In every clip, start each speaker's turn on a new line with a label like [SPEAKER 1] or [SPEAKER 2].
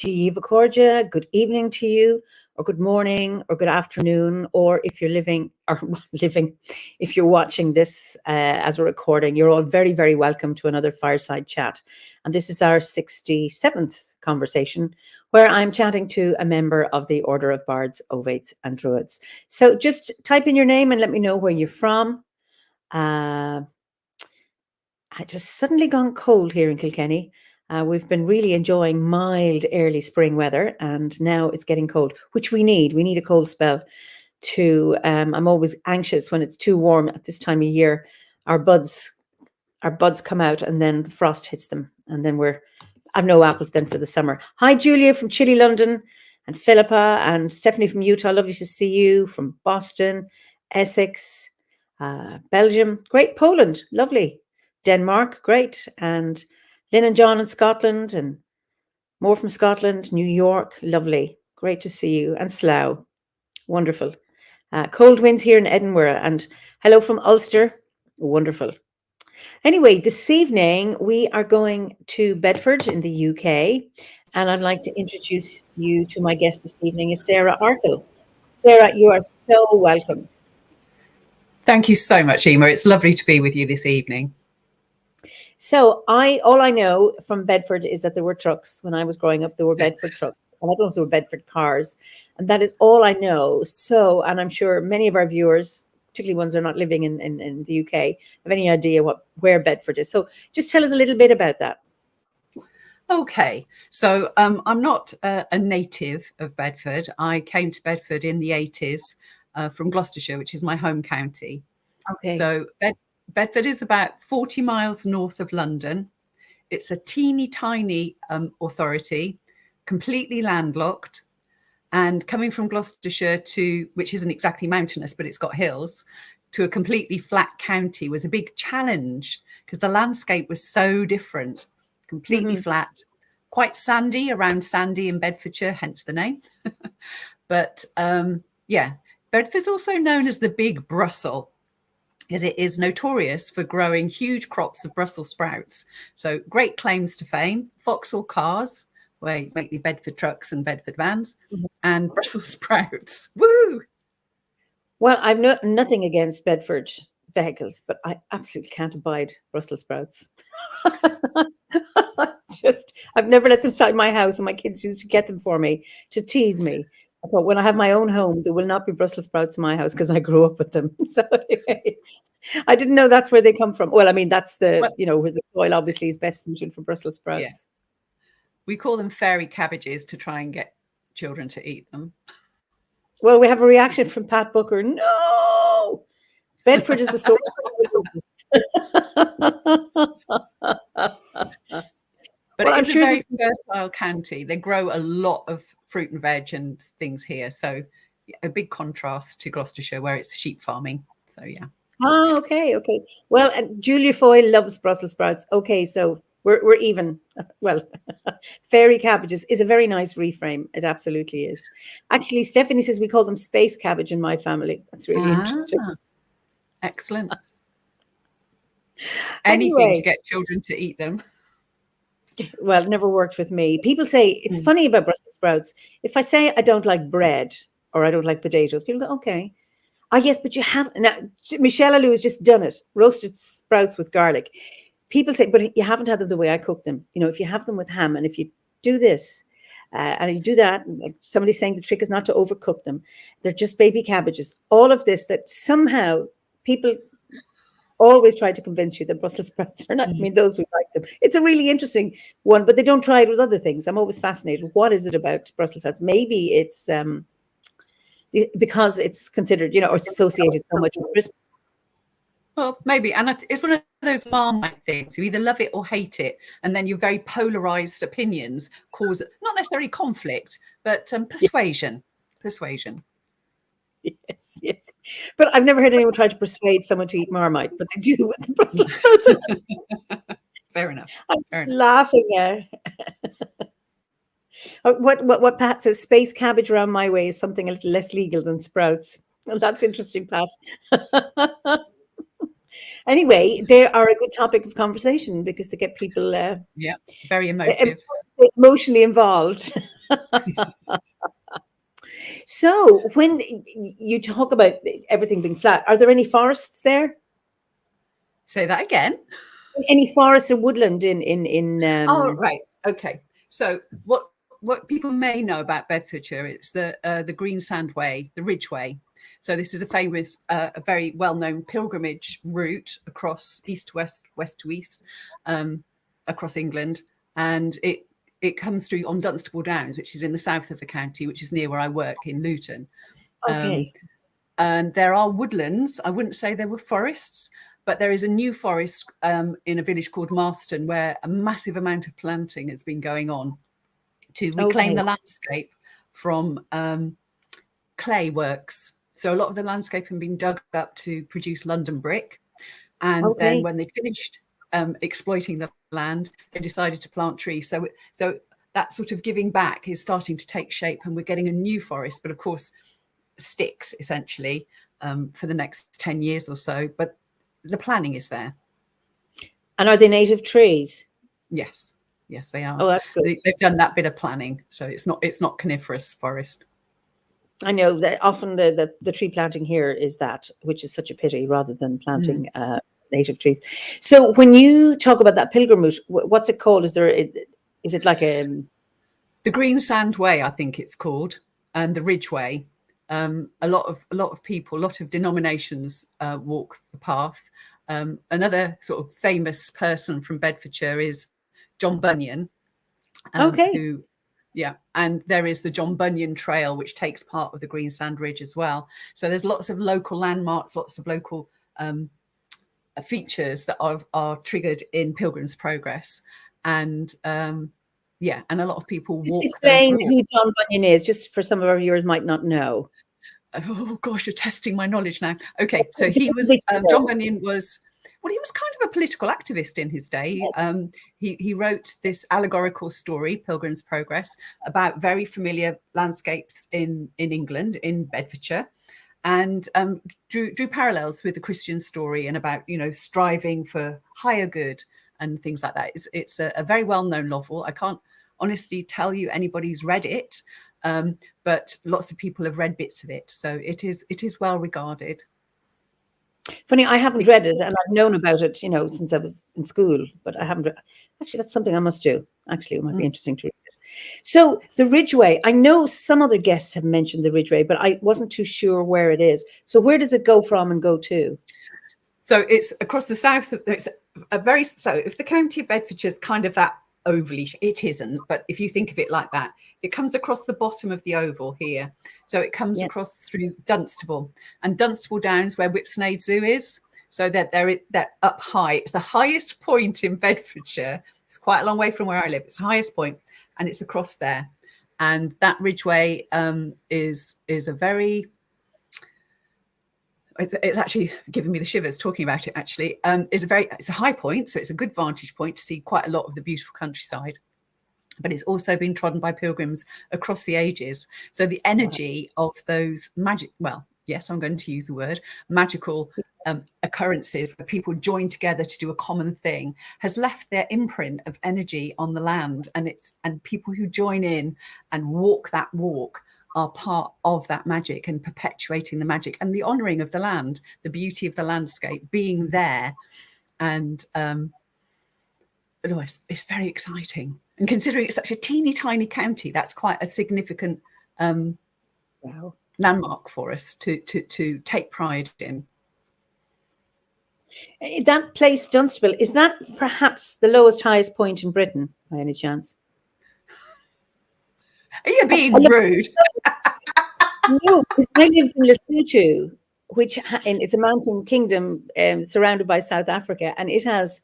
[SPEAKER 1] Jiva Korja, good evening to you, or good morning, or good afternoon, or if you're if you're watching this as a recording, you're all very, very welcome to another Fireside Chat. And this is our 67th conversation, where I'm chatting to a member of the Order of Bards, Ovates and Druids. So just type in your name and let me know where you're from. I just suddenly gone cold here in Kilkenny. We've been really enjoying mild early spring weather, and now it's getting cold, which we need. We need a cold spell to, I'm always anxious when it's too warm at this time of year. Our buds come out and then the frost hits them. And then I've no apples then for the summer. Hi, Julia from Chile, London, and Philippa and Stephanie from Utah. Lovely to see you. From Boston, Essex, Belgium. Great. Poland. Lovely. Denmark. Great. And Lynn and John in Scotland, and more from Scotland, New York, lovely. Great to see you. And Slough, wonderful. Cold winds here in Edinburgh, and hello from Ulster, wonderful. Anyway, this evening we are going to Bedford in the UK, and I'd like to introduce you to my guest this evening, is Sarah Arkle. Sarah, you are so welcome.
[SPEAKER 2] Thank you so much, Eimear. It's lovely to be with you this evening.
[SPEAKER 1] So all I know from Bedford is that there were trucks. When I was growing up, there were Bedford trucks. And I don't know if there were Bedford cars. And that is all I know. So, and I'm sure many of our viewers, particularly ones that are not living in the UK, have any idea where Bedford is. So just tell us a little bit about that.
[SPEAKER 2] Okay. So I'm not a native of Bedford. I came to Bedford in the 80s from Gloucestershire, which is my home county.
[SPEAKER 1] Okay.
[SPEAKER 2] So Bedford is about 40 miles north of London. It's a teeny tiny authority, completely landlocked. And coming from Gloucestershire which isn't exactly mountainous, but it's got hills, to a completely flat county was a big challenge because the landscape was so different, completely flat, quite sandy, around Sandy in Bedfordshire, hence the name. But Bedford's also known as the Big Brussels, as it is notorious for growing huge crops of Brussels sprouts. So great claims to fame: Vauxhall cars, where you make the Bedford trucks and Bedford vans, and Brussels sprouts. Woo!
[SPEAKER 1] Well, I've nothing against Bedford vehicles, but I absolutely can't abide Brussels sprouts. I've never let them inside my house, and my kids used to get them for me to tease me. But when I have my own home, there will not be Brussels sprouts in my house because I grew up with them. So anyway, I didn't know that's where they come from. Well, I mean, that's where the soil obviously is best suited for Brussels sprouts.
[SPEAKER 2] Yeah. We call them fairy cabbages to try and get children to eat them.
[SPEAKER 1] Well, we have a reaction from Pat Booker. No, Bedford is the source.
[SPEAKER 2] But it's a very fertile county. They grow a lot of fruit and veg and things here. So a big contrast to Gloucestershire, where it's sheep farming. So, yeah.
[SPEAKER 1] Oh, okay. Well, and Julia Foy loves Brussels sprouts. Okay, so we're even. Well, fairy cabbages is a very nice reframe. It absolutely is. Actually, Stephanie says we call them space cabbage in my family. That's really interesting.
[SPEAKER 2] Excellent. Anything to get children to eat them.
[SPEAKER 1] Well, it never worked with me. People say it's funny about Brussels sprouts. If I say I don't like bread or I don't like potatoes, people go, okay. Ah, yes, but you have now. Michelle Alou has just done it. Roasted sprouts with garlic. People say, but you haven't had them the way I cook them. You know, if you have them with ham, and if you do this and you do that, like somebody's saying the trick is not to overcook them. They're just baby cabbages. All of this that somehow people always try to convince you that Brussels sprouts are not. I mean, those who like them. It's a really interesting one, but they don't try it with other things. I'm always fascinated. What is it about Brussels sprouts? Maybe it's because it's considered, or it's associated so much with Christmas.
[SPEAKER 2] Well, maybe. And it's one of those Marmite things. You either love it or hate it. And then your very polarized opinions cause not necessarily conflict, but persuasion. Persuasion.
[SPEAKER 1] Yes. But I've never heard anyone try to persuade someone to eat Marmite, but they do with the Brussels sprouts.
[SPEAKER 2] Fair enough.
[SPEAKER 1] I'm laughing at what Pat says. Space cabbage around my way is something a little less legal than sprouts. Well, that's interesting, Pat. Anyway, they are a good topic of conversation because they get people
[SPEAKER 2] very emotive,
[SPEAKER 1] emotionally involved. So when you talk about everything being flat, are there any forests there?
[SPEAKER 2] Say that again.
[SPEAKER 1] Any forest or woodland
[SPEAKER 2] Oh, right. Okay. So what people may know about Bedfordshire is the Green Sand Way, the Ridgeway. So this is a famous, a very well-known pilgrimage route across east to west, west to east, across England, and it comes through on Dunstable Downs, which is in the south of the county, which is near where I work in Luton.
[SPEAKER 1] Okay.
[SPEAKER 2] And there are woodlands. I wouldn't say there were forests, but there is a new forest in a village called Marston where a massive amount of planting has been going on to reclaim the landscape from clay works. So a lot of the landscape had been dug up to produce London brick. And then when they finished exploiting the land, they decided to plant trees. So that sort of giving back is starting to take shape, and we're getting a new forest, but of course sticks essentially for the next 10 years or so. But the planning is there.
[SPEAKER 1] And are they native trees?
[SPEAKER 2] Yes, they are.
[SPEAKER 1] Oh, that's good.
[SPEAKER 2] They've done that bit of planning, so it's not coniferous forest.
[SPEAKER 1] I know that often the tree planting here is that, which is such a pity, rather than planting native trees. So when you talk about that pilgrim route, what's it called? Is it like the
[SPEAKER 2] Green Sand Way, I think it's called, and the Ridgeway. A lot of people, a lot of denominations walk the path. Another sort of famous person from Bedfordshire is John Bunyan. And there is the John Bunyan Trail, which takes part of the Green Sand Ridge as well. So there's lots of local landmarks, lots of local features that are triggered in Pilgrim's Progress. And and a lot of people walk.
[SPEAKER 1] Explain who John Bunyan is, just for some of our viewers might not know.
[SPEAKER 2] Oh gosh, you're testing my knowledge now. Okay, so he was John Bunyan was. Well, he was kind of a political activist in his day. He wrote this allegorical story, Pilgrim's Progress, about very familiar landscapes in England, in Bedfordshire, and drew parallels with the Christian story and about, striving for higher good and things like that. It's a very well-known novel. I can't honestly tell you anybody's read it, but lots of people have read bits of it. So it is well regarded.
[SPEAKER 1] Funny, I haven't read it, and I've known about it, since I was in school, but I haven't. Actually, that's something I must do. Actually, it might be interesting to read it. So the Ridgeway, I know some other guests have mentioned the Ridgeway, but I wasn't too sure where it is. So where does it go from and go to?
[SPEAKER 2] So it's across the south. It's if the county of Bedfordshire is kind of that ovally, it isn't, but if you think of it like that, it comes across the bottom of the oval here. So it comes across through Dunstable and Dunstable Downs, where Whipsnade Zoo is. So that they're up high. It's the highest point in Bedfordshire. It's quite a long way from where I live. It's the highest point, and it's across there. And that Ridgeway is a very. It's actually giving me the shivers talking about it. Actually, it's a high point, so it's a good vantage point to see quite a lot of the beautiful countryside. But it's also been trodden by pilgrims across the ages. So the energy of those I'm going to use the word magical occurrences where people join together to do a common thing has left their imprint of energy on the land, and people who join in and walk that walk are part of that magic and perpetuating the magic and the honouring of the land, the beauty of the landscape being there. And it's very exciting. And considering it's such a teeny tiny county, that's quite a significant landmark for us to take pride in.
[SPEAKER 1] That place, Dunstable, is that perhaps the highest point in Britain by any chance?
[SPEAKER 2] Are you being rude?
[SPEAKER 1] No, because I lived in Lesotho, which it's a mountain kingdom surrounded by South Africa, and it has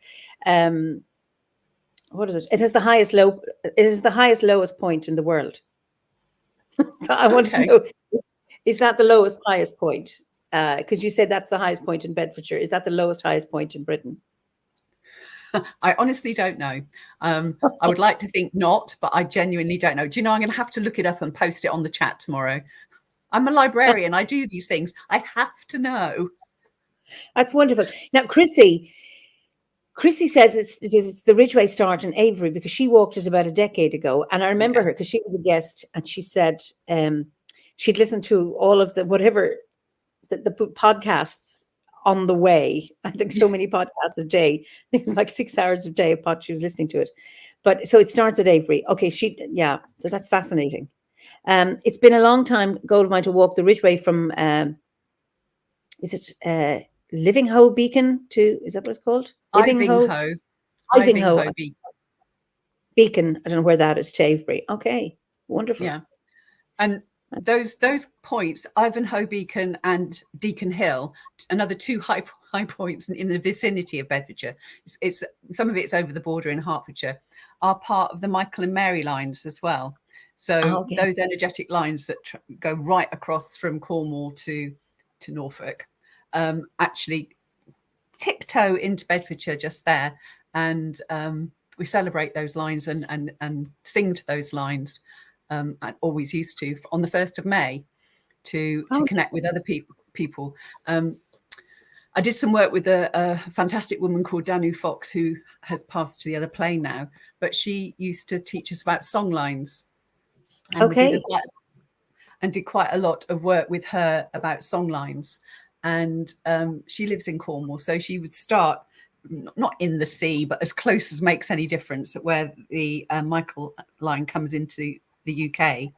[SPEAKER 1] what is it? It has the highest It is the highest lowest point in the world. So I want to know, is that the highest point? Because you said that's the highest point in Bedfordshire. Is that the highest point in Britain?
[SPEAKER 2] I honestly don't know. I would like to think not, but I genuinely don't know. Do you know, I'm going to have to look it up and post it on the chat tomorrow. I'm a librarian. I do these things. I have to know.
[SPEAKER 1] That's wonderful. Now, Chrissy, Chrissy says it's the Ridgeway start in Avery because she walked it about a decade ago. And I remember her because she was a guest and she said she'd listened to all of the podcasts on the way. I think so many podcasts a day. I think it was like 6 hours a day of pod she was listening to it. But so it starts at Avery. Okay, so that's fascinating. It's been a long time goal of mine to walk the Ridgeway from is it Livinghoe Beacon to, is that what it's called?
[SPEAKER 2] Ivinghoe
[SPEAKER 1] Beacon. I don't know where that is, to Avery. Okay, wonderful.
[SPEAKER 2] Yeah, and those points, Ivanhoe Beacon and Deacon Hill, another two high points in the vicinity of Bedfordshire. It's some of it's over the border in Hertfordshire, are part of the Michael and Mary lines as well. So those energetic lines that go right across from Cornwall to Norfolk, actually tiptoe into Bedfordshire just there, and we celebrate those lines and sing to those lines. I always used to on the 1st of May to connect with other people. I did some work with a fantastic woman called Danu Fox, who has passed to the other plane now, but she used to teach us about song lines. And did quite a lot of work with her about song lines. And she lives in Cornwall, so she would start not in the sea, but as close as makes any difference, where the Michael line comes into the UK,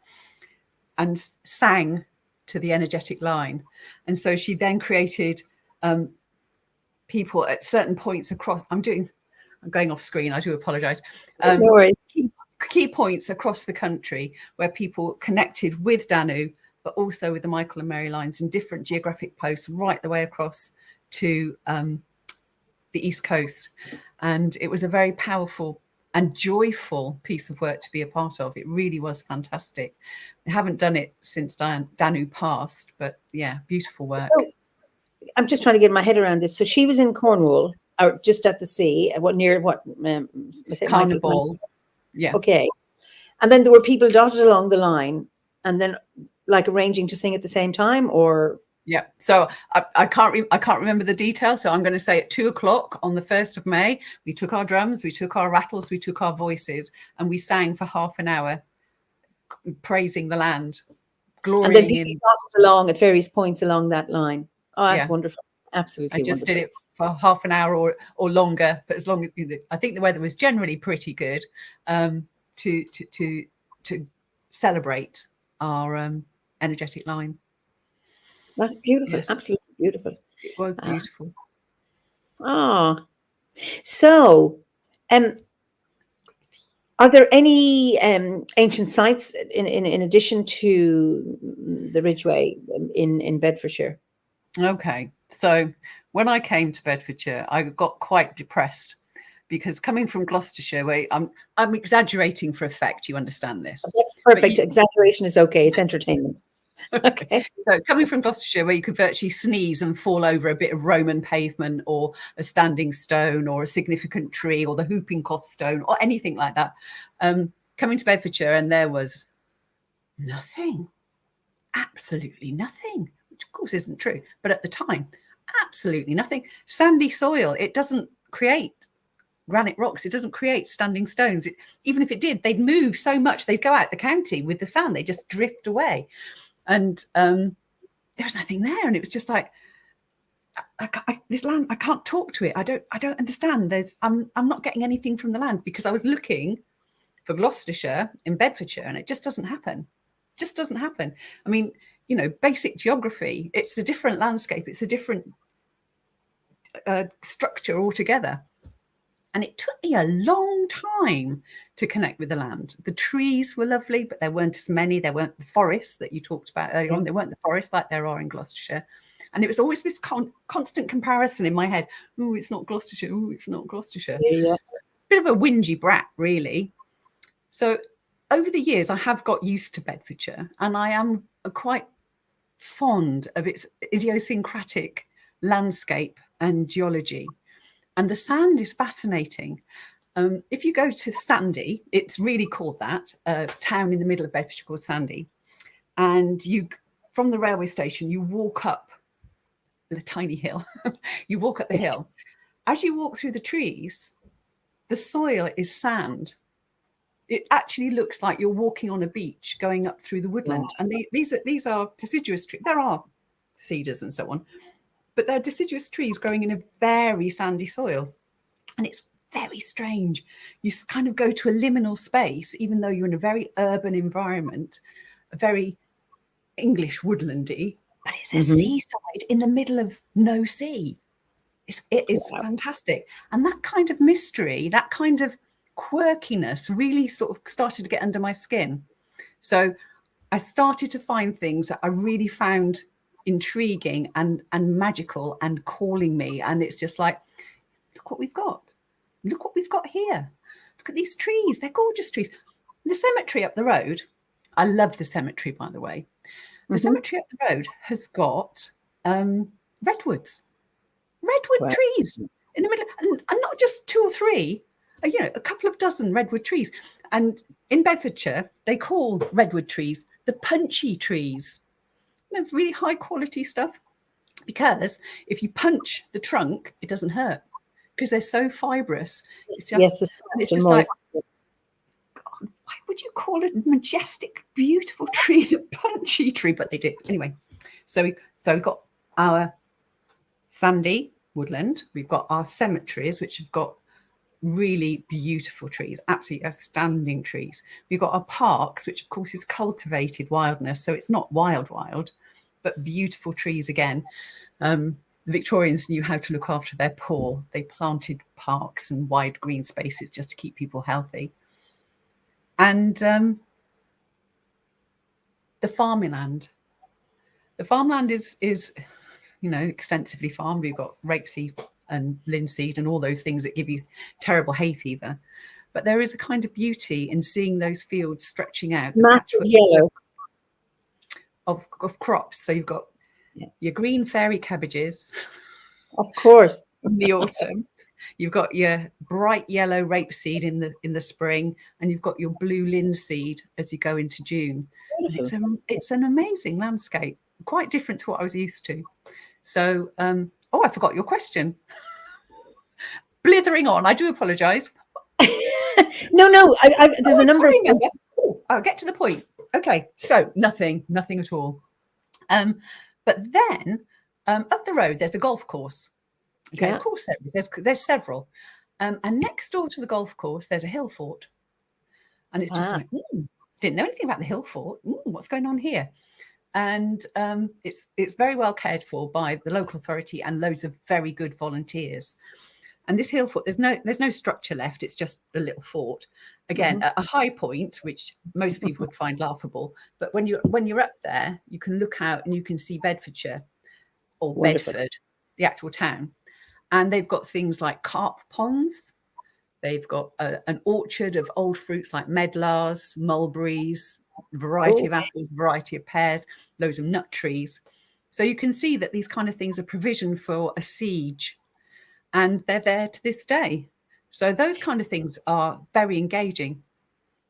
[SPEAKER 2] and sang to the energetic line. And so she then created people at certain points across. I'm going off screen. I do apologise.
[SPEAKER 1] No worries.
[SPEAKER 2] Key points across the country where people connected with Danu, but also with the Michael and Mary lines in different geographic posts right the way across to the East Coast. And it was a very powerful and joyful piece of work to be a part of. It really was fantastic. I haven't done it since Danu passed, but yeah, beautiful work.
[SPEAKER 1] So, I'm just trying to get my head around this. So she was in Cornwall, or just at the sea, near
[SPEAKER 2] Carnival. Yeah.
[SPEAKER 1] Okay. And then there were people dotted along the line and then like arranging to sing at the same time, or?
[SPEAKER 2] Yeah. So I can't remember the details. So I'm going to say at 2:00 on the 1st of May, we took our drums, we took our rattles, we took our voices, and we sang for half an hour, praising the land, glorying.
[SPEAKER 1] And then people dotted along at various points along that line. Oh, that's wonderful. Absolutely.
[SPEAKER 2] I just did it for half an hour or longer, for as long as I think the weather was generally pretty good, to celebrate our energetic line.
[SPEAKER 1] That's beautiful.
[SPEAKER 2] Yes.
[SPEAKER 1] Absolutely beautiful.
[SPEAKER 2] It was beautiful.
[SPEAKER 1] So are there any ancient sites in addition to the Ridgeway in Bedfordshire?
[SPEAKER 2] Okay, so when I came to Bedfordshire, I got quite depressed because coming from Gloucestershire, where I'm exaggerating for effect, you understand this.
[SPEAKER 1] That's perfect. Exaggeration is okay. It's entertainment. Okay.
[SPEAKER 2] So coming from Gloucestershire, where you could virtually sneeze and fall over a bit of Roman pavement or a standing stone or a significant tree or the whooping cough stone or anything like that, coming to Bedfordshire, and there was nothing, absolutely nothing, which of course isn't true, but at the time, absolutely nothing. Sandy soil. It doesn't create granite rocks. It doesn't create standing stones. Even if it did, they'd move so much, they'd go out the county with the sand. They just drift away. And there was nothing there. And it was just like, this land, I can't talk to it. I don't understand. I'm not getting anything from the land, because I was looking for Gloucestershire in Bedfordshire, and it just doesn't happen. Just doesn't happen. I mean, basic geography, it's a different landscape. It's a different structure altogether. And it took me a long time to connect with the land. The trees were lovely, but there weren't as many. There weren't the forests that you talked about earlier on. There weren't the forests like there are in Gloucestershire. And it was always this constant comparison in my head. Oh, it's not Gloucestershire. Oh, it's not Gloucestershire.
[SPEAKER 1] Yeah.
[SPEAKER 2] Bit of a whingy brat, really. So over the years, I have got used to Bedfordshire, and I am quite fond of its idiosyncratic landscape and geology. And the sand is fascinating. If you go to Sandy, it's really called that, a town in the middle of Bedfordshire called Sandy. And from the railway station, you walk up a tiny hill. You walk up the hill, as you walk through the trees, the soil is sand. It actually looks like you're walking on a beach going up through the woodland.
[SPEAKER 1] Wow.
[SPEAKER 2] And these are deciduous trees. There are cedars and so on, but they're deciduous trees growing in a very sandy soil. And it's very strange. You kind of go to a liminal space, even though you're in a very urban environment, a very English woodlandy, but it's a seaside in the middle of no sea. It is fantastic. And that kind of mystery, that kind of quirkiness really sort of started to get under my skin. So I started to find things that I really found intriguing and magical and calling me. And it's just like, look what we've got. Look what we've got here. Look at these trees. They're gorgeous trees. The cemetery up the road, I love the cemetery, by the way. The cemetery up the road has got redwoods. Redwood trees in the middle, and not just 2 or 3, a couple of dozen redwood trees. And in Bedfordshire, they call redwood trees the punchy trees. Really high quality stuff, because if you punch the trunk, it doesn't hurt because they're so fibrous. It's just, it's just like, God, why would you call it a majestic, beautiful tree a punchy tree? But they do anyway. So we've got our sandy woodland, we've got our cemeteries, which have got really beautiful trees, absolutely outstanding trees. We've got our parks, which of course is cultivated wildness, so it's not wild, but beautiful trees again. The Victorians knew how to look after their poor. They planted parks and wide green spaces just to keep people healthy. And the farmland is extensively farmed. We've got rapeseed and linseed and all those things that give you terrible hay fever. But there is a kind of beauty in seeing those fields stretching out.
[SPEAKER 1] Massive yellow.
[SPEAKER 2] Of crops. So you've got your green fairy cabbages.
[SPEAKER 1] Of course.
[SPEAKER 2] In the autumn. You've got your bright yellow rapeseed in the spring, and you've got your blue linseed as you go into June. It's an amazing landscape. Quite different to what I was used to. So, I forgot your question. Blithering on. I do apologise.
[SPEAKER 1] No. There's a number of things.
[SPEAKER 2] I'll get to the point. Okay, so nothing at all. But then up the road, there's a golf course. Okay, of course there is. There's several. And next door to the golf course, there's a hill fort. And it's just like, didn't know anything about the hill fort. What's going on here? And it's very well cared for by the local authority and loads of very good volunteers. And this hill fort, there's no structure left. It's just a little fort. Again, at a high point, which most people would find laughable. But when you're up there, you can look out and you can see Bedfordshire or Wonderful. Bedford, the actual town. And they've got things like carp ponds. They've got an orchard of old fruits like medlars, mulberries, variety of apples, variety of pears, loads of nut trees. So you can see that these kind of things are provision for a siege, and they're there to this day. So those kind of things are very engaging.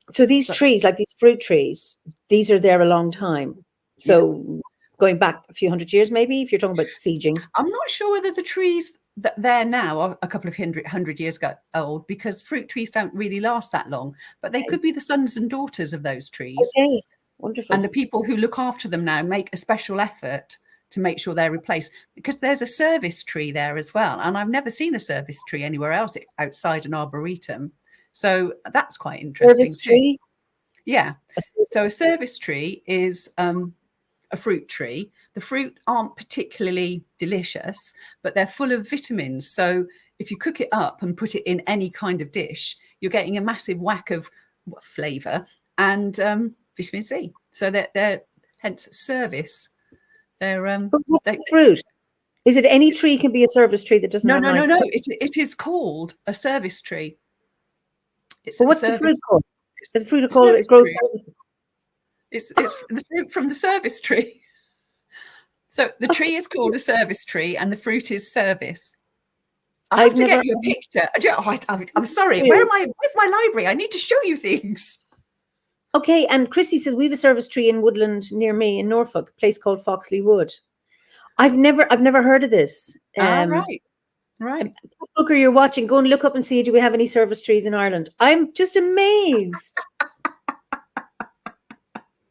[SPEAKER 1] So these trees, like these fruit trees, these are there a long time. So going back a few hundred years, maybe, if you're talking about sieging.
[SPEAKER 2] I'm not sure whether the trees that there now are a couple of hundred years old, because fruit trees don't really last that long, but they could be the sons and daughters of those trees.
[SPEAKER 1] Okay, wonderful.
[SPEAKER 2] And the people who look after them now make a special effort to make sure they're replaced, because there's a service tree there as well. And I've never seen a service tree anywhere else outside an arboretum. So that's quite interesting.
[SPEAKER 1] Service tree?
[SPEAKER 2] Yeah. So a service tree is a fruit tree. The fruit aren't particularly delicious, but they're full of vitamins. So if you cook it up and put it in any kind of dish, you're getting a massive whack of flavour and vitamin C. So they're hence service. They're
[SPEAKER 1] what's the fruit? Is it any tree can be a service tree that doesn't have nice
[SPEAKER 2] No.
[SPEAKER 1] fruit?
[SPEAKER 2] It is called a service tree.
[SPEAKER 1] But what's the fruit called? The fruit called it grows.
[SPEAKER 2] It's the fruit from the service tree. So the tree is called a service tree, and the fruit is service. I have to get you a picture. I'm sorry. Where's my library? I need to show you things.
[SPEAKER 1] Okay, and Chrissy says we have a service tree in Woodland near me in Norfolk, a place called Foxley Wood. I've never heard of this.
[SPEAKER 2] Right. Right.
[SPEAKER 1] Booker, you're watching, go and look up and see, do we have any service trees in Ireland? I'm just amazed.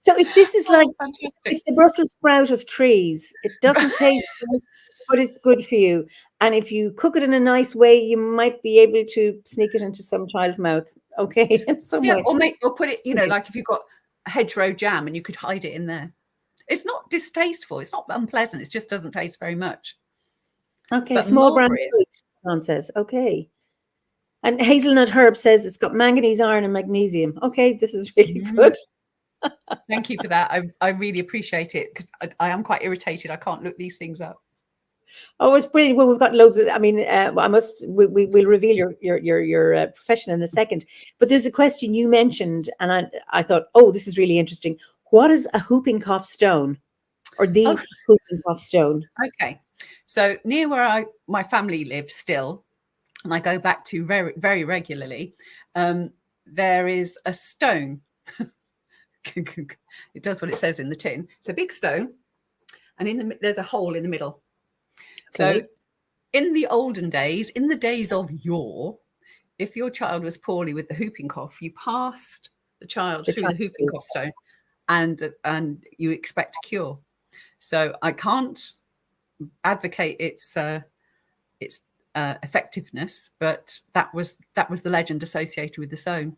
[SPEAKER 1] So this is like, it's the Brussels sprout of trees. It doesn't taste good, but it's good for you. And if you cook it in a nice way, you might be able to sneak it into some child's mouth. Okay, in some way.
[SPEAKER 2] Or put it, like if you've got a hedgerow jam and you could hide it in there. It's not distasteful. It's not unpleasant. It just doesn't taste very much.
[SPEAKER 1] Okay,
[SPEAKER 2] but
[SPEAKER 1] small brown
[SPEAKER 2] mulberries,
[SPEAKER 1] fruit, Ron says. Okay. And hazelnut herb says it's got manganese, iron, and magnesium. Okay, this is really good.
[SPEAKER 2] Thank you for that. I really appreciate it, because I am quite irritated. I can't look these things up.
[SPEAKER 1] Oh, it's brilliant. Well, we've got loads of, I mean, we'll reveal your profession in a second. But there's a question you mentioned, and I thought, oh, this is really interesting. What is a whooping cough stone, or the whooping cough stone?
[SPEAKER 2] Okay. So near where my family lives still, and I go back to very, very regularly, there is a stone. It does what it says in the tin. It's a big stone, and there's a hole in the middle. Okay. So in the olden days, in the days of yore, if your child was poorly with the whooping cough, you passed the child through the whooping cough stone, and you expect a cure. So I can't advocate its effectiveness, but that was the legend associated with the stone.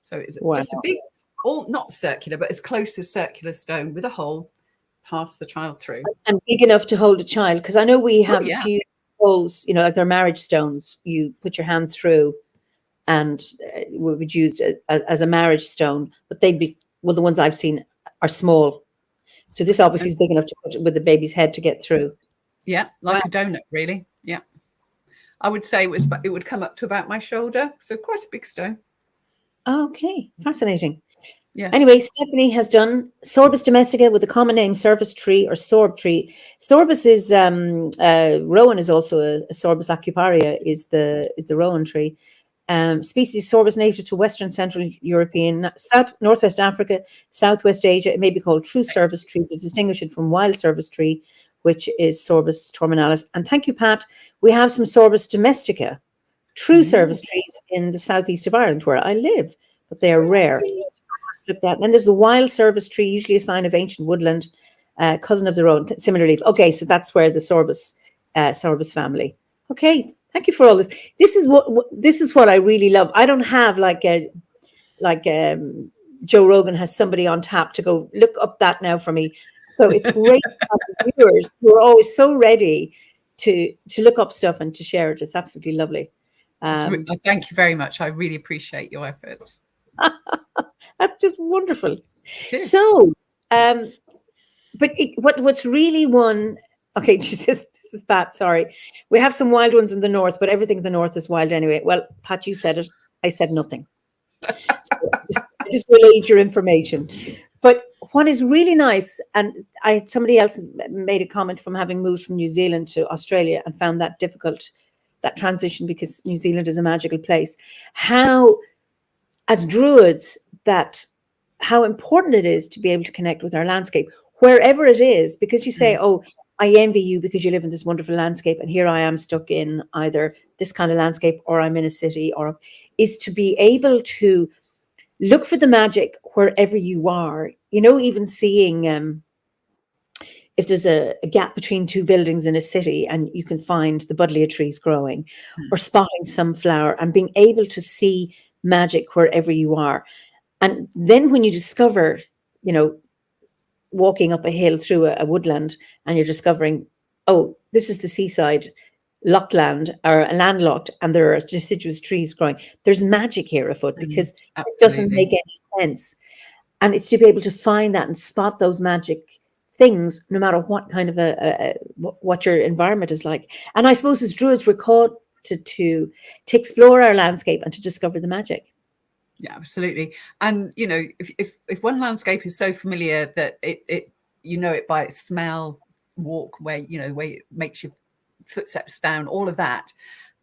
[SPEAKER 2] So it's just a big, not circular, but as close as circular stone with a hole, pass the child through.
[SPEAKER 1] And big enough to hold a child, because I know we have a few holes, like they're marriage stones. You put your hand through, and would be used as a marriage stone, but they'd be, well, the ones I've seen are small. So this obviously is big enough to put with the baby's head to get through.
[SPEAKER 2] Yeah, like a donut, really. Yeah. I would say it would come up to about my shoulder. So quite a big stone.
[SPEAKER 1] Okay, fascinating.
[SPEAKER 2] Yes.
[SPEAKER 1] Anyway, Stephanie has done Sorbus domestica with the common name service tree or sorb tree. Sorbus is rowan is also a Sorbus acuparia is the rowan tree. Species Sorbus native to Western Central European, Northwest Africa, Southwest Asia. It may be called true service tree to distinguish it from wild service tree, which is Sorbus terminalis. And thank you, Pat. We have some Sorbus domestica, true service trees in the southeast of Ireland where I live, but they are rare. Look at that. And then there's the wild service tree, usually a sign of ancient woodland, cousin of the rowan, similar leaf. Okay, so that's where the Sorbus family. Okay, thank you for all this. This is what I really love. I don't have like Joe Rogan has somebody on tap to go look up that now for me. So it's great to have viewers who are always so ready to look up stuff and to share it. It's absolutely lovely.
[SPEAKER 2] Thank you very much. I really appreciate your efforts.
[SPEAKER 1] That's just wonderful. So, but what's really one? Okay, this is Pat. Sorry, we have some wild ones in the north, but everything in the north is wild anyway. Well, Pat, you said it. I said nothing. So I just relayed your information. But what is really nice, and somebody else made a comment from having moved from New Zealand to Australia and found that difficult, that transition, because New Zealand is a magical place. How, as Druids, how important it is to be able to connect with our landscape, wherever it is, because you say, oh, I envy you because you live in this wonderful landscape, and here I am stuck in either this kind of landscape or I'm in a city, or is to be able to look for the magic wherever you are, even seeing if there's a gap between two buildings in a city and you can find the buddleia trees growing, or spotting some flower and being able to see magic wherever you are. And then when you discover, walking up a hill through a woodland, and you're discovering, oh, this is the seaside locked land, or landlocked, and there are deciduous trees growing. There's magic here afoot, because it doesn't make any sense. And it's to be able to find that and spot those magic things, no matter what kind of what your environment is like. And I suppose as Druids, we're called to explore our landscape and to discover the magic.
[SPEAKER 2] Yeah, absolutely. And if one landscape is so familiar that it it by its smell, walk, where it makes your footsteps down, all of that,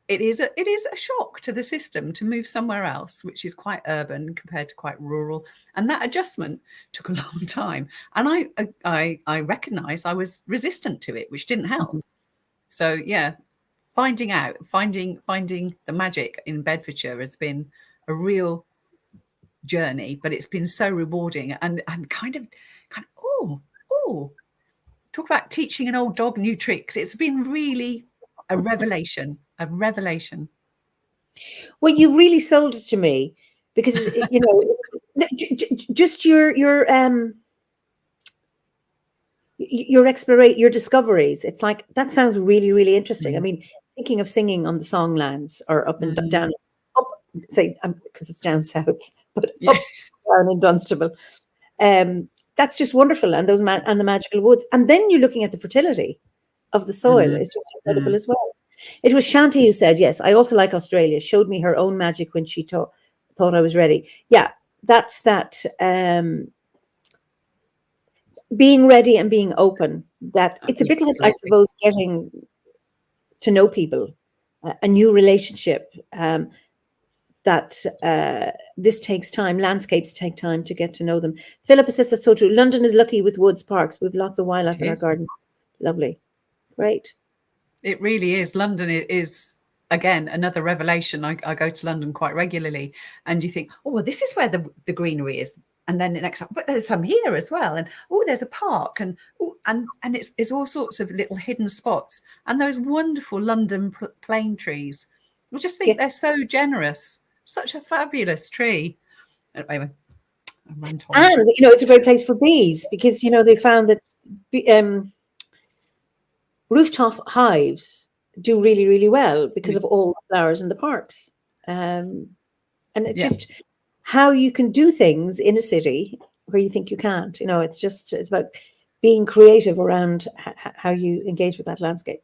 [SPEAKER 2] it is a shock to the system to move somewhere else, which is quite urban compared to quite rural. And that adjustment took a long time. And I recognize I was resistant to it, which didn't help. So yeah, finding the magic in Bedfordshire has been a real journey, but it's been so rewarding and kind of talk about teaching an old dog new tricks. It's been really a revelation.
[SPEAKER 1] Well, you really sold it to me, because you know, just your your discoveries. It's like, that sounds really, really interesting. I mean, thinking of singing on the Songlands or up and down, up, say, because it's down south, but up down in Dunstable. That's just wonderful, and those and the magical woods, and then you're looking at the fertility of the soil. It's just incredible as well. It was Shanti who said, yes, I also like Australia. Showed me her own magic when she thought I was ready. Yeah, that's that. Being ready and being open. That it's a bit like, I suppose, getting to know people, a new relationship. That this takes time. Landscapes take time to get to know them. Philippa says that's so true. London is lucky with woods, parks. We've lots of wildlife in our garden. Lovely. Great.
[SPEAKER 2] It really is. London is, again, another revelation. I go to London quite regularly, and you think, oh, well, this is where the greenery is. And then the next, but there's some here as well. And oh, there's a park, and it's all sorts of little hidden spots. And those wonderful London plane trees. I just think they're so generous. Such a fabulous tree. Anyway, and
[SPEAKER 1] you know, it's a great place for bees, because you know they found that rooftop hives do really, really well because of all the flowers in the parks. And it's just how you can do things in a city where you think you can't. You know, it's about being creative around how you engage with that landscape.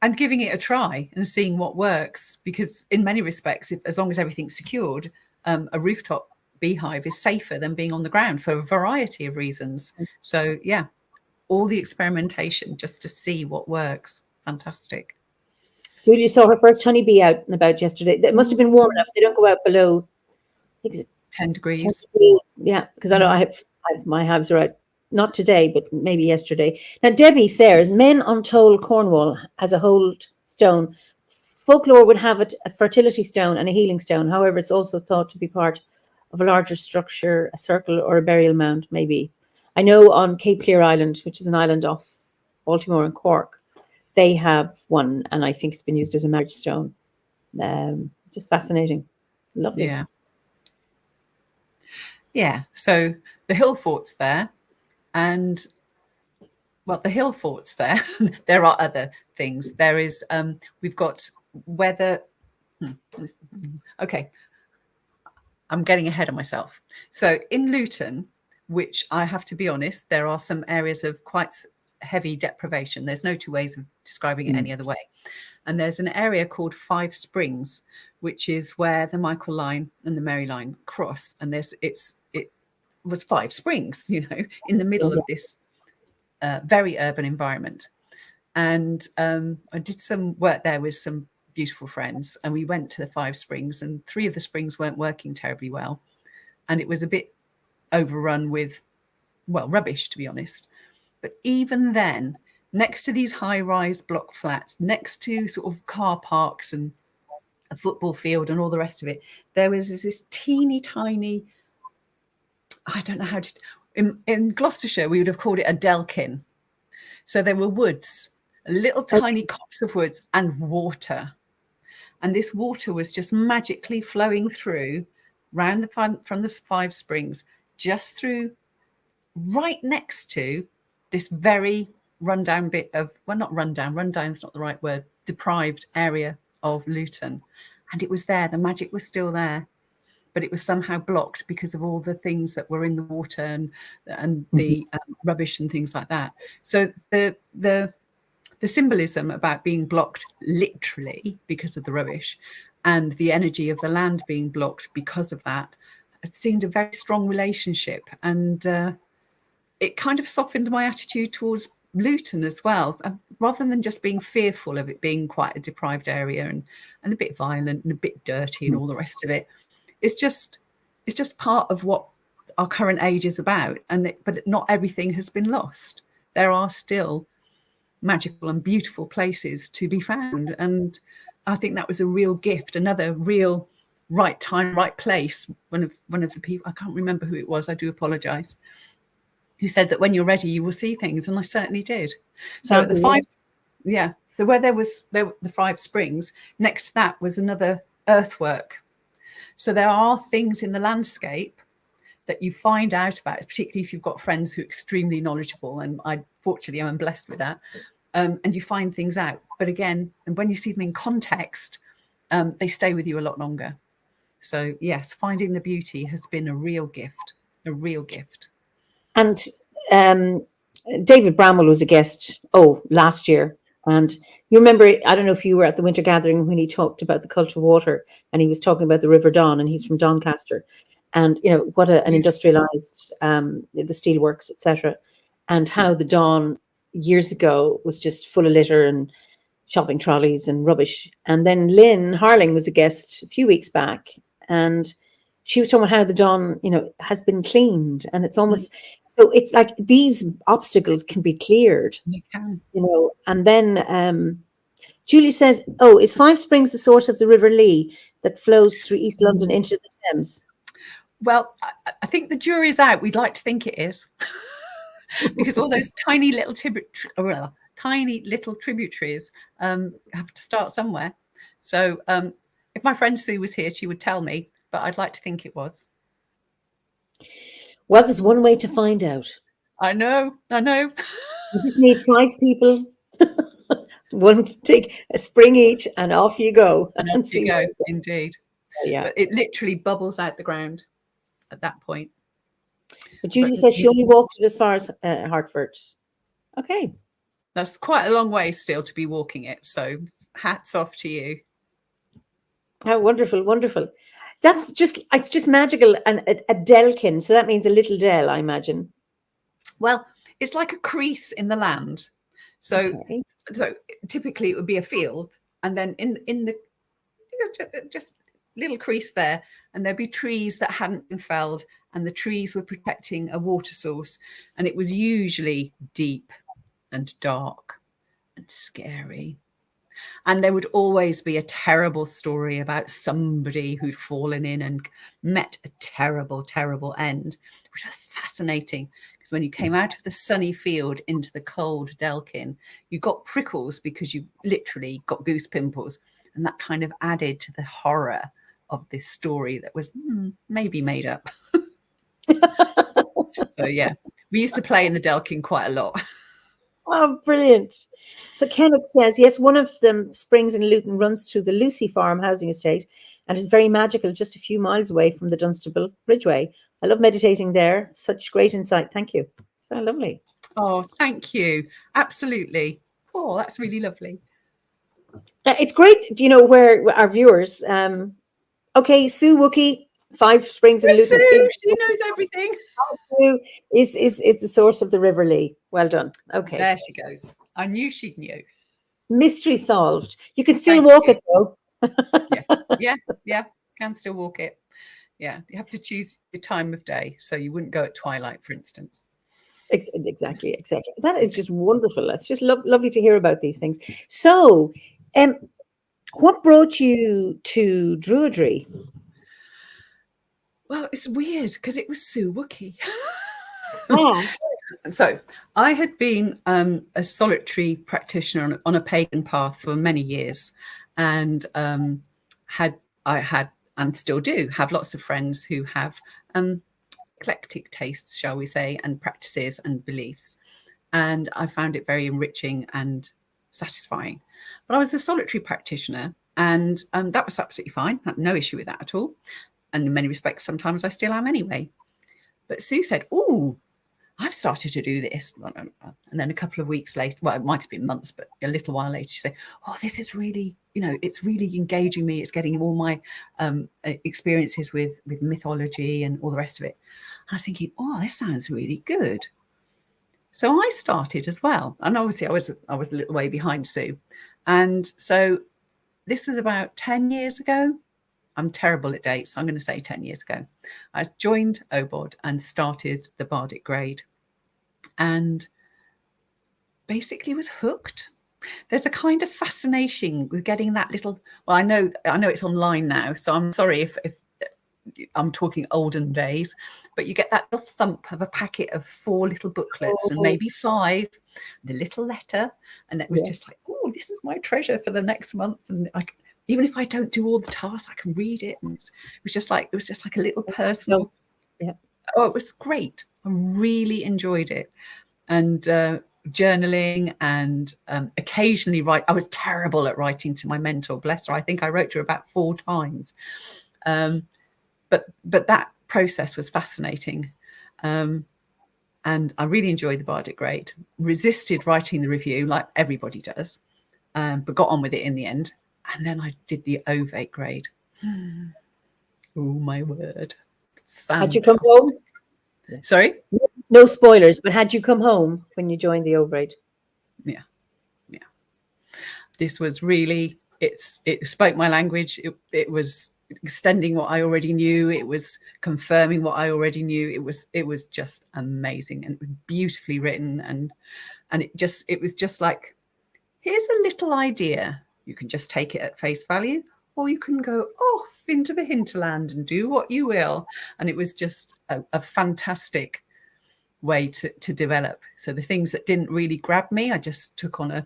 [SPEAKER 2] And giving it a try and seeing what works, because in many respects, as long as everything's secured, a rooftop beehive is safer than being on the ground for a variety of reasons. So, yeah, all the experimentation just to see what works. Fantastic.
[SPEAKER 1] Julia saw her first honeybee out and about yesterday. It must have been warm enough. They don't go out below, I think it's
[SPEAKER 2] 10 degrees.
[SPEAKER 1] 10 degrees. Yeah, because I know my hives are out. Not today, but maybe yesterday. Now, Debbie says, Men on Toll, Cornwall has a hold stone. Folklore would have it a fertility stone and a healing stone. However, it's also thought to be part of a larger structure, a circle or a burial mound, maybe. I know on Cape Clear Island, which is an island off Baltimore and Cork, they have one, and I think it's been used as a marriage stone. Just fascinating. Lovely.
[SPEAKER 2] Yeah. Yeah, so the hill fort's there. And well, the hill fort's there. There are other things. There is, we've got weather. Okay, I'm getting ahead of myself. So in Luton, which I have to be honest, there are some areas of quite heavy deprivation. There's no two ways of describing it any other way. And there's an area called Five Springs, which is where the Michael Line and the Mary Line cross. And it was Five Springs, you know, in the middle of this very urban environment. And I did some work there with some beautiful friends, and we went to the Five Springs, and 3 of the springs weren't working terribly well. And it was a bit overrun with, well, rubbish, to be honest. But even then, next to these high-rise block flats, next to sort of car parks and a football field and all the rest of it, there was this teeny tiny, I don't know how to, in Gloucestershire, we would have called it a delkin. So there were woods, little tiny copse of woods and water. And this water was just magically flowing through round the front from the Five Springs, just through right next to this very rundown bit of, well, not rundown, rundown's not the right word, deprived area of Luton. And it was there, the magic was still there, but it was somehow blocked because of all the things that were in the water and the rubbish and things like that. So the symbolism about being blocked literally because of the rubbish and the energy of the land being blocked because of that, it seemed a very strong relationship. And it kind of softened my attitude towards Luton as well, rather than just being fearful of it being quite a deprived area and a bit violent and a bit dirty and all the rest of it. It's just part of what our current age is about, but not everything has been lost. There are still magical and beautiful places to be found. And I think that was a real gift, another real right time, right place. One of the people, I can't remember who it was, I do apologize, who said that when you're ready, you will see things. And I certainly did. So at the five, yeah. So where there were the 5 springs, next to that was another earthwork. So there are things in the landscape that you find out about, particularly if you've got friends who are extremely knowledgeable. And I fortunately am blessed with that. And you find things out. But again, and when you see them in context, they stay with you a lot longer. So yes, finding the beauty has been a real gift, a real gift.
[SPEAKER 1] And David Bramwell was a guest, last year. And you remember, I don't know if you were at the winter gathering when he talked about the culture of water, and he was talking about the River Don, and he's from Doncaster. And, you know, what an industrialized, the steelworks, etc. And how the Don years ago was just full of litter and shopping trolleys and rubbish. And then Lynn Harling was a guest a few weeks back, and she was talking about how the Don, you know, has been cleaned, and it's almost so it's like these obstacles can be cleared.
[SPEAKER 2] You can,
[SPEAKER 1] you know. And then Julie says, "Oh, is Five Springs the source of the River Lee that flows through East London into the Thames?"
[SPEAKER 2] Well, I think the jury's out. We'd like to think it is, because all those tiny little tributaries have to start somewhere. So if my friend Sue was here, she would tell me, but I'd like to think it was.
[SPEAKER 1] Well, there's one way to find out.
[SPEAKER 2] I know.
[SPEAKER 1] You just need 5 people, one to take a spring each, and off you go.
[SPEAKER 2] And off you go, indeed.
[SPEAKER 1] Yeah.
[SPEAKER 2] But it literally bubbles out the ground at that point.
[SPEAKER 1] But Julie says she only walked it as far as Hartford. Okay.
[SPEAKER 2] That's quite a long way still to be walking it. So hats off to you.
[SPEAKER 1] How wonderful, wonderful. It's just magical. And a delkin, so that means a little dell, I imagine.
[SPEAKER 2] Well, it's like a crease in the land. So typically it would be a field, and then in the just little crease there, and there'd be trees that hadn't been felled, and the trees were protecting a water source, and it was usually deep and dark and scary. And there would always be a terrible story about somebody who'd fallen in and met a terrible, terrible end, which was fascinating. Because when you came out of the sunny field into the cold Delkin, you got prickles because you literally got goose pimples. And that kind of added to the horror of this story that was maybe made up. So, yeah, we used to play in the Delkin quite a lot.
[SPEAKER 1] Oh, brilliant. So Kenneth says, yes, one of the springs in Luton runs through the Lucy Farm housing estate and is very magical, just a few miles away from the Dunstable Bridgeway. I love meditating there. Such great insight. Thank you. So lovely.
[SPEAKER 2] Oh, thank you. Absolutely. Oh, that's really lovely.
[SPEAKER 1] It's great, you know, where our viewers, okay, Sue Wookie, Five Springs in Luton.
[SPEAKER 2] Sue, she knows everything.
[SPEAKER 1] Sue is the source of the River Lee. Well done. Okay.
[SPEAKER 2] There she goes. I knew she knew.
[SPEAKER 1] Mystery solved. You can still walk it though.
[SPEAKER 2] Yeah. Can still walk it. Yeah, you have to choose the time of day, so you wouldn't go at twilight, for instance.
[SPEAKER 1] Exactly. That is just wonderful. It's just lovely to hear about these things. So, what brought you to Druidry?
[SPEAKER 2] Well, it's weird because it was Sue Wookie.
[SPEAKER 1] Oh.
[SPEAKER 2] So I had been a solitary practitioner on a pagan path for many years, and I had and still do have lots of friends who have eclectic tastes, shall we say, and practices and beliefs. And I found it very enriching and satisfying. But I was a solitary practitioner, and that was absolutely fine. I had no issue with that at all. And in many respects, sometimes I still am anyway. But Sue said, "Oh, I've started to do this." And then a couple of weeks later, well, it might have been months, but a little while later, she said, "Oh, this is really, it's really engaging me. It's getting all my experiences with mythology and all the rest of it." And I was thinking, "Oh, this sounds really good." So I started as well. And obviously I was a little way behind Sue. And so this was about 10 years ago. I'm terrible at dates. I'm going to say 10 years ago. I joined OBOD and started the Bardic grade. And basically was hooked. There's a kind of fascination with getting that little, well, I know it's online now, so I'm sorry if I'm talking olden days, but you get that little thump of a packet of 4 little booklets and maybe 5, and a little letter, and it was just like, oh, this is my treasure for the next month, and even if I don't do all the tasks, I can read it, and it was just like a little personal. Oh, it was great. I really enjoyed it, and journaling, and occasionally write. I was terrible at writing to my mentor, bless her. I think I wrote to her about 4 times. But that process was fascinating. And I really enjoyed the Bardic grade. Resisted writing the review like everybody does, but got on with it in the end. And then I did the OBOD grade. Oh, my word. Fantastic.
[SPEAKER 1] Had you come home?
[SPEAKER 2] Sorry?
[SPEAKER 1] No spoilers, but had you come home when you joined the OBOD?
[SPEAKER 2] Yeah. This was really, it spoke my language. It was extending what I already knew. It was confirming what I already knew. It was just amazing, and it was beautifully written, and it was just like, here's a little idea. You can just take it at face value, or you can go off into the hinterland and do what you will. And it was just a fantastic way to develop. So the things that didn't really grab me, I just took on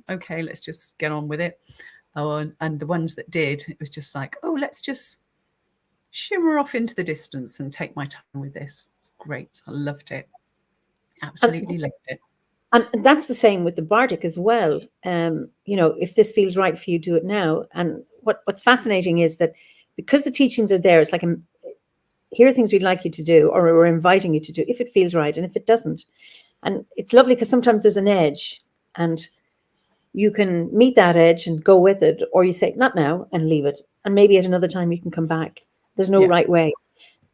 [SPEAKER 2] okay, let's just get on with it. And the ones that did, it was just like, oh, let's just shimmer off into the distance and take my time with this. It's great. I loved it. Absolutely loved it.
[SPEAKER 1] And that's the same with the Bardic as well. If this feels right for you, do it now. And what's fascinating is that because the teachings are there, it's like, here are things we'd like you to do, or we're inviting you to do, if it feels right and if it doesn't. And it's lovely because sometimes there's an edge, and you can meet that edge and go with it, or you say, not now, and leave it. And maybe at another time you can come back. There's no right way.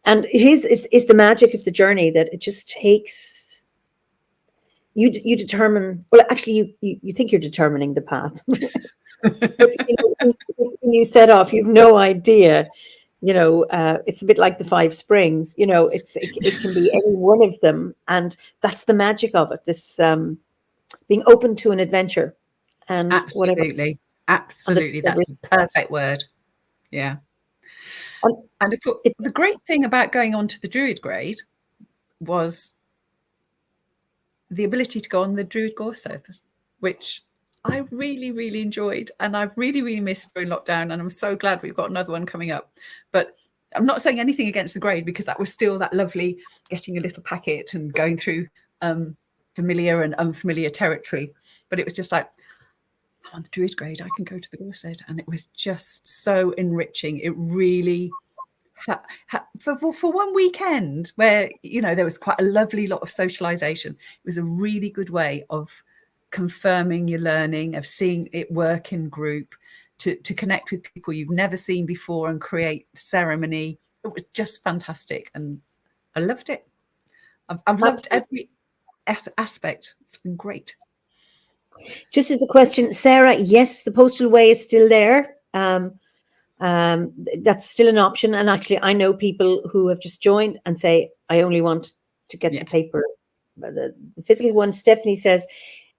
[SPEAKER 1] And it's the magic of the journey that it just takes. You determine, well, actually, you think you're determining the path. When you set off, you've no idea. It's a bit like the 5 springs. It can be any one of them, and that's the magic of it. This being open to an adventure, and
[SPEAKER 2] absolutely, that's the perfect word. Yeah, and the great thing about going on to the Druid grade was the ability to go on the Druid Gorse, which I really, really enjoyed, and I've really, really missed during lockdown, and I'm so glad we've got another one coming up. But I'm not saying anything against the grade, because that was still that lovely getting a little packet and going through familiar and unfamiliar territory. But it was just like, I'm on the Druid grade, I can go to the Gorse, and it was just so enriching. It really, for one weekend where, there was quite a lovely lot of socialization, it was a really good way of confirming your learning, of seeing it work in group, to connect with people you've never seen before and create ceremony. It was just fantastic, and I loved it. I've loved every aspect. It's been great.
[SPEAKER 1] Just as a question, Sarah, yes, the postal way is still there. That's still an option. And actually, I know people who have just joined and say, I only want to get the paper, the physical one. Stephanie says,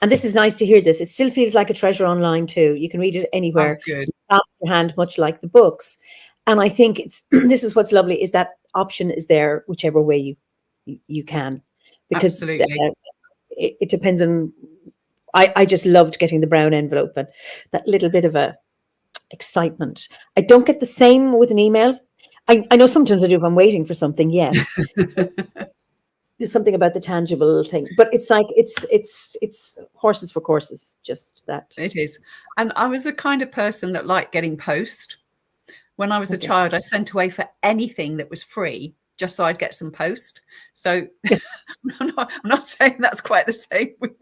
[SPEAKER 1] and this is nice to hear this, it still feels like a treasure online too. You can read it anywhere.
[SPEAKER 2] Oh, good.
[SPEAKER 1] Out of your hand, much like the books. And I think this is what's lovely, is that option is there whichever way you can. Because it depends on, I just loved getting the brown envelope and that little bit of a excitement. I don't get the same with an email. I know sometimes I do if I'm waiting for something, yes. There's something about the tangible thing, but it's like it's horses for courses, just that.
[SPEAKER 2] It is. And I was the kind of person that liked getting post. When I was a child, I sent away for anything that was free, just so I'd get some post. So I'm not saying that's quite the same with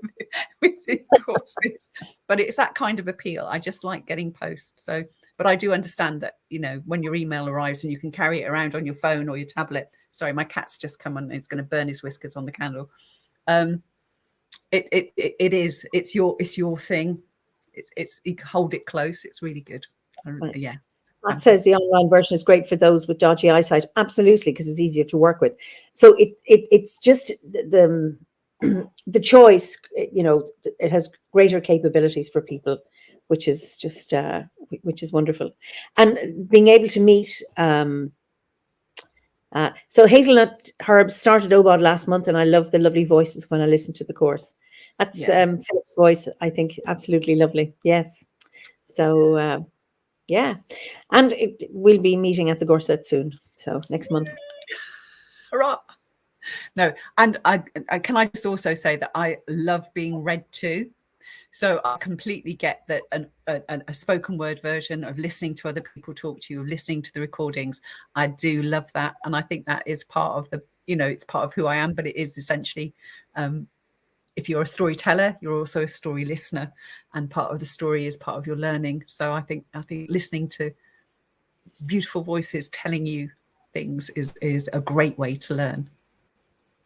[SPEAKER 2] the courses, but it's that kind of appeal. I just like getting post. So, but I do understand that, when your email arrives and you can carry it around on your phone or your tablet. Sorry, my cat's just come on and it's going to burn his whiskers on the candle. It's your thing. It's you can hold it close. It's really good.
[SPEAKER 1] Right.
[SPEAKER 2] Yeah.
[SPEAKER 1] That says the online version is great for those with dodgy eyesight. Absolutely, because it's easier to work with. So it's just the choice, it has greater capabilities for people, which is just which is wonderful, and being able to meet. So Hazelnut Herbs started OBOD last month, and I love the lovely voices when I listen to the course. That's Philip's voice, I think, absolutely lovely. Yes. So, yeah. And we'll be meeting at the Gorset soon. So next month.
[SPEAKER 2] Hurrah. No, and I can I just also say that I love being read to. So I completely get that a spoken word version of listening to other people talk to you, of listening to the recordings. I do love that. And I think that is part of the, it's part of who I am, but it is essentially, if you're a storyteller, you're also a story listener, and part of the story is part of your learning. So I think listening to beautiful voices telling you things is a great way to learn.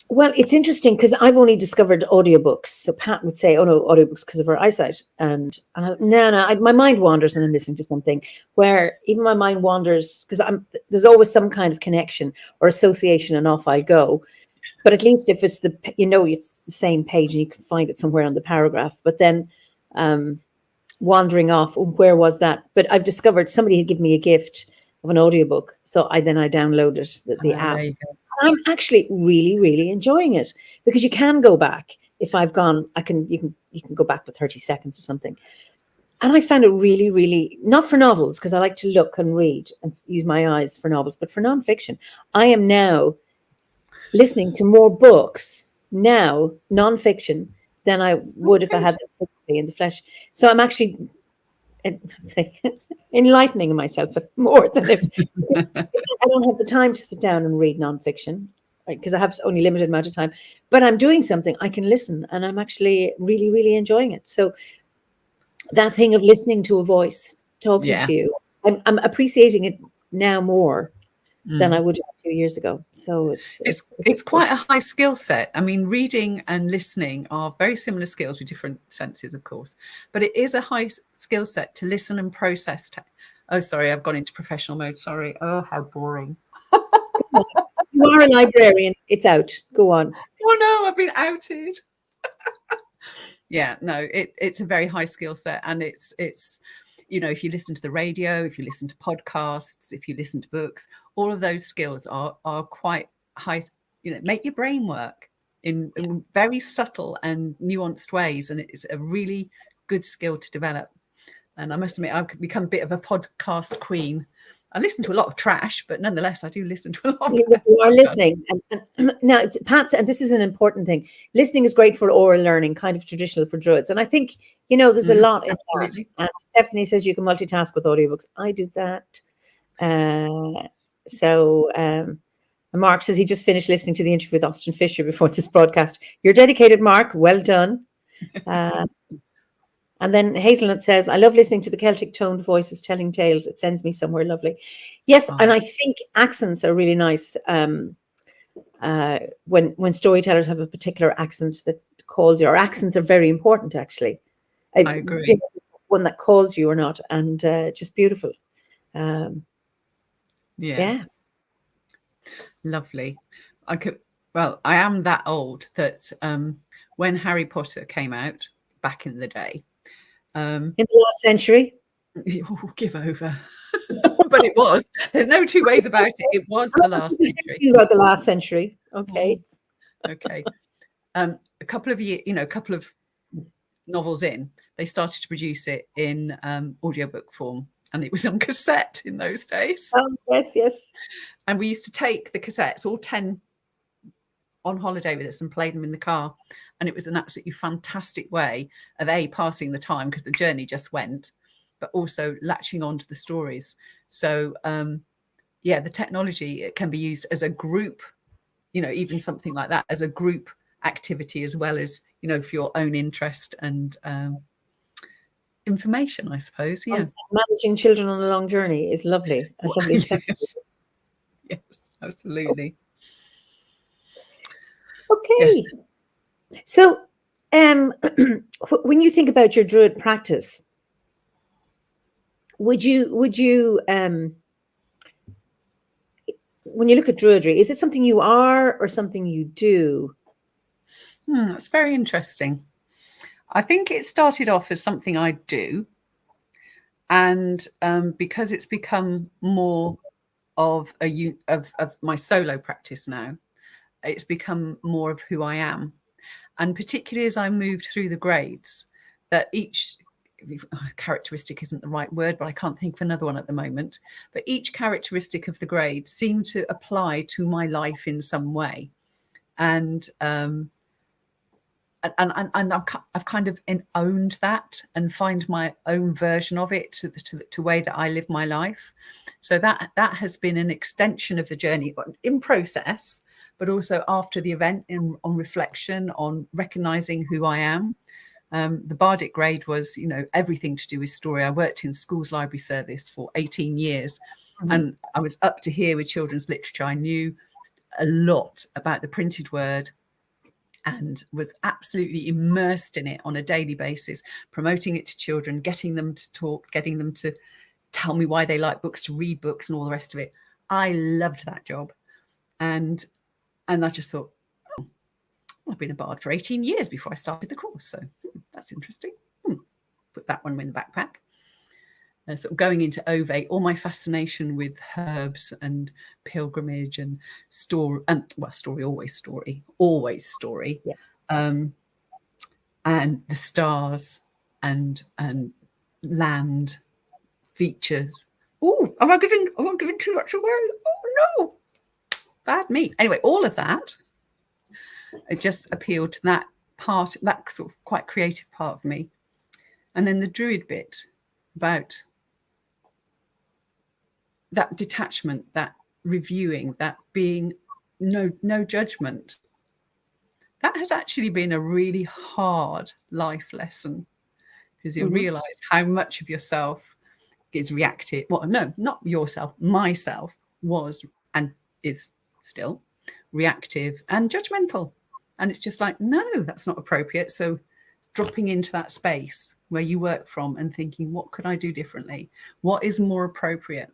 [SPEAKER 1] Well, it's interesting because I've only discovered audiobooks. So Pat would say, oh no, audiobooks because of her eyesight. And my mind wanders and I'm listening to something where even my mind wanders because there's always some kind of connection or association and off I go. But at least if it's it's the same page and you can find it somewhere on the paragraph, but then wandering off, where was that? But I've discovered somebody had given me a gift of an audiobook. So I downloaded the app. I'm actually really, really enjoying it because you can go back. If I've gone, you can go back with 30 seconds or something. And I found it really, really, not for novels, because I like to look and read and use my eyes for novels, but for nonfiction. I am now listening to more books now, nonfiction, than I would if I had them in the flesh. So I'm actually enlightening myself more than if I don't have the time to sit down and read nonfiction, because I have only limited amount of time. But I'm doing something, I can listen, and I'm actually really, really enjoying it. So that thing of listening to a voice talking to you, I'm appreciating it now more than I would a few years ago. So
[SPEAKER 2] it's quite a high skill set. I mean, reading and listening are very similar skills with different senses, of course, but it is a high skill set to listen and process. Oh, sorry, I've gone into professional mode. Sorry. Oh, how boring.
[SPEAKER 1] You are a librarian. It's out. Go on.
[SPEAKER 2] Oh no, I've been outed. Yeah, no, it's a very high skill set, and it's if you listen to the radio, if you listen to podcasts, if you listen to books, all of those skills are quite high, make your brain work in very subtle and nuanced ways. And it's a really good skill to develop. And I must admit, I've become a bit of a podcast queen. I listen to a lot of trash, but nonetheless, I do listen to a lot of
[SPEAKER 1] You are listening. And now, Pat, and this is an important thing, listening is great for oral learning, kind of traditional for druids. And I think, there's a lot in that. And Stephanie says you can multitask with audiobooks. I do that. Mark says he just finished listening to the interview with Austin Fisher before this broadcast. You're dedicated, Mark. Well done. And then Hazelnut says, I love listening to the Celtic toned voices telling tales. It sends me somewhere lovely. Yes, and I think accents are really nice. When storytellers have a particular accent that calls you, or accents are very important, actually.
[SPEAKER 2] I agree.
[SPEAKER 1] One that calls you or not, and just beautiful. Yeah.
[SPEAKER 2] Lovely. I am that old that when Harry Potter came out back in the day,
[SPEAKER 1] in the last century,
[SPEAKER 2] give over. But it was. There's no two ways about it. It was the last century.
[SPEAKER 1] About the last century. Okay.
[SPEAKER 2] Okay. A couple of novels in, they started to produce it in audiobook form, and it was on cassette in those days.
[SPEAKER 1] Oh, yes.
[SPEAKER 2] And we used to take the cassettes, all 10, on holiday with us and play them in the car. And it was an absolutely fantastic way of passing the time, because the journey just went, but also latching on to the stories. So, the technology, it can be used as a group, even something like that as a group activity, as well as, for your own interest and information, I suppose. Yeah.
[SPEAKER 1] Managing children on a long journey is lovely.
[SPEAKER 2] Yes, absolutely.
[SPEAKER 1] Okay.
[SPEAKER 2] Yes.
[SPEAKER 1] So, when you think about your Druid practice, would you when you look at Druidry, is it something you are or something you do?
[SPEAKER 2] That's very interesting. I think it started off as something I do, and because it's become more of of my solo practice now, it's become more of who I am. And particularly as I moved through the grades, that each characteristic isn't the right word, but I can't think of another one at the moment. But each characteristic of the grade seemed to apply to my life in some way. And I've kind of owned that and find my own version of it to the way that I live my life. So that has been an extension of the journey in process, but also after the event, on reflection, on recognizing who I am. The Bardic grade was, everything to do with story. I worked in schools library service for 18 years, and I was up to here with children's literature. I knew a lot about the printed word and was absolutely immersed in it on a daily basis, promoting it to children, getting them to talk, getting them to tell me why they like books, to read books and all the rest of it. I loved that job. And I just thought, I've been a bard for 18 years before I started the course. So that's interesting. Put that one in the backpack. Sort of going into Ove, all my fascination with herbs and pilgrimage and story, always story,
[SPEAKER 1] Yeah.
[SPEAKER 2] And the stars and land features. Oh, am I giving too much away? Oh no, bad me. Anyway, all of that, it just appealed to that part, that sort of quite creative part of me. And then the druid bit about that detachment, that reviewing, that being no judgment, that has actually been a really hard life lesson, because you realize how much of yourself is reactive. Well, no, not yourself, myself was and is still reactive and judgmental. And it's just like, no, that's not appropriate. So dropping into that space where you work from and thinking, what could I do differently? What is more appropriate?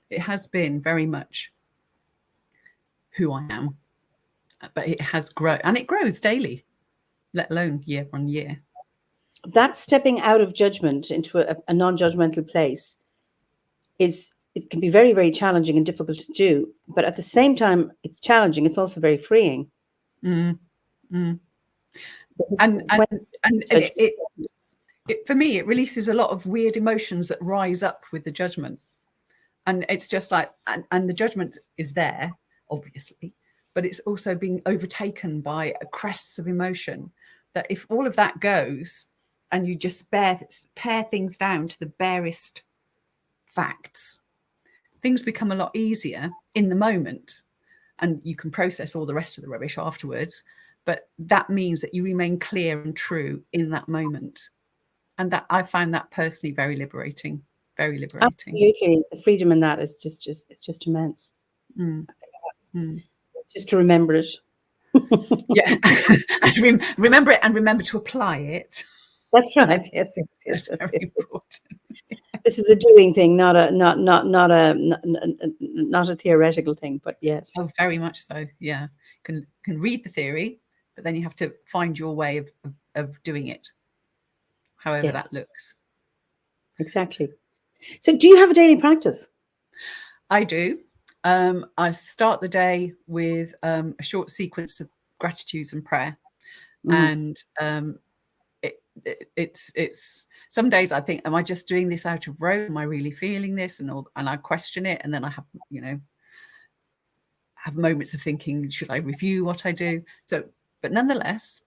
[SPEAKER 2] It has been very much who I am, but it has grown, and it grows daily, let alone year on year.
[SPEAKER 1] That stepping out of judgment into a non-judgmental place it can be very, very challenging and difficult to do. But at the same time, it's challenging. It's also very freeing.
[SPEAKER 2] And it for me, it releases a lot of weird emotions that rise up with the judgment. And it's just like, and the judgment is there, obviously, but it's also being overtaken by crests of emotion, that if all of that goes and you just pare things down to the barest facts, things become a lot easier in the moment, and you can process all the rest of the rubbish afterwards. But that means that you remain clear and true in that moment. And that I find that personally very liberating. Very liberating.
[SPEAKER 1] Absolutely. The freedom in that is just immense. It's just to remember it.
[SPEAKER 2] Yeah. And remember it, and remember to apply it.
[SPEAKER 1] That's right. Yes.
[SPEAKER 2] That's very important.
[SPEAKER 1] This is a doing thing, not a theoretical thing, but yes.
[SPEAKER 2] Oh, very much so. Yeah. Can read the theory, but then you have to find your way of doing it, however that looks.
[SPEAKER 1] Exactly. So do you have a daily practice?
[SPEAKER 2] I do. I start the day with a short sequence of gratitudes and prayer. And it's some days I think, am I just doing this out of rote? Am I really feeling this? And I question it. And then I have moments of thinking, should I review what I do? So, but nonetheless,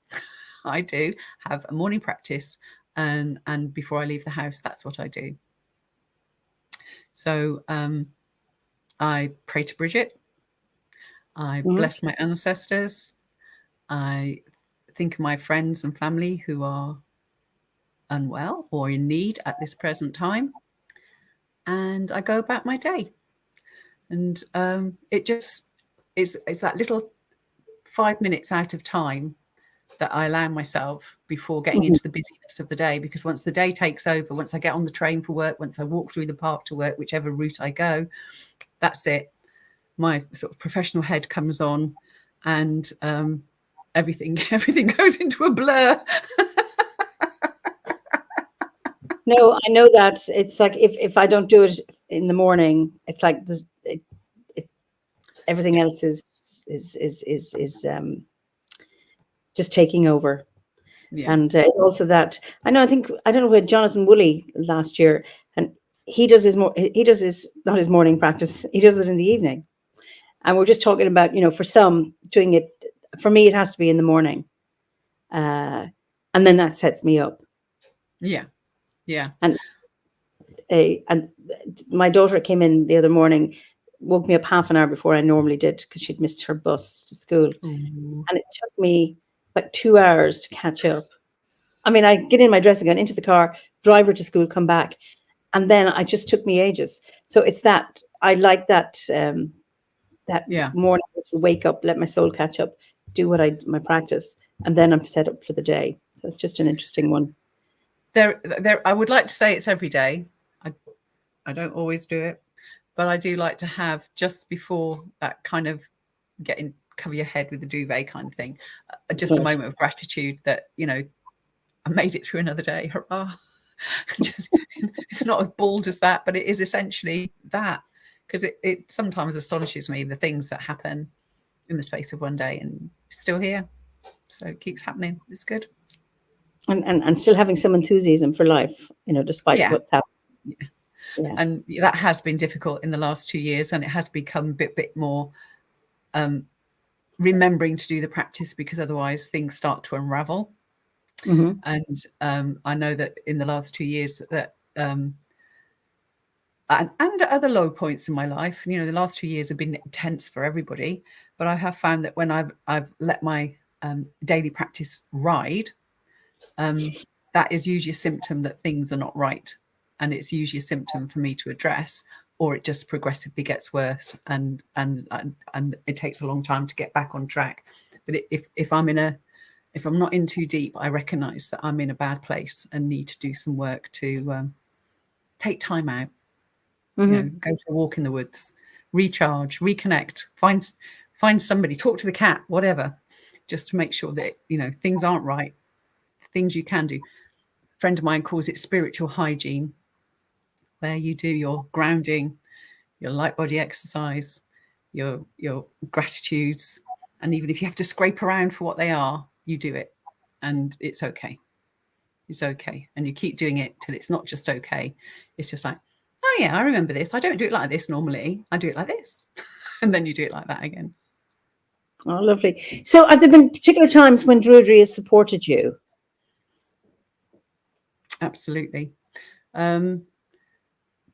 [SPEAKER 2] I do have a morning practice, and before I leave the house, that's what I do. So I pray to Bridget. I bless my ancestors. I think of my friends and family who are unwell or in need at this present time. And I go about my day. And it just is that little 5 minutes out of time that I allow myself before getting into the busyness of the day. Because once the day takes over, once I get on the train for work, once I walk through the park to work, whichever route I go, that's it. My sort of professional head comes on, and everything goes into a blur.
[SPEAKER 1] No, I know that. It's like if I don't do it in the morning, it's like this, everything else is just taking over.
[SPEAKER 2] Yeah.
[SPEAKER 1] And it's also that I don't know with Jonathan Woolley last year, and he does his not his morning practice, he does it in the evening. And we're just talking about, for some doing it, for me, it has to be in the morning. And then that sets me up.
[SPEAKER 2] Yeah. Yeah.
[SPEAKER 1] And my daughter came in the other morning, woke me up half an hour before I normally did because she'd missed her bus to school.
[SPEAKER 2] Ooh.
[SPEAKER 1] And it took me like 2 hours to catch up. I mean, I get in my dressing gown, into the car, drive her to school, come back. And then it just took me ages. So it's that, I like that, morning, to wake up, let my soul catch up, do my practice, and then I'm set up for the day. So it's just an interesting one.
[SPEAKER 2] I would like to say it's every day. I don't always do it, but I do like to have, just before that kind of cover your head with the duvet kind of thing, just a moment of gratitude that, I made it through another day. Hurrah. It's not as bald as that, but it is essentially that, because it sometimes astonishes me, the things that happen in the space of one day, and still here. So it keeps happening. It's good.
[SPEAKER 1] And still having some enthusiasm for life, despite what's happening.
[SPEAKER 2] Yeah. And that has been difficult in the last 2 years, and it has become a bit more remembering to do the practice, because otherwise things start to unravel.
[SPEAKER 1] Mm-hmm.
[SPEAKER 2] And I know that in the last 2 years that and at other low points in my life, the last 2 years have been intense for everybody, but I have found that when I've let my daily practice ride, that is usually a symptom that things are not right, and it's usually a symptom for me to address, or it just progressively gets worse, and it takes a long time to get back on track. But if I'm not in too deep, I recognize that I'm in a bad place and need to do some work to take time out,
[SPEAKER 1] Mm-hmm.
[SPEAKER 2] Go for a walk in the woods, recharge, reconnect, find somebody, talk to the cat, whatever, just to make sure that, things aren't right, things you can do. A friend of mine calls it spiritual hygiene, where you do your grounding, your light body exercise, your gratitudes, and even if you have to scrape around for what they are, you do it, and it's okay. It's okay. And you keep doing it till it's not just okay. It's just like, oh yeah, I remember this. I don't do it like this normally. I do it like this. And then you do it like that again.
[SPEAKER 1] Oh, lovely. So have there been particular times when Druidry has supported you?
[SPEAKER 2] Absolutely.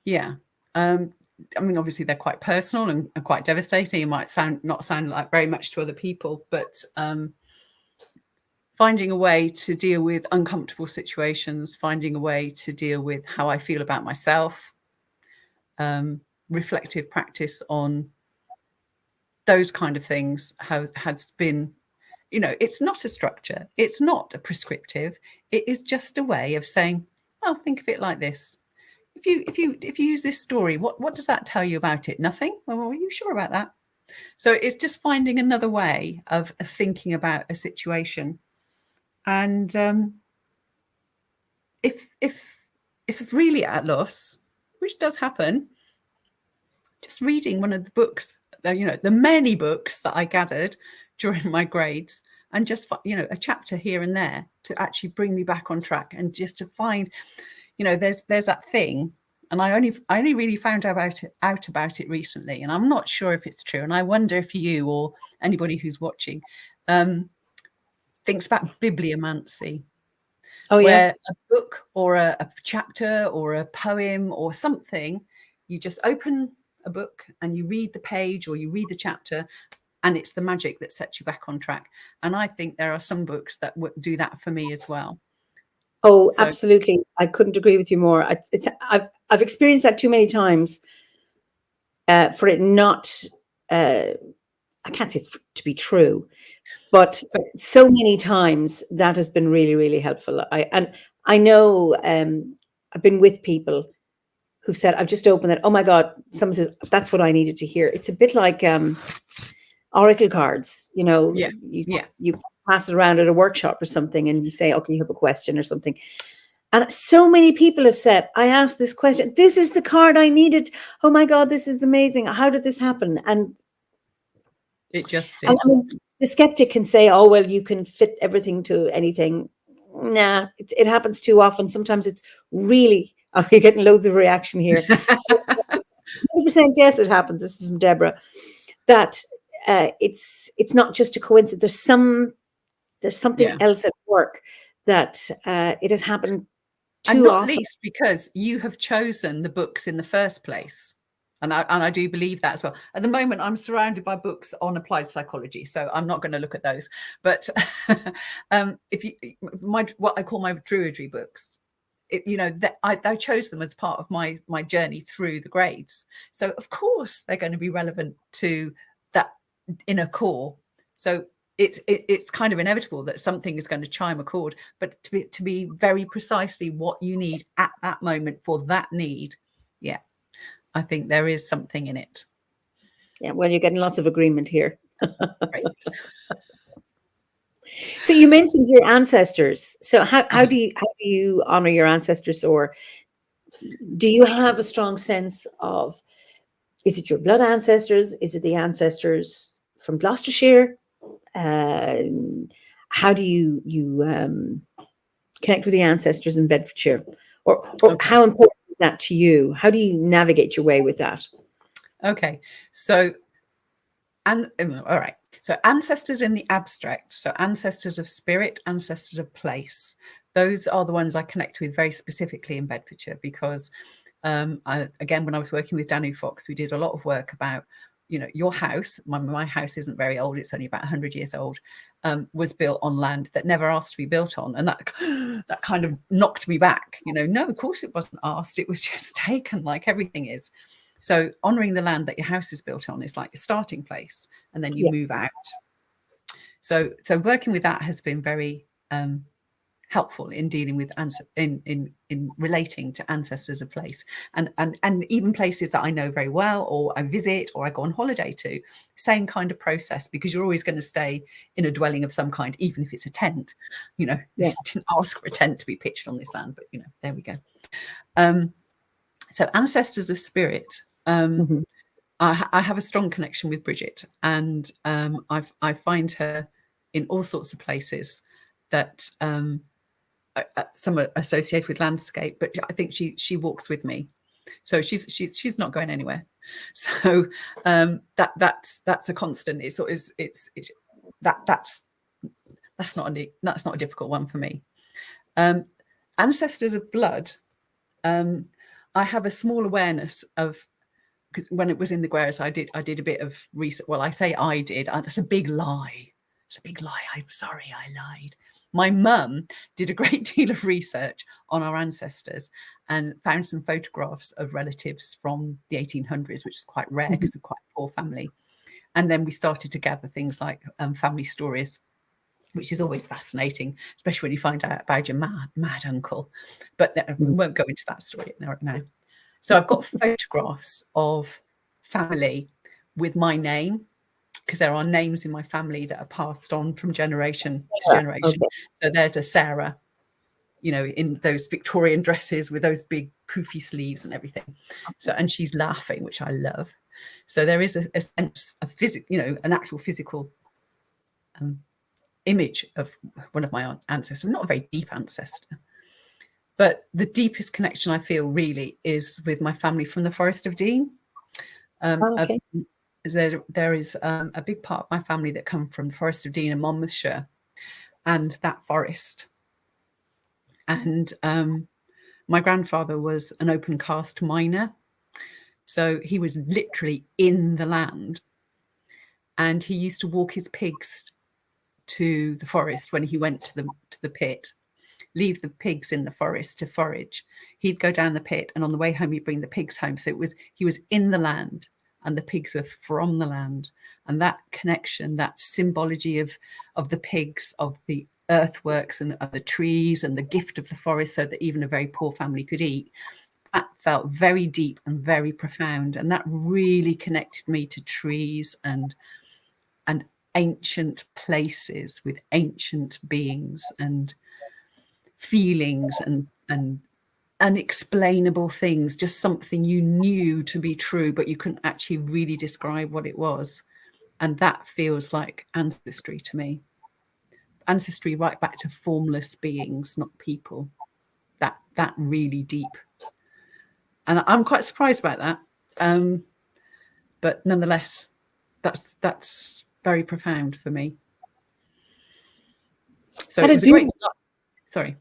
[SPEAKER 2] Yeah. I mean, obviously they're quite personal and quite devastating. It might not sound like very much to other people, but finding a way to deal with uncomfortable situations, finding a way to deal with how I feel about myself, reflective practice on those kind of things has been, it's not a structure, it's not a prescriptive, it is just a way of saying, well, think of it like this. If you use this story, what does that tell you about it? Nothing? Well, are you sure about that? So it's just finding another way of thinking about a situation. And if really at loss, which does happen, just reading one of the books, the many books that I gathered during my grades, and just a chapter here and there to actually bring me back on track, and just to find, there's that thing. And I only really found out about it recently, and I'm not sure if it's true. And I wonder if you or anybody who's watching thinks about bibliomancy.
[SPEAKER 1] Oh,
[SPEAKER 2] where a book or a chapter or a poem or something, you just open a book and you read the page or you read the chapter, and it's the magic that sets you back on track. And I think there are some books that do that for me as well.
[SPEAKER 1] Oh, so, absolutely. I couldn't agree with you more. I've experienced that too many times for it not, I can't say it's to be true, but so many times that has been really, really helpful. I know I've been with people who've said, I've just opened it. Oh my God, someone says, that's what I needed to hear. It's a bit like oracle cards,
[SPEAKER 2] Yeah.
[SPEAKER 1] You pass it around at a workshop or something, and you say, okay, you have a question or something. And so many people have said, I asked this question. This is the card I needed. Oh my God, this is amazing. How did this happen? And
[SPEAKER 2] it just did.
[SPEAKER 1] I mean, the skeptic can say, oh, well, you can fit everything to anything. Nah, it happens too often. Sometimes it's really, we're getting loads of reaction here. 100% yes, it happens. This is from Deborah. That it's not just a coincidence. There's something else at work that it has happened too
[SPEAKER 2] and not
[SPEAKER 1] often.
[SPEAKER 2] least because you have chosen the books in the first place. And I do believe that as well. At the moment, I'm surrounded by books on applied psychology, so I'm not going to look at those. But if you, what I call my druidry books, I chose them as part of my journey through the grades. So of course they're going to be relevant to that inner core. So it's kind of inevitable that something is going to chime a chord, but to be very precisely what you need at that moment for that need, I think there is something in it.
[SPEAKER 1] Yeah, well, you're getting lots of agreement here.
[SPEAKER 2] Right.
[SPEAKER 1] So you mentioned your ancestors. So how do you honor your ancestors, or do you have a strong sense of, is it your blood ancestors? Is it the ancestors from Gloucestershire? How do you connect with the ancestors in Bedfordshire, or how important is that to you? How do you navigate your way with that?
[SPEAKER 2] Okay, so all right. So ancestors in the abstract, so ancestors of spirit, ancestors of place, those are the ones I connect with very specifically in Bedfordshire, because again, when I was working with Danu Fox, we did a lot of work about, your house. My house isn't very old; it's only about 100 years old. Was built on land that never asked to be built on, and that kind of knocked me back. No, of course it wasn't asked; it was just taken, like everything is. So honouring the land that your house is built on is like your starting place, and then you move out. So working with that has been very helpful in dealing with in relating to ancestors of place, and even places that I know very well, or I visit, or I go on holiday to. Same kind of process, because you're always going to stay in a dwelling of some kind, even if it's a tent. You didn't ask for a tent to be pitched on this land, but there we go. So ancestors of spirit. I have a strong connection with Bridget, and I find her in all sorts of places that some are associated with landscape, but I think she walks with me, so she's not going anywhere. So that's a constant. That's not a difficult one for me. Ancestors of blood. I have a small awareness of, because when it was in the Gueres, I did a bit of research. Well, I say I did. That's a big lie. It's a big lie. I'm sorry, I lied. My mum did a great deal of research on our ancestors and found some photographs of relatives from the 1800s, which is quite rare because we're quite a poor family. And then we started to gather things like family stories, which is always fascinating, especially when you find out about your mad uncle. But we won't go into that story now. So I've got photographs of family with my name, because there are names in my family that are passed on from generation to generation. So there's a Sarah, in those Victorian dresses with those big poofy sleeves and everything. So, and she's laughing, which I love. So there is a sense of an actual physical image of one of my ancestors. Not a very deep ancestor, but the deepest connection I feel really is with my family from the Forest of Dean. There is a big part of my family that come from the Forest of Dean in Monmouthshire, and that forest. And my grandfather was an open cast miner, so he was literally in the land, and he used to walk his pigs to the forest when he went to the pit, leave the pigs in the forest to forage. He'd go down the pit, and on the way home he'd bring the pigs home. So he was in the land, and the pigs were from the land. And that connection, that symbology of the pigs, of the earthworks and of the trees and the gift of the forest, so that even a very poor family could eat, that felt very deep and very profound. And that really connected me to trees and ancient places with ancient beings and feelings and unexplainable things, just something you knew to be true, but you couldn't actually really describe what it was. And that feels like ancestry to me. Ancestry right back to formless beings, not people. That really deep. And I'm quite surprised about that. But nonetheless, that's very profound for me. So it was a great start. Sorry.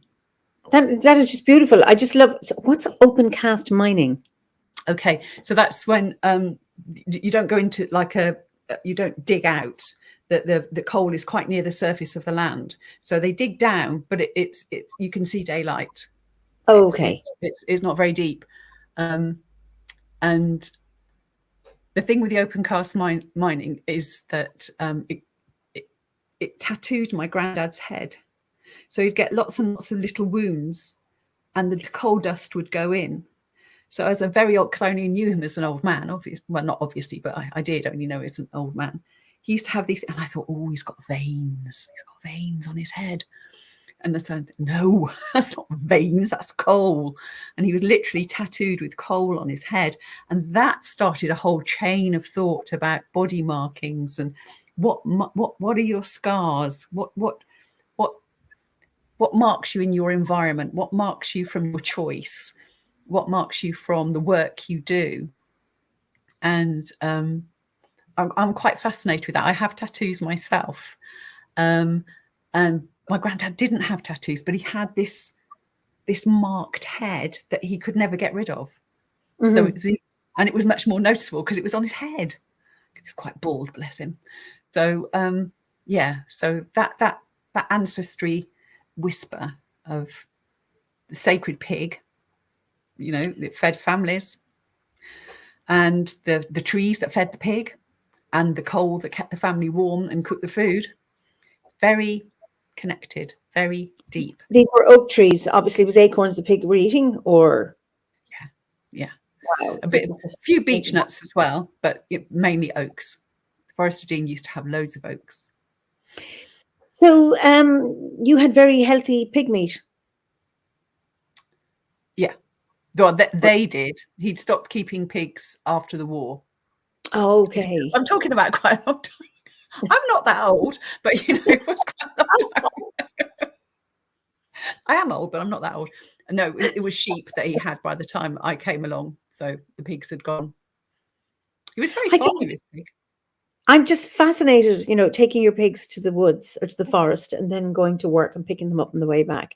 [SPEAKER 1] That is just beautiful. I just love. What's open cast mining?
[SPEAKER 2] Okay, so that's when you don't go into you don't dig out. The coal is quite near the surface of the land, so they dig down, but it's you can see daylight.
[SPEAKER 1] Okay,
[SPEAKER 2] it's not very deep, and the thing with the open cast mining is that it tattooed my granddad's head. So he'd get lots and lots of little wounds, and the coal dust would go in. So as a very old, because I only knew him as an old man, well, not obviously, but I did only know as an old man. He used to have these, and I thought, oh, he's got veins. He's got veins on his head. And so I thought, no, that's not veins, that's coal. And he was literally tattooed with coal on his head. And that started a whole chain of thought about body markings and what are your scars? What marks you in your environment? What marks you from your choice? What marks you from the work you do? And I'm quite fascinated with that. I have tattoos myself. And my granddad didn't have tattoos, but he had this marked head that he could never get rid of. Mm-hmm. So it was much more noticeable because it was on his head. He's quite bald, bless him. So so that ancestry whisper of the sacred pig, that fed families, and the trees that fed the pig, and the coal that kept the family warm and cooked the food. Very connected, very deep.
[SPEAKER 1] These were oak trees. Obviously, it was acorns the pig were eating, or
[SPEAKER 2] yeah.
[SPEAKER 1] Wow.
[SPEAKER 2] A few beech nuts as well, but mainly oaks. Forest of Dean used to have loads of oaks.
[SPEAKER 1] So you had very healthy pig meat.
[SPEAKER 2] Yeah. Well, they did. He'd stopped keeping pigs after the war.
[SPEAKER 1] Oh, okay.
[SPEAKER 2] I'm talking about quite a long time. I'm not that old, but it was quite a long time. I am old, but I'm not that old. No, it was sheep that he had by the time I came along. So the pigs had gone. He was very fond of his pig.
[SPEAKER 1] I'm just fascinated, taking your pigs to the woods or to the forest and then going to work and picking them up on the way back.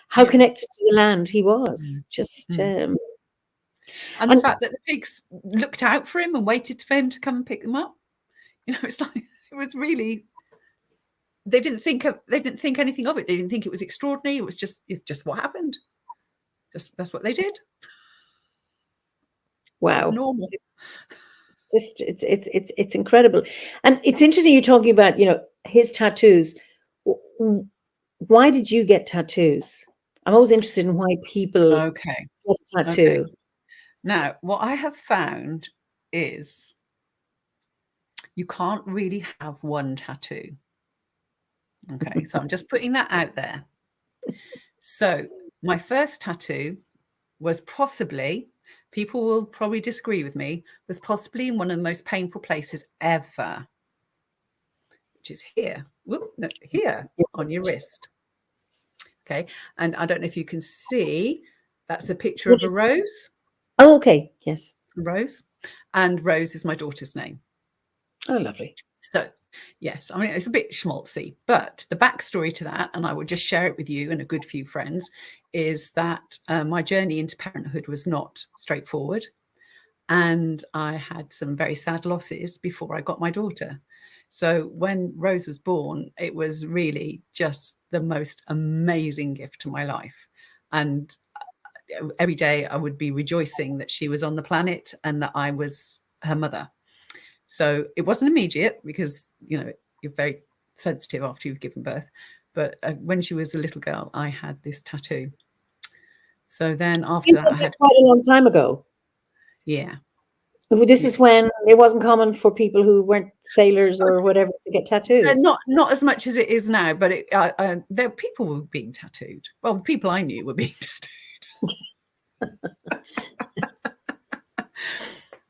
[SPEAKER 1] How connected to the land he was. And
[SPEAKER 2] the fact that the pigs looked out for him and waited for him to come and pick them up. It's like it was really. They didn't think anything of it. They didn't think it was extraordinary. It's just what happened. That's what they did.
[SPEAKER 1] Wow.
[SPEAKER 2] It's normal.
[SPEAKER 1] It's incredible. And it's interesting you're talking about, his tattoos. Why did you get tattoos? I'm always interested in why people get a tattoo.
[SPEAKER 2] Okay. Now, what I have found is you can't really have one tattoo. Okay, so I'm just putting that out there. So my first tattoo was possibly, people will probably disagree with me, was possibly in one of the most painful places ever, which is here. Here on your wrist. Okay, and I don't know if you can see, that's a picture of a rose.
[SPEAKER 1] Oh, okay, yes.
[SPEAKER 2] Rose. And Rose is my daughter's name.
[SPEAKER 1] Oh, lovely.
[SPEAKER 2] So, yes, I mean, it's a bit schmaltzy, but the backstory to that, and I will just share it with you and a good few friends, is that my journey into parenthood was not straightforward. And I had some very sad losses before I got my daughter. So when Rose was born, it was really just the most amazing gift to my life. And every day I would be rejoicing that she was on the planet and that I was her mother. So it wasn't immediate because, you're very sensitive after you've given birth. But when she was a little girl, I had this tattoo. So then after that, I had
[SPEAKER 1] quite a long time ago.
[SPEAKER 2] Yeah.
[SPEAKER 1] This is when it wasn't common for people who weren't sailors or whatever to get tattoos.
[SPEAKER 2] Not as much as it is now, but there people were being tattooed. Well, the people I knew were being tattooed.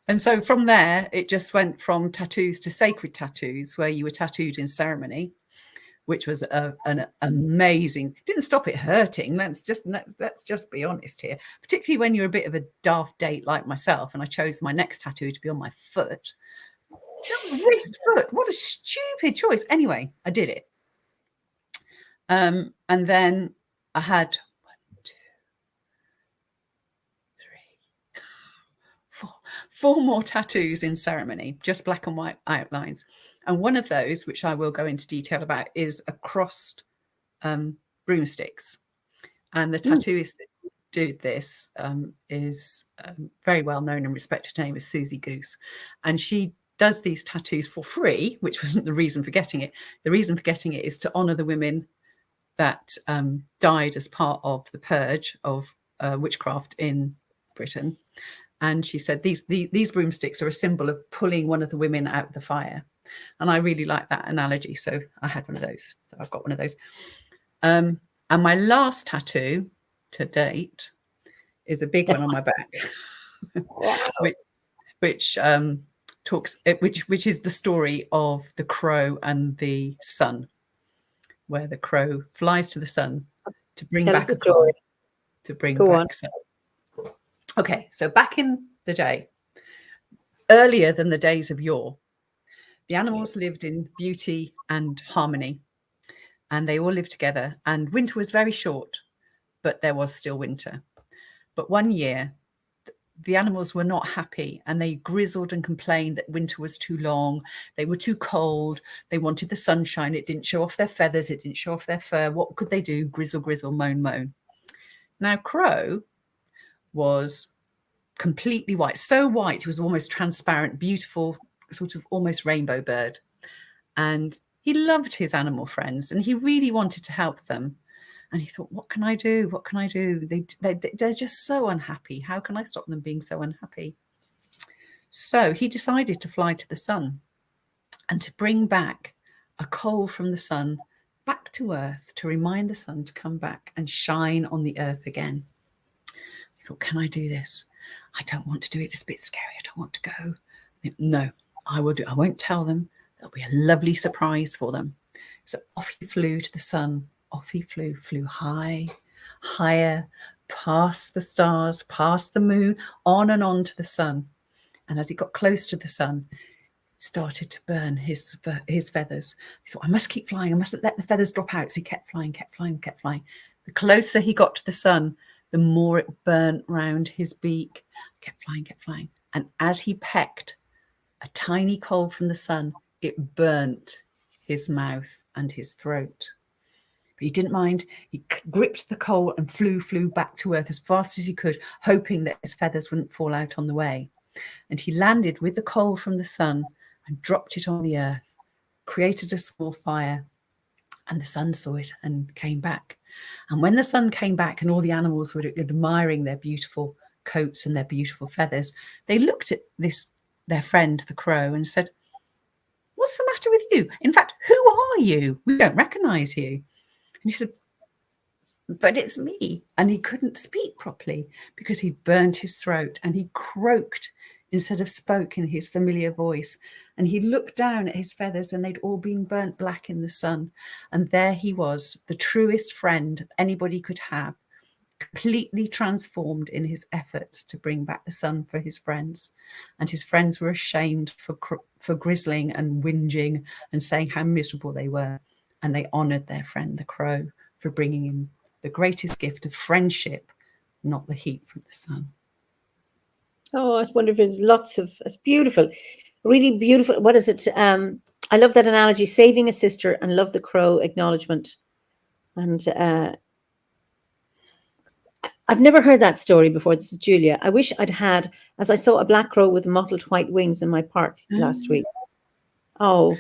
[SPEAKER 2] And so from there, it just went from tattoos to sacred tattoos, where you were tattooed in ceremony, which was an amazing. Didn't stop it hurting. Let's just be honest here. Particularly when you're a bit of a daft date like myself, and I chose my next tattoo to be on my foot. Wrist foot. What a stupid choice. Anyway, I did it. And then I had 4 more tattoos in ceremony, just black and white outlines. And one of those, which I will go into detail about, is across broomsticks. And the tattooist that did this is very well known and respected. Her name is Susie Goose. And she does these tattoos for free, which wasn't the reason for getting it. The reason for getting it is to honour the women that died as part of the purge of witchcraft in Britain. And she said these broomsticks are a symbol of pulling one of the women out of the fire. And I really like that analogy. So I had one of those. So I've got one of those. And my last tattoo to date is a big one on my back, which is the story of the crow and the sun, where the crow flies to the sun to bring back a story. To bring back sun. Okay, so back in the day, earlier than the days of yore, the animals lived in beauty and harmony, and they all lived together. And winter was very short, but there was still winter. But one year, the animals were not happy, and they grizzled and complained that winter was too long. They were too cold. They wanted the sunshine. It didn't show off their feathers. It didn't show off their fur. What could they do? Grizzle, grizzle, moan, moan. Now, Crow was completely white, so white he was almost transparent, beautiful, sort of almost rainbow bird. And he loved his animal friends, and he really wanted to help them. And he thought, what can I do? What can I do? They're just so unhappy. How can I stop them being so unhappy? So he decided to fly to the sun and to bring back a coal from the sun back to Earth, to remind the sun to come back and shine on the Earth again. He thought, can I do this? I don't want to do it. It's a bit scary. I don't want to go. No, I will do. I won't tell them. There'll be a lovely surprise for them. So off he flew to the sun. Off he flew high, higher, past the stars, past the moon, on and on to the sun. And as he got close to the sun, it started to burn his feathers. He thought, I must keep flying. I mustn't let the feathers drop out. So he kept flying, kept flying, kept flying. The closer he got to the sun, the more it burnt round his beak. Kept flying, kept flying. And as he pecked a tiny coal from the sun, it burnt his mouth and his throat. But he didn't mind. He gripped the coal and flew back to Earth as fast as he could, hoping that his feathers wouldn't fall out on the way. And he landed with the coal from the sun and dropped it on the Earth, created a small fire, and the sun saw it and came back. And when the sun came back and all the animals were admiring their beautiful coats and their beautiful feathers, they looked at their friend, the crow, and said, what's the matter with you? In fact, who are you? We don't recognize you. And he said, but it's me. And he couldn't speak properly because he'd burnt his throat, and he croaked instead of spoke in his familiar voice. And he looked down at his feathers, and they'd all been burnt black in the sun. And there he was, the truest friend anybody could have, completely transformed in his efforts to bring back the sun for his friends. And his friends were ashamed for grizzling and whinging and saying how miserable they were. And they honoured their friend, the crow, for bringing him the greatest gift of friendship, not the heat from the sun.
[SPEAKER 1] Oh, it's wonderful. It's beautiful, really beautiful. What is it? I love that analogy, saving a sister, and love the crow acknowledgement. And I've never heard that story before. This is Julia. I wish I'd had, as I saw a black crow with mottled white wings in my park last week. Oh,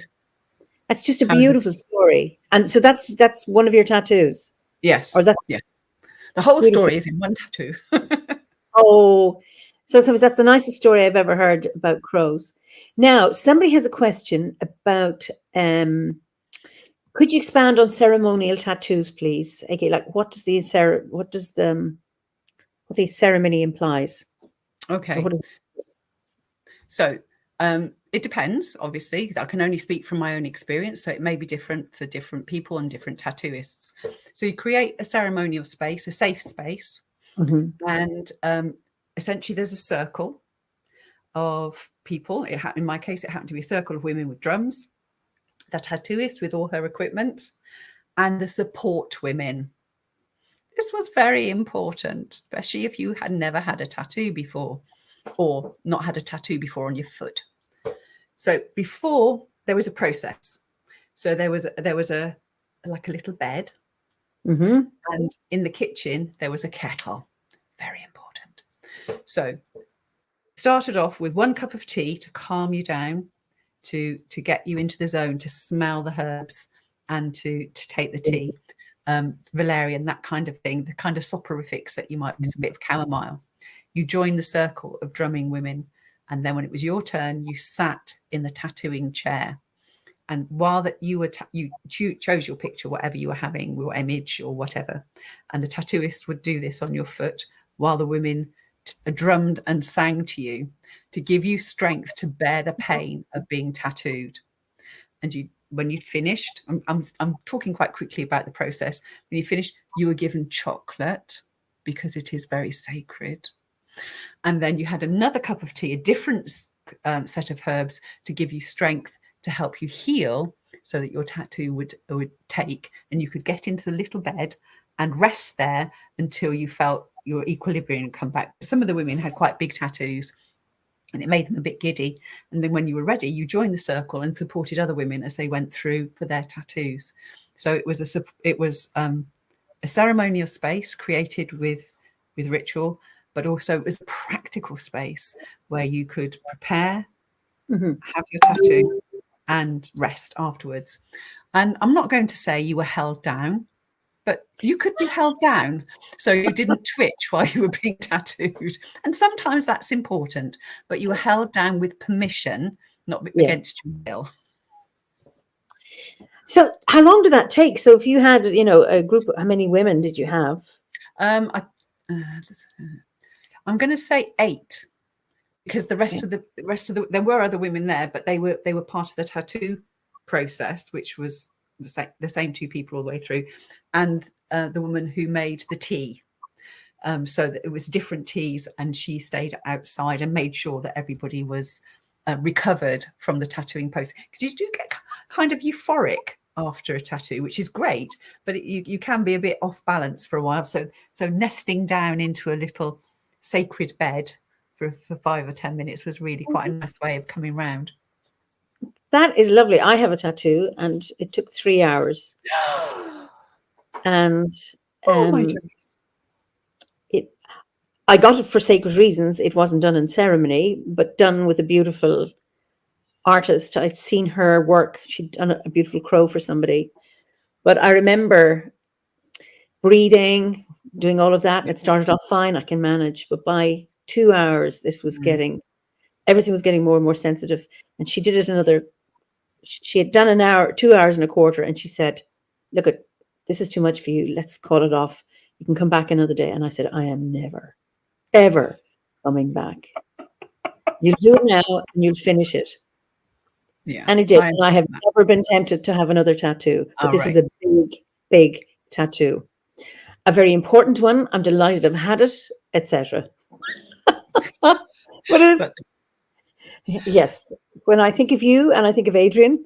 [SPEAKER 1] that's just a beautiful story. And so that's one of your tattoos.
[SPEAKER 2] Yes.
[SPEAKER 1] Or that's
[SPEAKER 2] yes. The whole story is in one tattoo.
[SPEAKER 1] Oh, So that's the nicest story I've ever heard about crows. Now, somebody has a question about, could you expand on ceremonial tattoos, please? Okay, like what does the ceremony implies?
[SPEAKER 2] Okay.
[SPEAKER 1] What is
[SPEAKER 2] So it depends, obviously. I can only speak from my own experience, so it may be different for different people and different tattooists. So you create a ceremonial space, a safe space, and essentially there's a circle of people. In my case, it happened to be a circle of women with drums, the tattooist with all her equipment, and the support women. This was very important, especially if you had never had a tattoo before or not had a tattoo before on your foot. So before, there was a process. So there was a like a little bed, and in the kitchen there was a kettle. Very important. So started off with 1 cup of tea to calm you down, to get you into the zone, to smell the herbs and to take the tea, valerian, that kind of thing, the kind of soporifics that you might, a bit of chamomile. You joined the circle of drumming women, and then when it was your turn, you sat in the tattooing chair. And while that you were you chose your picture, whatever you were having, your image or whatever, and the tattooist would do this on your foot while the women drummed and sang to you to give you strength to bear the pain of being tattooed. And you, when you'd finished, I'm talking quite quickly about the process. When you finished, you were given chocolate because it is very sacred. And then you had another cup of tea, a different set of herbs to give you strength to help you heal, so that your tattoo would take, and you could get into the little bed and rest there until you felt your equilibrium come back. Some of the women had quite big tattoos, and it made them a bit giddy. And then when you were ready, you joined the circle and supported other women as they went through for their tattoos. So it was a ceremonial space created with ritual, but also it was a practical space where you could prepare, have your tattoo, and rest afterwards. And I'm not going to say you were held down, but you could be held down so you didn't twitch while you were being tattooed. And sometimes that's important, but you were held down with permission, not against your will.
[SPEAKER 1] So how long did that take? So if you had, a group, how many women did you have?
[SPEAKER 2] I'm going to say 8, because the rest of the there were other women there, but they were part of the tattoo process, which was the same 2 people all the way through, and the woman who made the tea. So that it was different teas, and she stayed outside and made sure that everybody was recovered from the tattooing process. Because you do get kind of euphoric after a tattoo, which is great, but you can be a bit off balance for a while. So nesting down into a little sacred bed for 5 or 10 minutes was really quite a nice way of coming round.
[SPEAKER 1] That is lovely. I have a tattoo, and it took 3 hours. And
[SPEAKER 2] Oh my goodness.
[SPEAKER 1] I got it for sacred reasons. It wasn't done in ceremony, but done with a beautiful artist. I'd seen her work. She'd done a beautiful crow for somebody. But I remember breathing, doing all of that. And it started off fine. I can manage. But by 2 hours, this was everything was getting more and more sensitive. And she did it she had done 2 hours and a quarter. And she said, look, this is too much for you. Let's call it off. You can come back another day. And I said, I am never, ever coming back. You'll do it now and you'll finish it.
[SPEAKER 2] Yeah.
[SPEAKER 1] And it did. And I have never been tempted to have another tattoo. But this was a big, big tattoo. A very important one. I'm delighted I've had it, etc. Yes. When I think of you and I think of Adrian,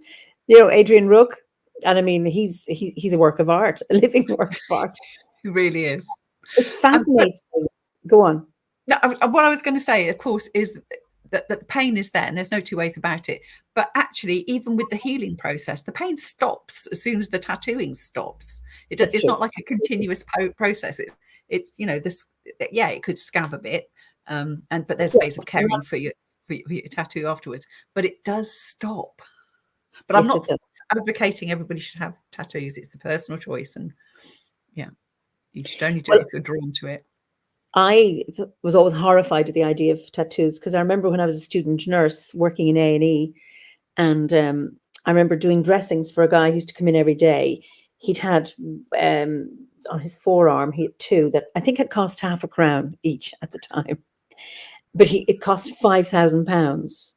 [SPEAKER 1] Adrian Rook, and I mean, he's a work of art, a living work of art.
[SPEAKER 2] He really is.
[SPEAKER 1] It fascinates me. Go on.
[SPEAKER 2] No, what I was going to say, of course, is that the pain is there, and there's no 2 ways about it. But actually, even with the healing process, the pain stops as soon as the tattooing stops. It's not like a continuous process. It could scab a bit, but there's ways of caring for your tattoo afterwards. But it does stop. But I'm not advocating everybody should have tattoos. It's a personal choice, and you should only do it if you're drawn to it.
[SPEAKER 1] I was always horrified at the idea of tattoos, because I remember when I was a student nurse working in A&E, and I remember doing dressings for a guy who used to come in every day. He'd had on his forearm, he had two that I think had cost £half a crown each at the time, but it cost £5,000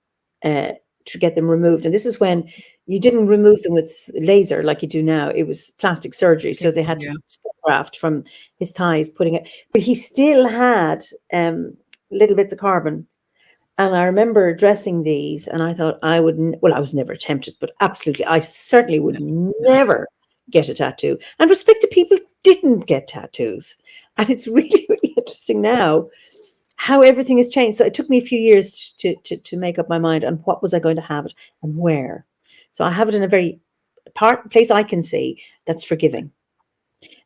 [SPEAKER 1] to get them removed. And this is when you didn't remove them with laser like you do now. It was plastic surgery, so they had to graft from his thighs, putting it. But he still had little bits of carbon. And I remember dressing these, and I thought I wouldn't. Well, I was never tempted, but absolutely, I certainly would never get a tattoo. And respected people didn't get tattoos, and it's really, really interesting now how everything has changed. So it took me a few years to make up my mind on what was I going to have it and where. So I have it in a very place I can see that's forgiving.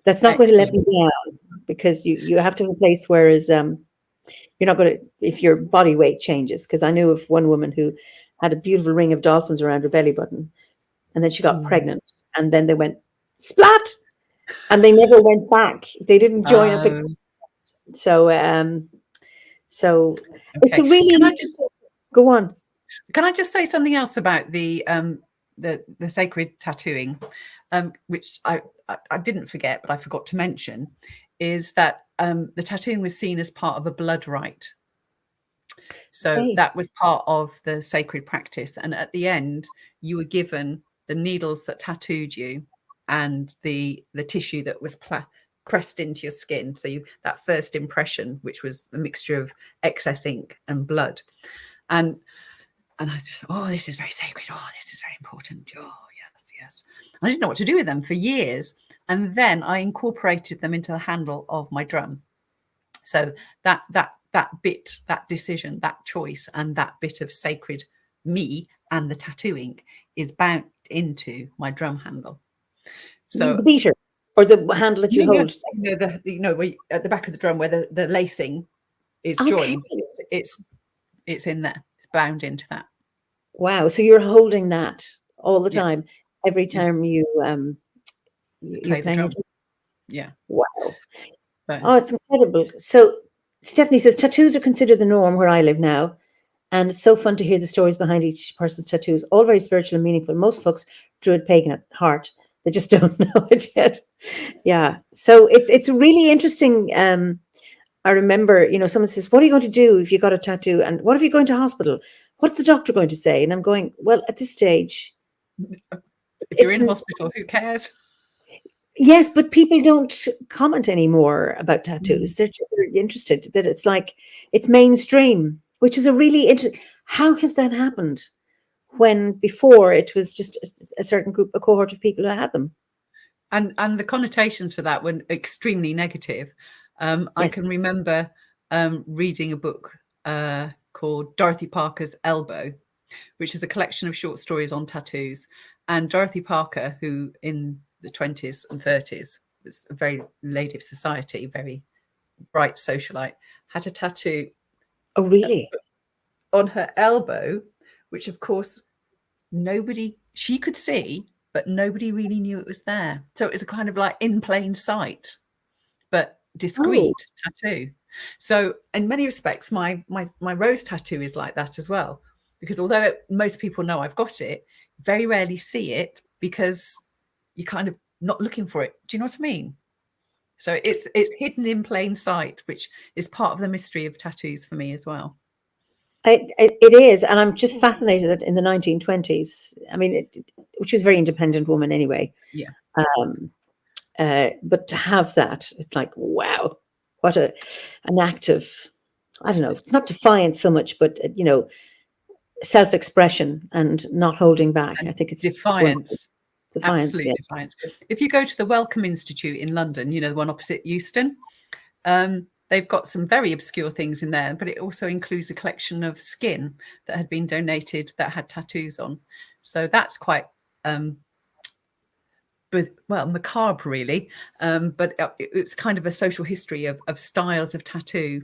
[SPEAKER 1] That's not going to let me down, because you have to have a place where you're not going to, if your body weight changes. Because I knew of one woman who had a beautiful ring of dolphins around her belly button, and then she got pregnant, and then they went splat, and they never went back. They didn't join up again. So it's a really interesting. Go on.
[SPEAKER 2] Can I just say something else about the sacred tattooing, which I didn't forget, but I forgot to mention, is that the tattooing was seen as part of a blood rite. So that was part of the sacred practice. And at the end, you were given the needles that tattooed you and the tissue that was pressed into your skin. So that first impression, which was a mixture of excess ink and blood. And I just, this is very sacred. Oh, this is very important. Oh, yes. I didn't know what to do with them for years. And then I incorporated them into the handle of my drum. So that bit, that decision, that choice, and that bit of sacred me and the tattooing is bound into my drum handle. So
[SPEAKER 1] the beater or the handle that you hold.
[SPEAKER 2] At the back of the drum where the lacing is joined. It's in there. It's bound into that.
[SPEAKER 1] Wow! So you're holding that all the time, every time you
[SPEAKER 2] play the drum. Yeah.
[SPEAKER 1] Wow. Oh, it's incredible. So Stephanie says tattoos are considered the norm where I live now, and it's so fun to hear the stories behind each person's tattoos. All very spiritual and meaningful. Most folks druid pagan at heart. They just don't know it yet. Yeah. So it's really interesting. I remember, someone says, "What are you going to do if you got a tattoo? And what if you're going to hospital? What's the doctor going to say?" And I'm going, well, at this stage,
[SPEAKER 2] if you're in hospital, who cares?
[SPEAKER 1] Yes, but people don't comment anymore about tattoos. They're interested that it's mainstream, which is a really interesting. How has that happened when before it was just a certain group, a cohort of people who had them?
[SPEAKER 2] And the connotations for that were extremely negative. I can remember reading a book called Dorothy Parker's Elbow, which is a collection of short stories on tattoos. And Dorothy Parker, who in the 20s and 30s was a very lady of society, very bright socialite, had a tattoo.
[SPEAKER 1] Oh, really?
[SPEAKER 2] On her elbow, which of course she could see, but nobody really knew it was there. So it was a kind of like in plain sight, but discreet tattoo. So in many respects, my rose tattoo is like that as well, because although most people know I've got it, very rarely see it because you're kind of not looking for it. Do you know what I mean? So it's hidden in plain sight, which is part of the mystery of tattoos for me as well.
[SPEAKER 1] It is, and I'm just fascinated that in the 1920s, I mean, which was a very independent woman anyway.
[SPEAKER 2] Yeah.
[SPEAKER 1] But to have that, it's like, wow, what an act of, I don't know, it's not defiance so much, but self-expression and not holding back.
[SPEAKER 2] And
[SPEAKER 1] I think it's
[SPEAKER 2] defiance.
[SPEAKER 1] Absolute
[SPEAKER 2] defiance. If you go to the Wellcome Institute in London, the one opposite Euston, they've got some very obscure things in there, but it also includes a collection of skin that had been donated that had tattoos on. So that's quite, macabre really. But it's kind of a social history of styles of tattoo.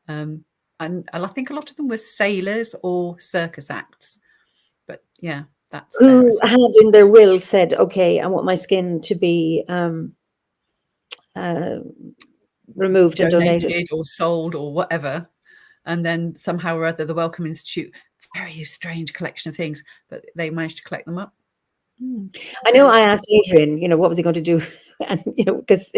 [SPEAKER 2] And I think a lot of them were sailors or circus acts. But yeah, that's
[SPEAKER 1] who had in their will said, okay, I want my skin to be removed and donated
[SPEAKER 2] or sold or whatever. And then somehow or other, the Wellcome Institute, very strange collection of things, but they managed to collect them up.
[SPEAKER 1] I know I asked Adrian, what was he going to do? And, because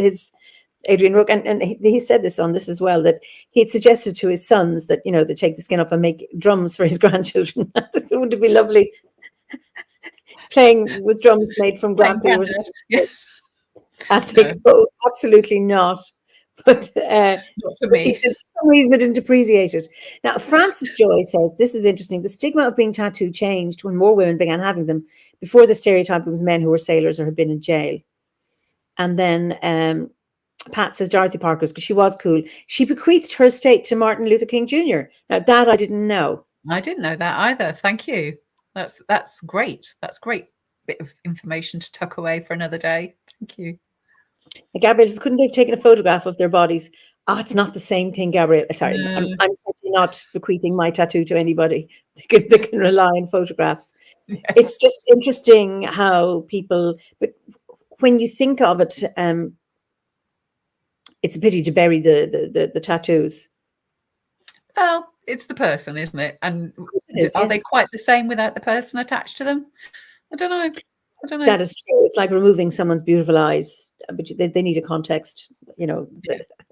[SPEAKER 1] Adrian Rook, and he said this on this as well, that he'd suggested to his sons that, they take the skin off and make drums for his grandchildren. Wouldn't it be lovely? Playing with drums made from Grampy.
[SPEAKER 2] Yes.
[SPEAKER 1] And they go, absolutely not. But
[SPEAKER 2] not for me.
[SPEAKER 1] For some reason they didn't appreciate it. Now, Francis Joy says, this is interesting. The stigma of being tattooed changed when more women began having them. Before, the stereotype was men who were sailors or had been in jail. And then Pat says Dorothy Parker's, because she was cool. She bequeathed her estate to Martin Luther King Jr. Now, that I didn't know.
[SPEAKER 2] I didn't know that either. Thank you. That's great. That's great bit of information to tuck away for another day. Thank you.
[SPEAKER 1] Gabrielle says, couldn't they have taken a photograph of their bodies? It's not the same thing, Gabrielle. Sorry, no. I'm certainly not bequeathing my tattoo to anybody. They can rely on photographs. Yes. It's just interesting how people, but when you think of it, it's a pity to bury the tattoos.
[SPEAKER 2] Well, it's the person, isn't it? And are they quite the same without the person attached to them? I don't know.
[SPEAKER 1] That is true. It's like removing someone's beautiful eyes, but they need a context, Yeah.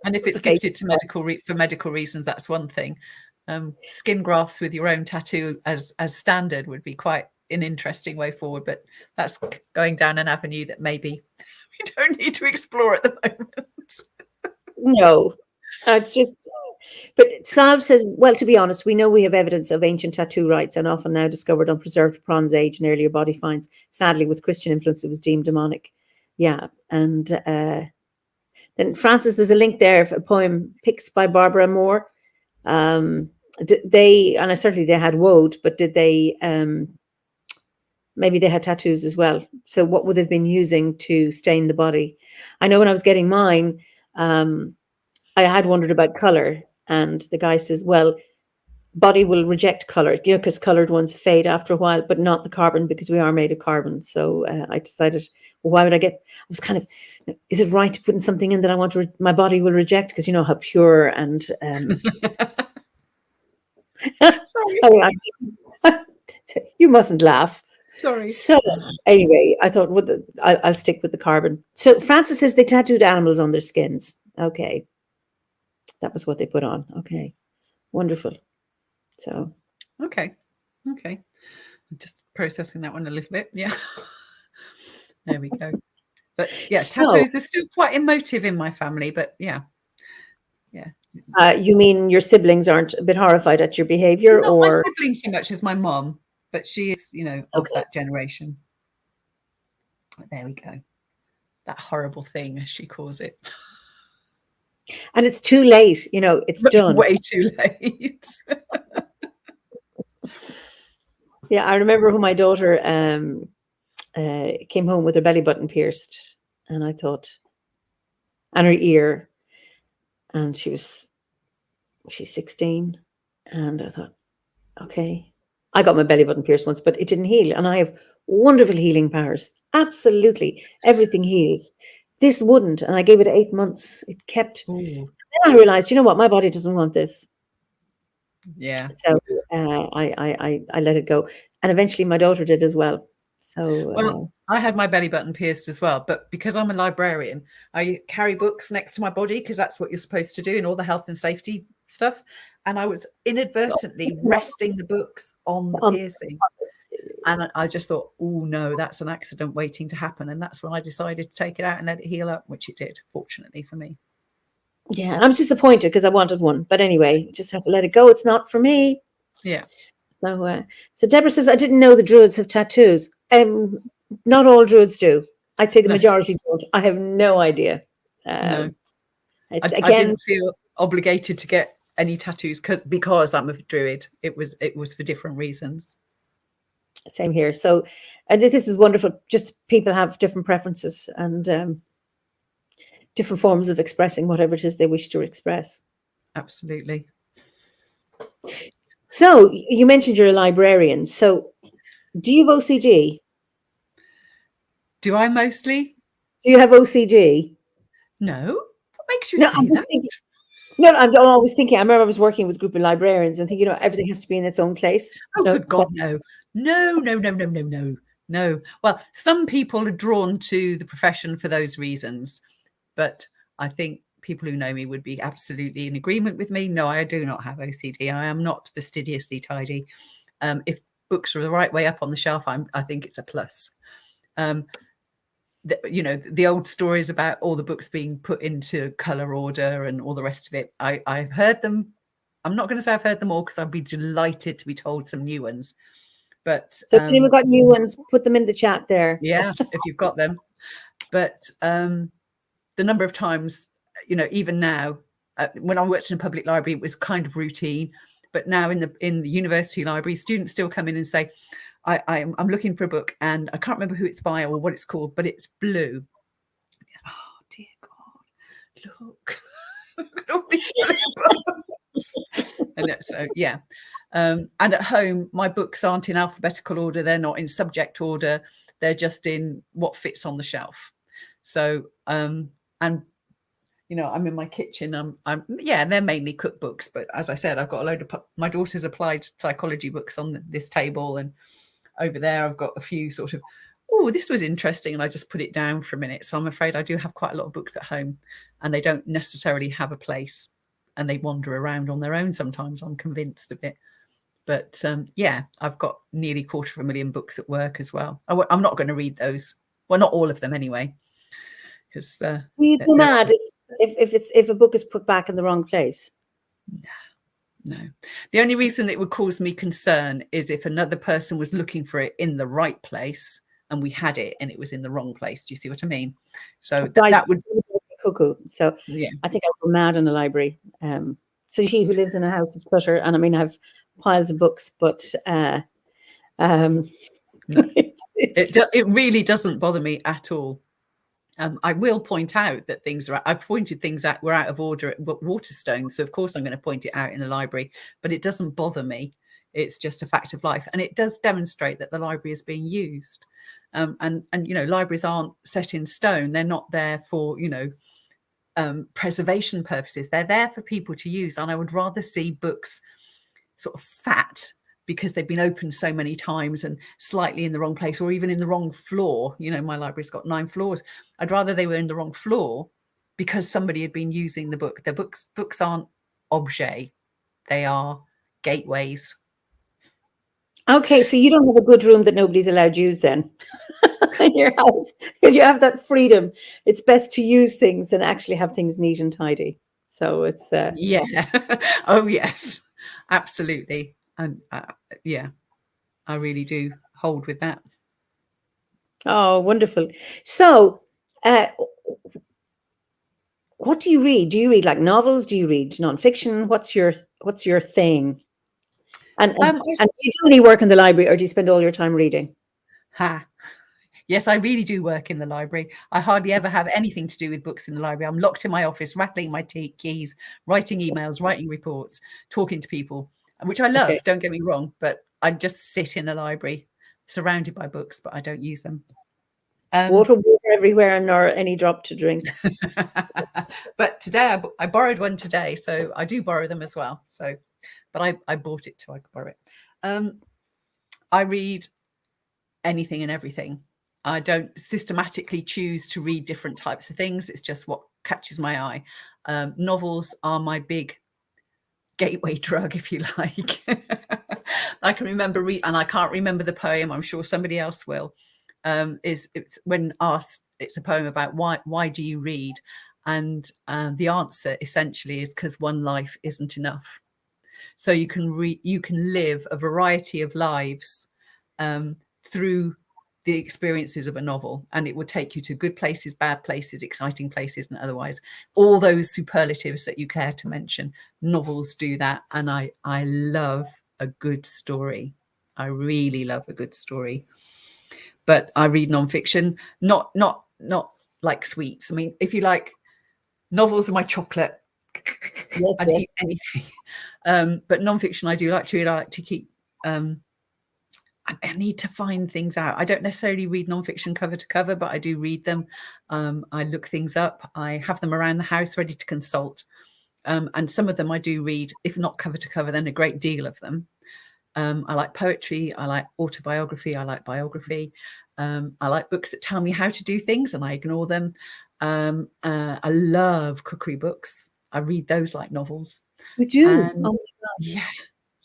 [SPEAKER 2] And if it's gifted to for medical reasons, that's one thing. Skin grafts with your own tattoo as standard would be quite an interesting way forward, but that's going down an avenue that maybe we don't need to explore at the moment.
[SPEAKER 1] No, it's just. But Salve says, well, to be honest, we know we have evidence of ancient tattoo rites and often now discovered on preserved Bronze Age and earlier body finds. Sadly, with Christian influence, it was deemed demonic. Yeah. And then Francis, there's a link there of a poem, Pics by Barbara Moore. Certainly they had woad, but did they, maybe they had tattoos as well. So what would they have been using to stain the body? I know when I was getting mine, I had wondered about color. And the guy says, well, body will reject color, because colored ones fade after a while, but not the carbon, because we are made of carbon. So I decided, well, why would I was kind of, is it right to put in something in that I want my body will reject? Because you know how pure and... Sorry. You mustn't laugh.
[SPEAKER 2] Sorry.
[SPEAKER 1] So anyway, I thought, I'll stick with the carbon. So Francis says they tattooed animals on their skins. Okay. That was what they put on. Okay. Wonderful. So.
[SPEAKER 2] Okay. I'm just processing that one a little bit. Yeah. There we go. But yeah, tattoos are still quite emotive in my family, but yeah.
[SPEAKER 1] You mean your siblings aren't a bit horrified at your behavior?
[SPEAKER 2] Not my siblings so much as my mom, but she is, of that generation. There we go. That horrible thing, as she calls it.
[SPEAKER 1] And it's too late, it's done.
[SPEAKER 2] Way too late.
[SPEAKER 1] Yeah, I remember when my daughter came home with her belly button pierced, and I thought, and her ear, and she's 16, and I thought, okay. I got my belly button pierced once, but it didn't heal, and I have wonderful healing powers. Absolutely, everything heals. This wouldn't, and I gave it 8 months. It kept. Then I realized, you know what, my body doesn't want this.
[SPEAKER 2] Yeah.
[SPEAKER 1] So I let it go, and eventually my daughter did as well. So
[SPEAKER 2] I had my belly button pierced as well, but because I'm a librarian, I carry books next to my body because that's what you're supposed to do in all the health and safety stuff. And I was inadvertently resting the books on the piercing. And I just thought, oh, no, that's an accident waiting to happen. And that's when I decided to take it out and let it heal up, which it did, fortunately for me.
[SPEAKER 1] Yeah, and I was disappointed because I wanted one. But anyway, just have to let it go. It's not for me.
[SPEAKER 2] Yeah.
[SPEAKER 1] So Deborah says, I didn't know the Druids have tattoos. Not all Druids do. I'd say the majority don't. I have no idea.
[SPEAKER 2] No. I didn't feel obligated to get any tattoos because I'm a Druid. It was for different reasons.
[SPEAKER 1] Same here. So this is wonderful. Just people have different preferences and different forms of expressing whatever it is they wish to express.
[SPEAKER 2] Absolutely.
[SPEAKER 1] So you mentioned you're a librarian. So do you have OCD?
[SPEAKER 2] Do I mostly?
[SPEAKER 1] Do you have OCD?
[SPEAKER 2] No. What makes you
[SPEAKER 1] No,
[SPEAKER 2] say
[SPEAKER 1] I'm just
[SPEAKER 2] that?
[SPEAKER 1] thinking. No, I'm always thinking. I remember I was working with a group of librarians and thinking, everything has to be in its own place.
[SPEAKER 2] Oh,
[SPEAKER 1] No,
[SPEAKER 2] good God, no. No, no, no, no, no, no, no. Well, some people are drawn to the profession for those reasons, but I think people who know me would be absolutely in agreement with me. No, I do not have OCD. I am not fastidiously tidy. If books are the right way up on the shelf, I think it's a plus. The old stories about all the books being put into color order and all the rest of it. I've heard them. I'm not going to say I've heard them all because I'd be delighted to be told some new ones. But
[SPEAKER 1] so if anyone got new ones, put them in the chat there.
[SPEAKER 2] Yeah, if you've got them. But the number of times, even now, when I worked in a public library, it was kind of routine. But now in the university library, students still come in and say, I'm looking for a book and I can't remember who it's by or what it's called, but it's blue. Oh, dear God, look. Look at all these blue books. And so, yeah. And at home, my books aren't in alphabetical order. They're not in subject order. They're just in what fits on the shelf. So, and I'm in my kitchen. They're mainly cookbooks, but as I said, I've got a load of my daughter's applied psychology books on this table, and over there I've got a few sort of, oh, this was interesting, and I just put it down for a minute. So I'm afraid I do have quite a lot of books at home, and they don't necessarily have a place, and they wander around on their own sometimes. I'm convinced of it. But I've got nearly 250,000 books at work as well. I'm not going to read those. Well, not all of them anyway. Because
[SPEAKER 1] do you go mad if a book is put back in the wrong place?
[SPEAKER 2] No. The only reason it would cause me concern is if another person was looking for it in the right place and we had it and it was in the wrong place. Do you see what I mean? So that would be
[SPEAKER 1] cuckoo. So yeah, I think I'd go mad in the library. So she who lives in a house is better, and I mean I have piles of books, but
[SPEAKER 2] no. It really doesn't bother me at all. I will point out that I've pointed things out were out of order at Waterstone, so of course I'm going to point it out in the library, but it doesn't bother me. It's just a fact of life, and it does demonstrate that the library is being used. And libraries aren't set in stone. They're not there for preservation purposes. They're there for people to use, and I would rather see books sort of fat because they've been opened so many times and slightly in the wrong place, or even in the wrong floor. My library's got 9 floors. I'd rather they were in the wrong floor because somebody had been using the book. The books aren't objets. They are gateways.
[SPEAKER 1] Okay, so you don't have a good room that nobody's allowed to use then in your house, because you have that freedom. It's best to use things and actually have things neat and tidy. So it's
[SPEAKER 2] yeah. Oh yes, absolutely. And I really do hold with that.
[SPEAKER 1] Oh, wonderful. So what do you read? Do you read like novels? Do you read nonfiction? What's your thing? And do you only work in the library, or do you spend all your time reading?
[SPEAKER 2] Yes, I really do work in the library. I hardly ever have anything to do with books in the library. I'm locked in my office, rattling my keys, writing emails, writing reports, talking to people, which I love, don't get me wrong, but I just sit in a library surrounded by books, but I don't use them.
[SPEAKER 1] Water everywhere, and nor any drop to drink.
[SPEAKER 2] But today I borrowed one today, so I do borrow them as well. So, but I bought it so I could borrow it. I read anything and everything. I don't systematically choose to read different types of things. It's just what catches my eye. Novels are my big gateway drug, if you like. I can remember and I can't remember the poem. I'm sure somebody else will. It's when asked, it's a poem about why do you read, and the answer essentially is because one life isn't enough. So you can live a variety of lives through the experiences of a novel, and it would take you to good places, bad places, exciting places, and otherwise all those superlatives that you care to mention. Novels do that, and I love a good story. I really love a good story. But I read nonfiction, not like sweets. I mean, if you like, novels are my chocolate.
[SPEAKER 1] Yes,
[SPEAKER 2] I'd eat anything. But nonfiction I do like to read. I like to keep I need to find things out. I don't necessarily read nonfiction cover to cover, but I do read them. I look things up. I have them around the house ready to consult. And some of them I do read, if not cover to cover, then a great deal of them. I like poetry. I like autobiography. I like biography. I like books that tell me how to do things, and I ignore them. I love cookery books. I read those like novels.
[SPEAKER 1] You do?
[SPEAKER 2] And
[SPEAKER 1] Oh,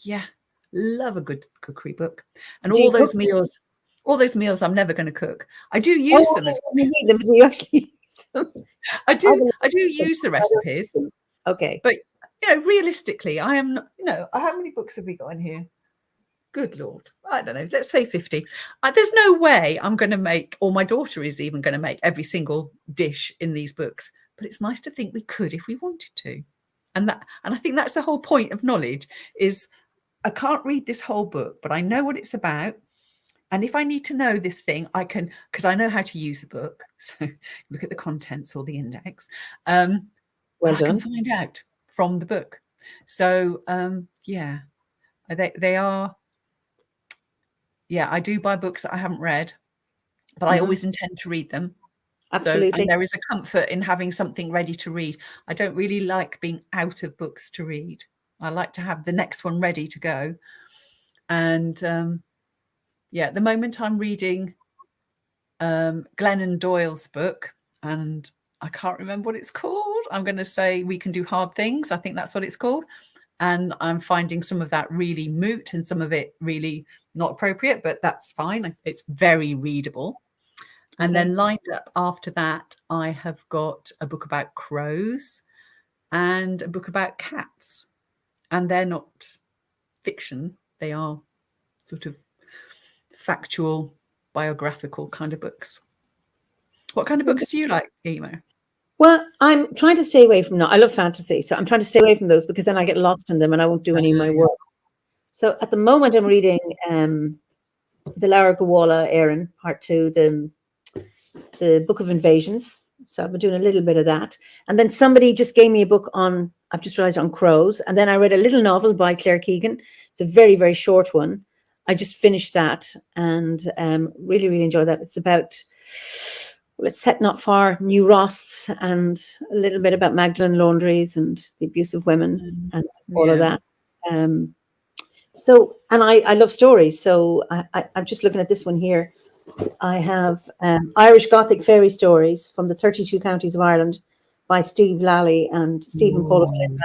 [SPEAKER 2] yeah. Love a good cookery book. And
[SPEAKER 1] do
[SPEAKER 2] all
[SPEAKER 1] you
[SPEAKER 2] those
[SPEAKER 1] cook?
[SPEAKER 2] meals I'm never going to cook. I do use them as
[SPEAKER 1] You need them. Do you actually use them?
[SPEAKER 2] I do use the recipes,
[SPEAKER 1] Okay.
[SPEAKER 2] but realistically, I am not, how many books have we got in here? Good Lord. I don't know. Let's say 50. There's no way I'm going to make, or my daughter is even going to make every single dish in these books. But it's nice to think we could if we wanted to. And I think that's the whole point of knowledge is I can't read this whole book, but I know what it's about. And if I need to know this thing, I can, because I know how to use a book. So look at the contents or the index.
[SPEAKER 1] Well
[SPEAKER 2] I
[SPEAKER 1] done.
[SPEAKER 2] can find out from the book. So, they are. Yeah, I do buy books that I haven't read, but I always intend to read them.
[SPEAKER 1] Absolutely.
[SPEAKER 2] So, and there is a comfort in having something ready to read. I don't really like being out of books to read. I like to have the next one ready to go. And at the moment I'm reading Glennon Doyle's book, and I can't remember what it's called. I'm going to say We Can Do Hard Things. I think that's what it's called. And I'm finding some of that really moot and some of it really not appropriate, but that's fine. It's very readable. And then lined up after that, I have got a book about crows and a book about cats. And they're not fiction. They are sort of factual, biographical kind of books. What kind of books do you like, Eimear?
[SPEAKER 1] Well, I'm trying to stay away from I love fantasy, so I'm trying to stay away from those because then I get lost in them and I won't do any of my work. So at the moment, I'm reading the Lara Gawala Erin, Part 2, the Book of Invasions. So I've been doing a little bit of that. And then somebody just gave me a book on, I've just realized, on crows. And then I read a little novel by Claire Keegan. It's a very, very short one. I just finished that and really, really enjoyed that. It's about, it's set not far, New Ross, and a little bit about Magdalene Laundries and the abuse of women and all of that. So, and I love stories. So I'm just looking at this one here. I have Irish Gothic Fairy Stories from the 32 Counties of Ireland by Steve Lally and Stephen Paul Lally.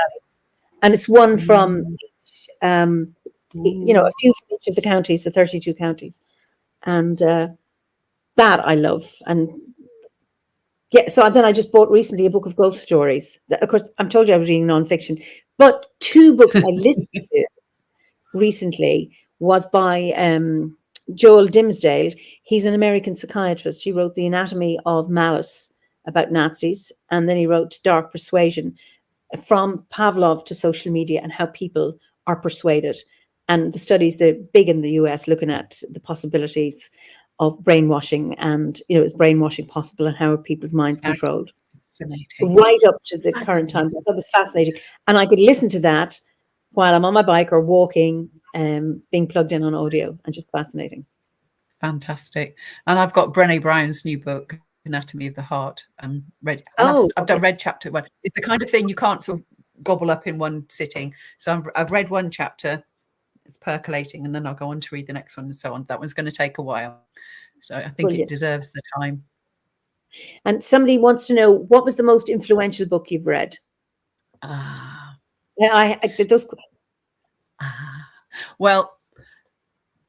[SPEAKER 1] And it's one from, a few from each of the counties, the 32 counties. And that I love. And so then I just bought recently a book of ghost stories. Of course, I'm told you I was reading nonfiction, but 2 books I listened to recently was by Joel Dimsdale. He's an American psychiatrist. He wrote The Anatomy of Malice about Nazis, and then he wrote Dark Persuasion, from Pavlov to social media and how people are persuaded. And the studies, they're big in the US, looking at the possibilities of brainwashing and, is brainwashing possible and how are people's minds controlled? Fascinating. Right up to the current times. I thought it was fascinating. And I could listen to that while I'm on my bike or walking, being plugged in on audio, and just fascinating.
[SPEAKER 2] Fantastic. And I've got Brené Brown's new book, Anatomy of the Heart. I've done read chapter 1. It's the kind of thing you can't sort of gobble up in one sitting. So I've read one chapter, it's percolating, and then I'll go on to read the next one and so on. That one's going to take a while. So I think it deserves the time.
[SPEAKER 1] And somebody wants to know, what was the most influential book you've read?
[SPEAKER 2] Well,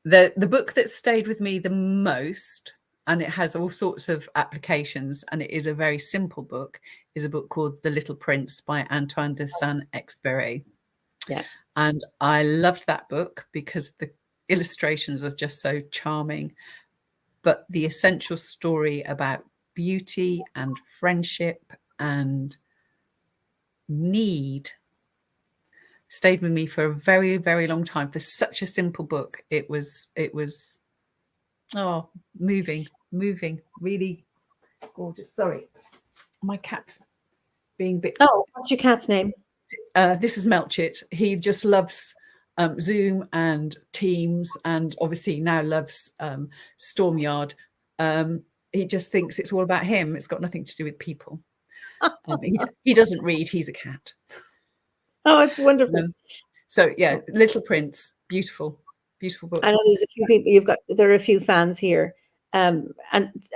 [SPEAKER 2] the book that stayed with me the most, and it has all sorts of applications, and it is a very simple book, is a book called The Little Prince by Antoine de Saint-Exupéry.
[SPEAKER 1] Yeah.
[SPEAKER 2] And I loved that book because the illustrations are just so charming. But the essential story about beauty and friendship and need stayed with me for a very, very long time. For such a simple book, it was moving, really gorgeous. Sorry, my cat's being a bit.
[SPEAKER 1] Oh, what's your cat's name?
[SPEAKER 2] This is Melchit. He just loves Zoom and Teams, and obviously now loves StormYard. He just thinks it's all about him. It's got nothing to do with people. He doesn't read. He's a cat.
[SPEAKER 1] Oh, it's wonderful.
[SPEAKER 2] So yeah, Little Prince, beautiful book.
[SPEAKER 1] I know there's a few people there are a few fans here. And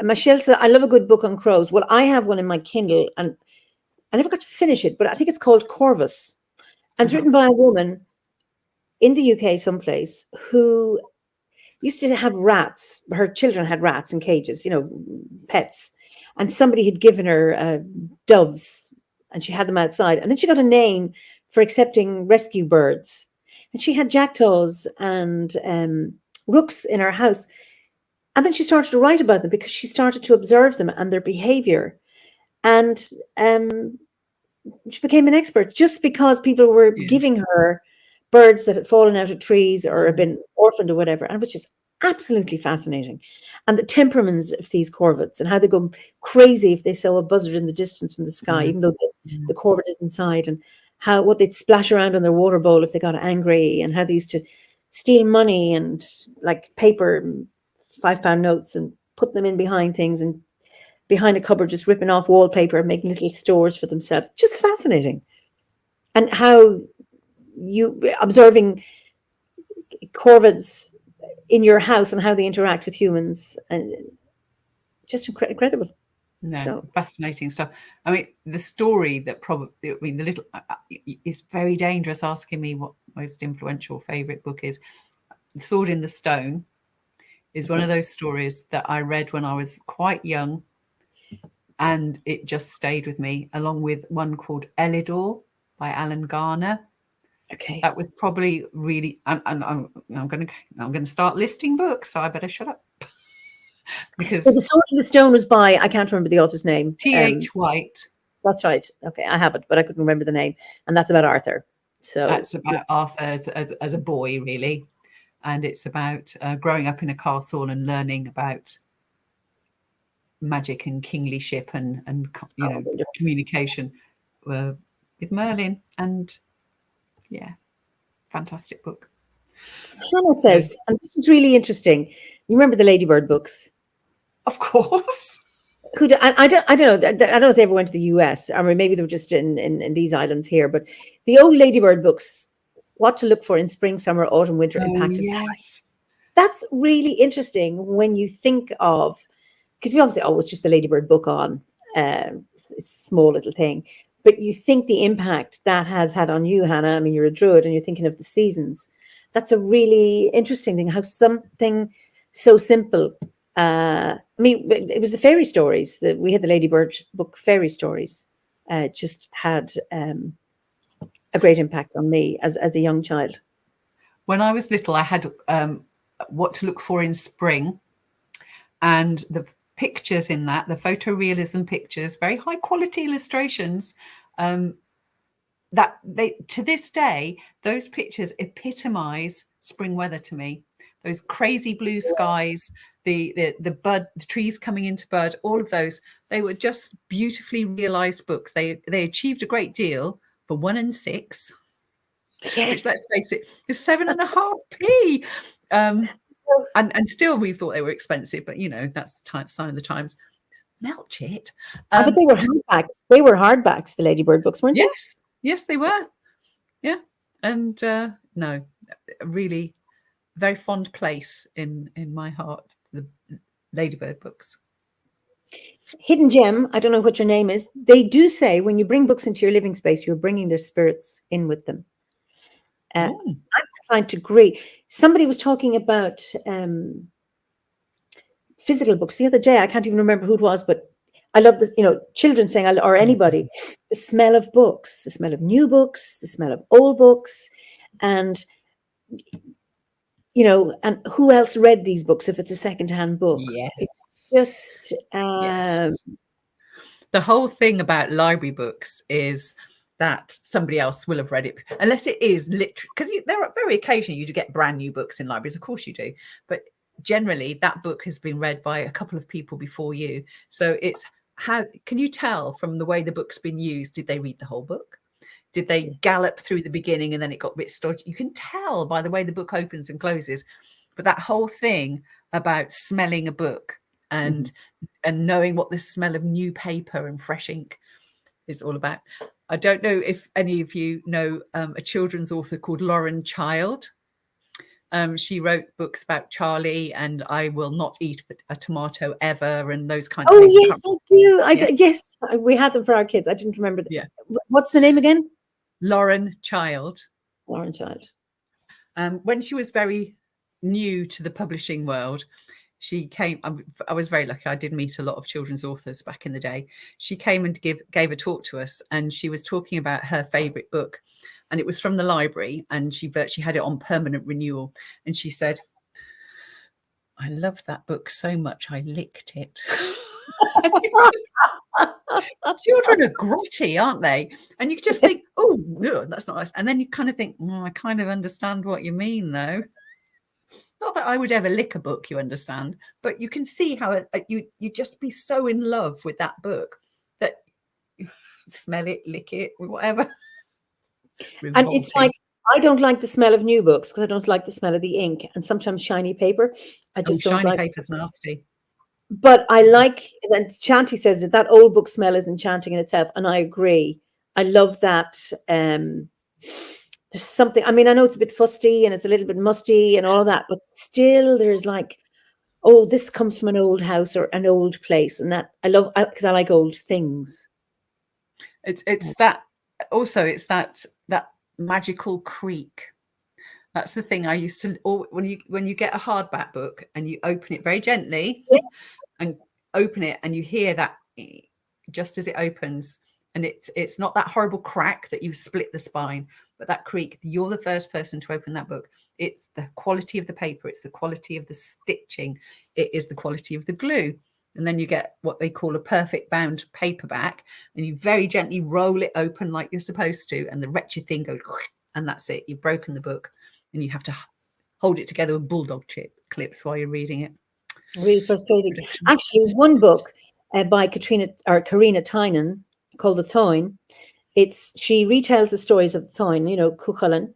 [SPEAKER 1] Michelle said, I love a good book on crows. Well, I have one in my Kindle and I never got to finish it, but I think it's called Corvus. And it's written by a woman in the UK someplace who used to have rats. Her children had rats in cages, pets. And somebody had given her doves and she had them outside. And then she got a name for accepting rescue birds. And she had jackdaws and rooks in her house. And then she started to write about them because she started to observe them and their behavior. And she became an expert just because people were giving her birds that had fallen out of trees or had been orphaned or whatever. And it was just absolutely fascinating. And the temperaments of these corvids and how they go crazy if they saw a buzzard in the distance from the sky, even though the corvid is inside, and what they'd splash around on their water bowl if they got angry, and how they used to steal money and like paper, £5 notes, and put them in behind things and behind a cupboard, just ripping off wallpaper and making little stores for themselves. Just fascinating. And how you observing corvids in your house and how they interact with humans, and just incredible.
[SPEAKER 2] Fascinating stuff. I mean, the story that it's very dangerous asking me what most influential favorite book is. The Sword in the Stone is one of those stories that I read when I was quite young, and it just stayed with me, along with one called Elidor by Alan Garner.
[SPEAKER 1] Okay,
[SPEAKER 2] that was probably really. I'm going to start listing books, so I better shut up. Because
[SPEAKER 1] The Sword in the Stone was by, I can't remember the author's name.
[SPEAKER 2] T.H. White.
[SPEAKER 1] That's right. Okay, I have it, but I couldn't remember the name. And that's about Arthur. So
[SPEAKER 2] that's about Arthur as a boy, really, and it's about growing up in a castle and learning about magic and kinglyship and communication with Merlin. And fantastic book.
[SPEAKER 1] Hannah says, and this is really interesting. You remember the Ladybird books?
[SPEAKER 2] Of course.
[SPEAKER 1] I don't know. I don't know if they ever went to the US, or maybe they were just in these islands here. But the old Ladybird books, what to look for in spring, summer, autumn, winter, impact.
[SPEAKER 2] Yes,
[SPEAKER 1] that's really interesting when you think of, because we obviously always just the Ladybird book on a small little thing, but you think the impact that has had on you, Hannah. I mean, you're a Druid and you're thinking of the seasons. That's a really interesting thing, how something so simple. I mean, it was the fairy stories that we had, the Ladybird book, fairy stories, just had a great impact on me as a young child.
[SPEAKER 2] When I was little, I had what to look for in spring, and the pictures in that, the photorealism pictures, very high quality illustrations, that they, to this day, those pictures epitomize spring weather to me. Those crazy blue skies, the trees coming into bud, all of those, they were just beautifully realized books. They achieved a great deal for 1 and 6.
[SPEAKER 1] Yes.
[SPEAKER 2] Which, let's face it, is 7.5p. And still we thought they were expensive, but that's the sign of the times. Melch it.
[SPEAKER 1] But they were hardbacks. They were hardbacks, the Ladybird books, weren't they?
[SPEAKER 2] Yes, they were. Yeah. And no, really very fond place in my heart, the Ladybird books.
[SPEAKER 1] Hidden gem, I don't know what your name is. They do say when you bring books into your living space, you're bringing their spirits in with them. I'm inclined to agree. Somebody was talking about physical books the other day. I can't even remember who it was, but I love the, children saying, or anybody, the smell of books, the smell of new books, the smell of old books, and and who else read these books if it's a secondhand book?
[SPEAKER 2] Yes.
[SPEAKER 1] It's just
[SPEAKER 2] yes. The whole thing about library books is that somebody else will have read it, unless it is literally, because there are very occasionally you do get brand new books in libraries, of course you do, but generally that book has been read by a couple of people before you. So it's how can you tell from the way the book's been used? Did they read the whole book? Did they gallop through the beginning and then it got a bit stodgy? You can tell by the way the book opens and closes. But that whole thing about smelling a book and knowing what the smell of new paper and fresh ink is all about. I don't know if any of you know a children's author called Lauren Child. She wrote books about Charlie and I Will Not Eat a Tomato Ever and those kind of things.
[SPEAKER 1] Yes, I do. Yes, we had them for our kids. I didn't remember. What's the name again?
[SPEAKER 2] Lauren Child.
[SPEAKER 1] Lauren Child.
[SPEAKER 2] When she was very new to the publishing world, she came. I was very lucky. I did meet a lot of children's authors back in the day. She came and gave a talk to us, and she was talking about her favourite book, and it was from the library, and she virtually had it on permanent renewal. And she said, "I loved that book so much, I licked it." Children are grotty, aren't they? And you just think, oh, no, that's not nice. And then you kind of think, I kind of understand what you mean, though. Not that I would ever lick a book, you understand, but you can see how you just be so in love with that book that you smell it, lick it, whatever.
[SPEAKER 1] And it's like, I don't like the smell of new books because I don't like the smell of the ink and sometimes shiny paper. I just don't like.
[SPEAKER 2] Shiny paper's nasty.
[SPEAKER 1] But I like, and Shanti says that old book smell is enchanting in itself, and I agree. I love that. There's something, I mean, I know it's a bit fusty and it's a little bit musty and all of that, but still there's like, oh, this comes from an old house or an old place. And that I love because I like old things.
[SPEAKER 2] It's that also, it's that magical creak. That's the thing I used to, or when you get a hardback book and you open it very gently and open it and you hear that just as it opens, and it's not that horrible crack that you split the spine, but that creak, you're the first person to open that book. It's the quality of the paper, it's the quality of the stitching, it is the quality of the glue. And then you get what they call a perfect bound paperback, and you very gently roll it open like you're supposed to, and the wretched thing goes, and that's it. You've broken the book, and you have to hold it together with bulldog clips while you're reading it.
[SPEAKER 1] Really frustrating. Actually, one book by Karina Tynan called The Táin. She retells the stories of the Táin, Cuchulainn,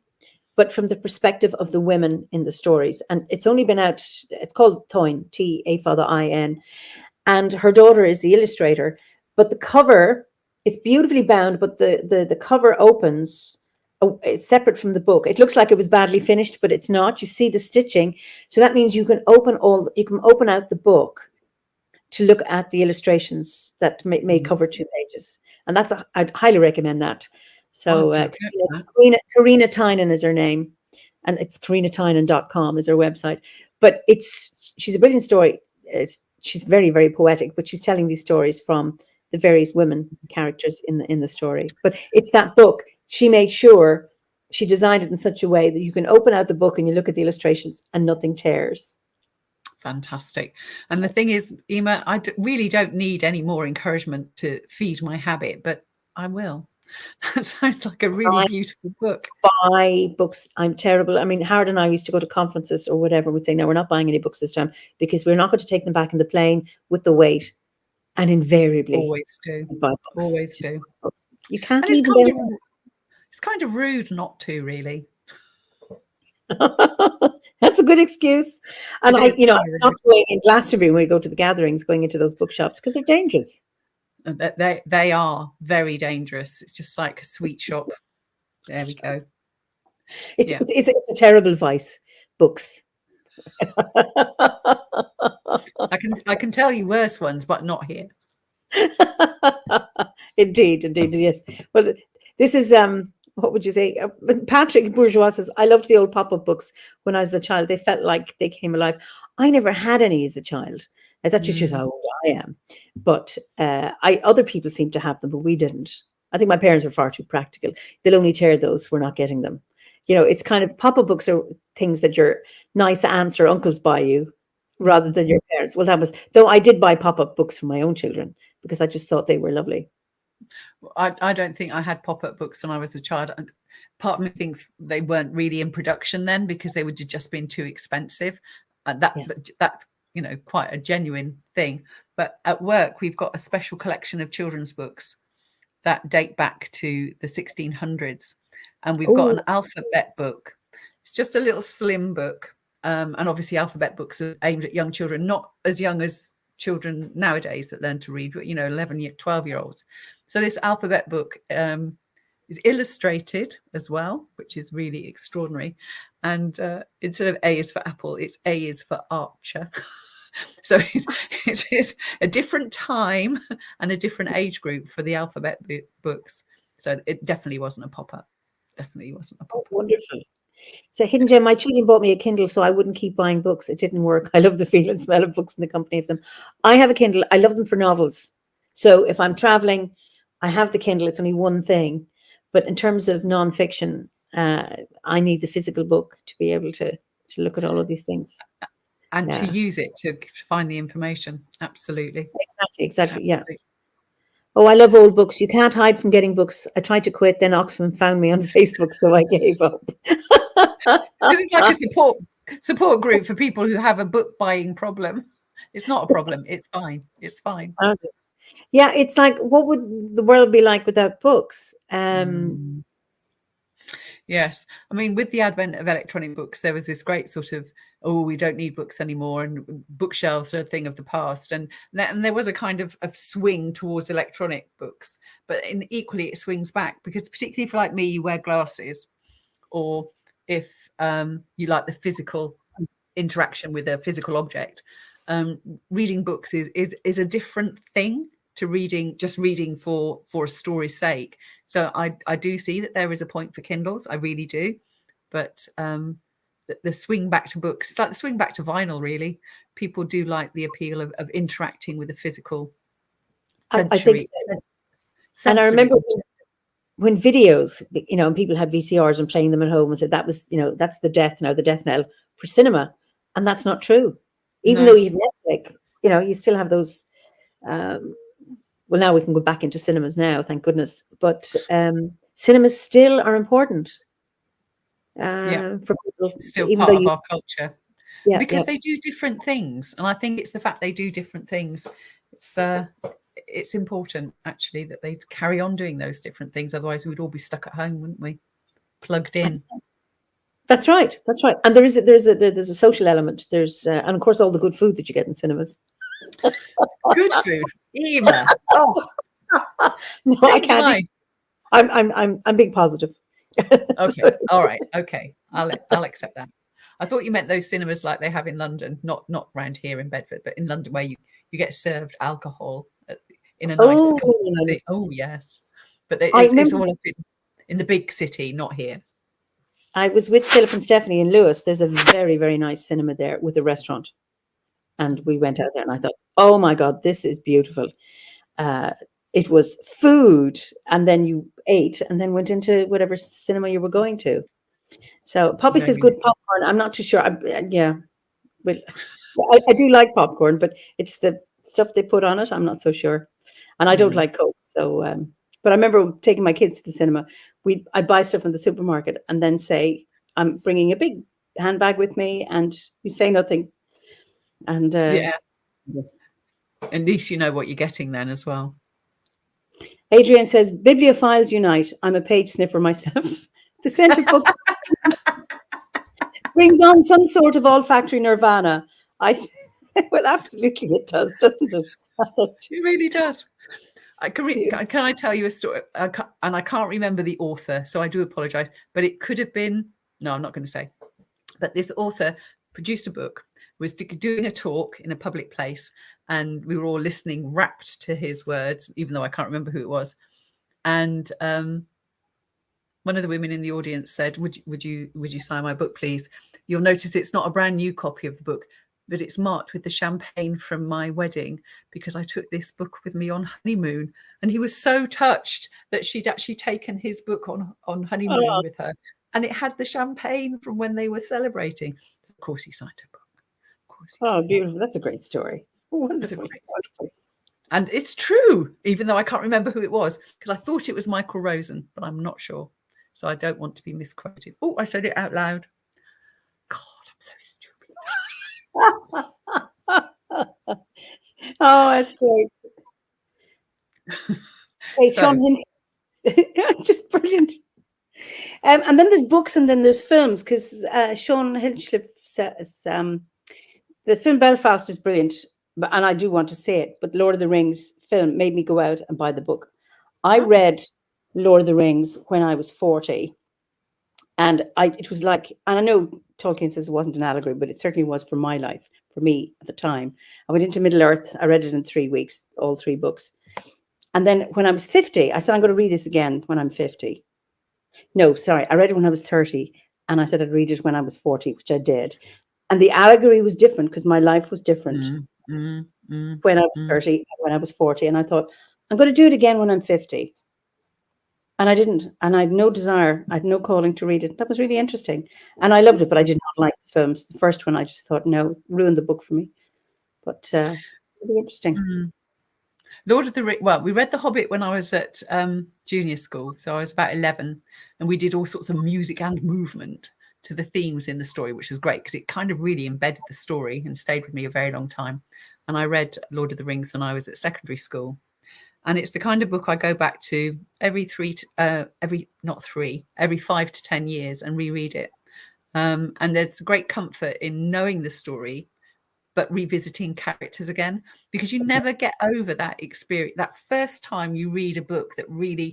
[SPEAKER 1] but from the perspective of the women in the stories. And it's only been out, it's called Táin, Táin, and her daughter is the illustrator. But the cover, it's beautifully bound, but the cover opens, it's separate from the book. It looks like it was badly finished, but it's not. You see the stitching. So that means you can open out the book to look at the illustrations that may cover 2 pages. And I'd highly recommend that. So Karina Tynan is her name, and it's karinatynan.com is her website. But she's a brilliant story. She's very, very poetic, but she's telling these stories from the various women characters in the story. But it's that book. She made sure she designed it in such a way that you can open out the book and you look at the illustrations and nothing tears.
[SPEAKER 2] Fantastic. And the thing is, Eimear, I really don't need any more encouragement to feed my habit, but I will. That sounds like a really beautiful book.
[SPEAKER 1] Buy books. I'm terrible. I mean, Howard and I used to go to conferences or whatever. We'd say, no, we're not buying any books this time because we're not going to take them back in the plane with the weight. And invariably,
[SPEAKER 2] always do. Always do.
[SPEAKER 1] You can't.
[SPEAKER 2] It's kind of rude not to, really.
[SPEAKER 1] That's a good excuse. And I stopped going in Glastonbury when we go to the gatherings, going into those bookshops because they're dangerous.
[SPEAKER 2] They are very dangerous. It's just like a sweet shop. There we go.
[SPEAKER 1] It's a terrible vice. Books.
[SPEAKER 2] I can tell you worse ones, but not here.
[SPEAKER 1] Indeed, yes. Well, this is what would you say? Patrick Bourgeois says, I loved the old pop-up books when I was a child. They felt like they came alive. I never had any as a child. That just shows how old I am. But other people seem to have them, but we didn't. I think my parents were far too practical. They'll only tear those. We're not getting them. It's kind of pop-up books are things that your nice aunts or uncles buy you rather than your parents. Well, though I did buy pop-up books for my own children because I just thought they were lovely.
[SPEAKER 2] I don't think I had pop-up books when I was a child. Part of me thinks they weren't really in production then because they would have just been too expensive. That's quite a genuine thing. But at work, we've got a special collection of children's books, that date back to the 1600s. And we've got an alphabet book. It's just a little slim book. And obviously alphabet books are aimed at young children, not as young as children nowadays that learn to read, but 11, 12-year-olds. So this alphabet book is illustrated as well, which is really extraordinary. And instead of A is for apple, it's A is for Archer. So it is a different time and a different age group for the alphabet books. So it definitely wasn't a pop-up. Definitely wasn't a pop-up.
[SPEAKER 1] Oh, wonderful. So hidden gem, my children bought me a Kindle so I wouldn't keep buying books. It didn't work. I love the feel and smell of books and the company of them. I have a Kindle. I love them for novels. So if I'm traveling, I have the Kindle. It's only one thing. But in terms of nonfiction, I need the physical book to be able to look at all of these things.
[SPEAKER 2] And to use it to find the information. Absolutely.
[SPEAKER 1] Exactly. Yeah. Oh, I love old books. You can't hide from getting books. I tried to quit, then Oxfam found me on Facebook, so I gave up.
[SPEAKER 2] This is like a support group for people who have a book buying problem. It's not a problem. It's fine. It's fine.
[SPEAKER 1] Yeah, it's like, what would the world be like without books?
[SPEAKER 2] Yes. I mean, with the advent of electronic books, there was this great sort of, we don't need books anymore, and bookshelves are a thing of the past. And there was a kind of swing towards electronic books, but equally it swings back, because particularly if, like me, you wear glasses, or if you like the physical interaction with a physical object, reading books is a different thing to reading for a story's sake. So I do see that there is a point for Kindles. I really do. But the swing back to books, it's like the swing back to vinyl, really. People do like the appeal of interacting with a physical
[SPEAKER 1] I think so. And I remember when videos, and people had VCRs and playing them at home and said that was, that's the death knell for cinema. And that's not true. Even though you have Netflix, you still have those. Well, now we can go back into cinemas now, thank goodness. But cinemas still are important for people.
[SPEAKER 2] Still part of our culture. Yeah, because they do different things. And I think it's the fact they do different things. It's important, actually, that they carry on doing those different things. Otherwise, we would all be stuck at home, wouldn't we? Plugged in.
[SPEAKER 1] That's right. And there's a social element. There's and of course all the good food that you get in cinemas.
[SPEAKER 2] Good food, Eimear. Oh
[SPEAKER 1] no, I can't. I'm being positive.
[SPEAKER 2] Okay, all right, okay. I'll accept that. I thought you meant those cinemas like they have in London, not around here in Bedford, but in London, where you get served alcohol in a nice city. Oh yes, but it's all in the big city, not here.
[SPEAKER 1] I was with Philip and Stephanie in Lewis. There's a very, very nice cinema there with a restaurant. And we went out there and I thought, oh my God, this is beautiful. It was food, and then you ate and then went into whatever cinema you were going to. So Poppy says good popcorn. I'm not too sure. But I do like popcorn, but it's the stuff they put on it. I'm not so sure. And I don't like Coke. So, but I remember taking my kids to the cinema. I'd buy stuff in the supermarket and then say, I'm bringing a big handbag with me, and you say nothing. And
[SPEAKER 2] at least you know what you're getting then as well.
[SPEAKER 1] Adrienne says, bibliophiles unite. I'm a page sniffer myself. The scent of books brings on some sort of olfactory nirvana. Well, absolutely it does, doesn't it?
[SPEAKER 2] It really does. Can I tell you a story? And I can't remember the author, so I do apologize. But it could have been, no, I'm not going to say. But this author produced a book, was doing a talk in a public place, and we were all listening, rapt to his words, even though I can't remember who it was. And one of the women in the audience said, would you sign my book, please? You'll notice it's not a brand new copy of the book, but it's marked with the champagne from my wedding, because I took this book with me on honeymoon. And he was so touched that she'd actually taken his book on honeymoon with her. And it had the champagne from when they were celebrating. So of course he signed her book.
[SPEAKER 1] Beautiful. That's a great story. Wonderful.
[SPEAKER 2] And it's true, even though I can't remember who it was, because I thought it was Michael Rosen, but I'm not sure. So I don't want to be misquoted. Oh, I said it out loud. God, I'm so stupid.
[SPEAKER 1] Oh, that's great. Hey, Sean just brilliant. And then there's books and then there's films, because Sean Hinchcliffe says the film Belfast is brilliant, and I do want to say it, but Lord of the Rings film made me go out and buy the book. I read Lord of the Rings when I was 40, and it was like, and I know Tolkien says it wasn't an allegory, but it certainly was for my life, for me at the time. I went into Middle Earth, I read it in 3 weeks, all 3 books. And then when I was 50, I said, I'm going to read this again when I'm 50. No, sorry, I read it when I was 30, and I said I'd read it when I was 40, which I did. And the allegory was different because my life was different when I was 30 and when I was 40. And I thought, I'm going to do it again when I'm 50. And I didn't. And I had no desire, I had no calling to read it. That was really interesting. And I loved it, but I did not like the films. The first one, I just thought, no, ruined the book for me. But really interesting.
[SPEAKER 2] Lord of the Rings. Well, we read The Hobbit when I was at junior school. So I was about 11, and we did all sorts of music and movement to the themes in the story, which was great because it kind of really embedded the story and stayed with me a very long time. And I read Lord of the Rings when I was at secondary school. And it's the kind of book I go back to every 5 to 10 years and reread it. And there's great comfort in knowing the story, but revisiting characters again, because you never get over that experience. That first time you read a book that really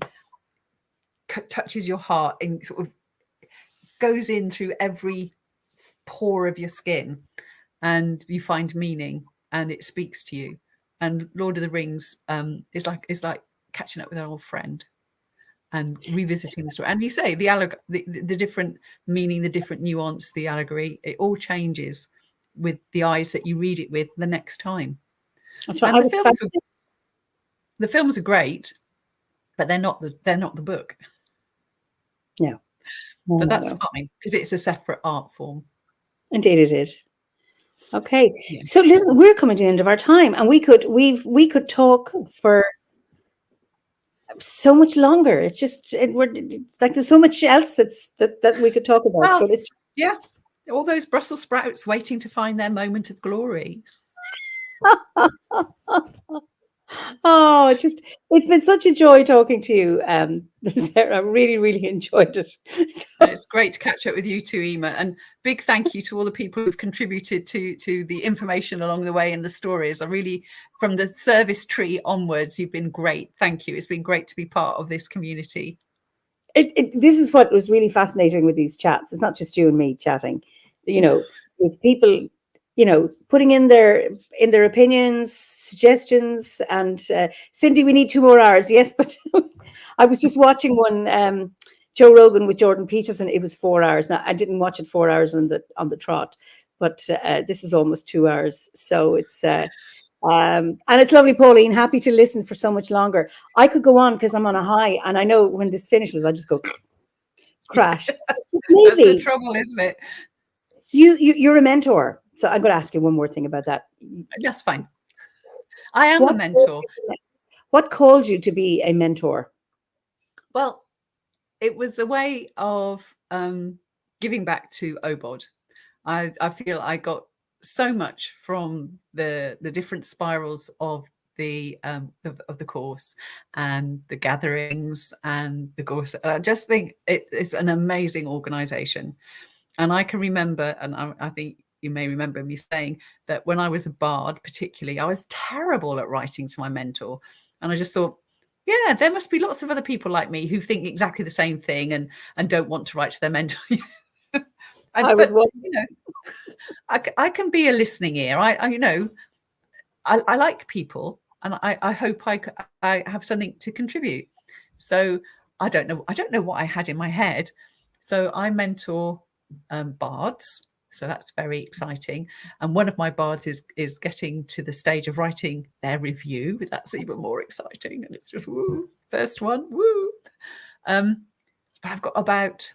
[SPEAKER 2] touches your heart and sort of goes in through every pore of your skin, and you find meaning and it speaks to you. And Lord of the Rings is like catching up with an old friend and revisiting the story. And you say the different meaning, the different nuance, the allegory, it all changes with the eyes that you read it with the next time.
[SPEAKER 1] That's right.
[SPEAKER 2] The films are great, but they're not the book.
[SPEAKER 1] No.
[SPEAKER 2] But that's fine because it's a separate art form.
[SPEAKER 1] Indeed it is. Okay. Yeah. So listen, we're coming to the end of our time, and we could talk for so much longer. It's just it's like there's so much else that we could talk about.
[SPEAKER 2] Well,
[SPEAKER 1] but it's just...
[SPEAKER 2] yeah, all those Brussels sprouts waiting to find their moment of glory.
[SPEAKER 1] Oh, it's been such a joy talking to you, Sarah. I really, really enjoyed it.
[SPEAKER 2] It's great to catch up with you too, Eimear. And big thank you to all the people who've contributed to the information along the way and the stories. I really, from the service tree onwards, you've been great. Thank you. It's been great to be part of this community.
[SPEAKER 1] This is what was really fascinating with these chats. It's not just you and me chatting, with people, putting in their opinions, suggestions. And Cindy, we need 2 more hours. Yes, but I was just watching one, Joe Rogan with Jordan Peterson. It was 4 hours. Now I didn't watch it 4 hours on the trot, but this is almost 2 hours. So it's and it's lovely, Pauline. Happy to listen for so much longer. I could go on because I'm on a high, and I know when this finishes, I just go crash.
[SPEAKER 2] So maybe, that's the trouble, isn't it?
[SPEAKER 1] You're a mentor. So I'm going to ask you one more thing about that.
[SPEAKER 2] That's fine. I am a mentor.
[SPEAKER 1] What called you to be a mentor?
[SPEAKER 2] Well, it was a way of giving back to OBOD. I feel I got so much from the different spirals of the course and the gatherings and the course. I just think it's an amazing organization. And I can remember, and I think you may remember me saying that when I was a bard, particularly, I was terrible at writing to my mentor. And I just thought, yeah, there must be lots of other people like me who think exactly the same thing and don't want to write to their mentor. I can be a listening ear. I like people, and I hope I have something to contribute. So I don't know what I had in my head. So I mentor bards. So that's very exciting. And one of my bards is getting to the stage of writing their review. That's even more exciting. And it's just woo, first one, woo. I've got about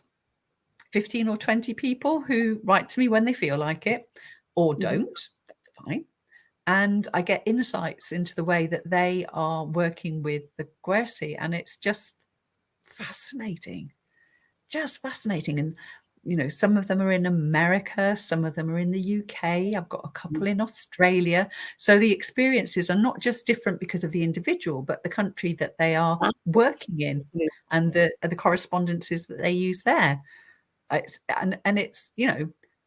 [SPEAKER 2] 15 or 20 people who write to me when they feel like it or don't. That's fine. And I get insights into the way that they are working with the Guerci. And it's just fascinating. And some of them are in America, some of them are in the UK. I've got a couple in Australia. So the experiences are not just different because of the individual, but the country that they are working in and the correspondences that they use there. It's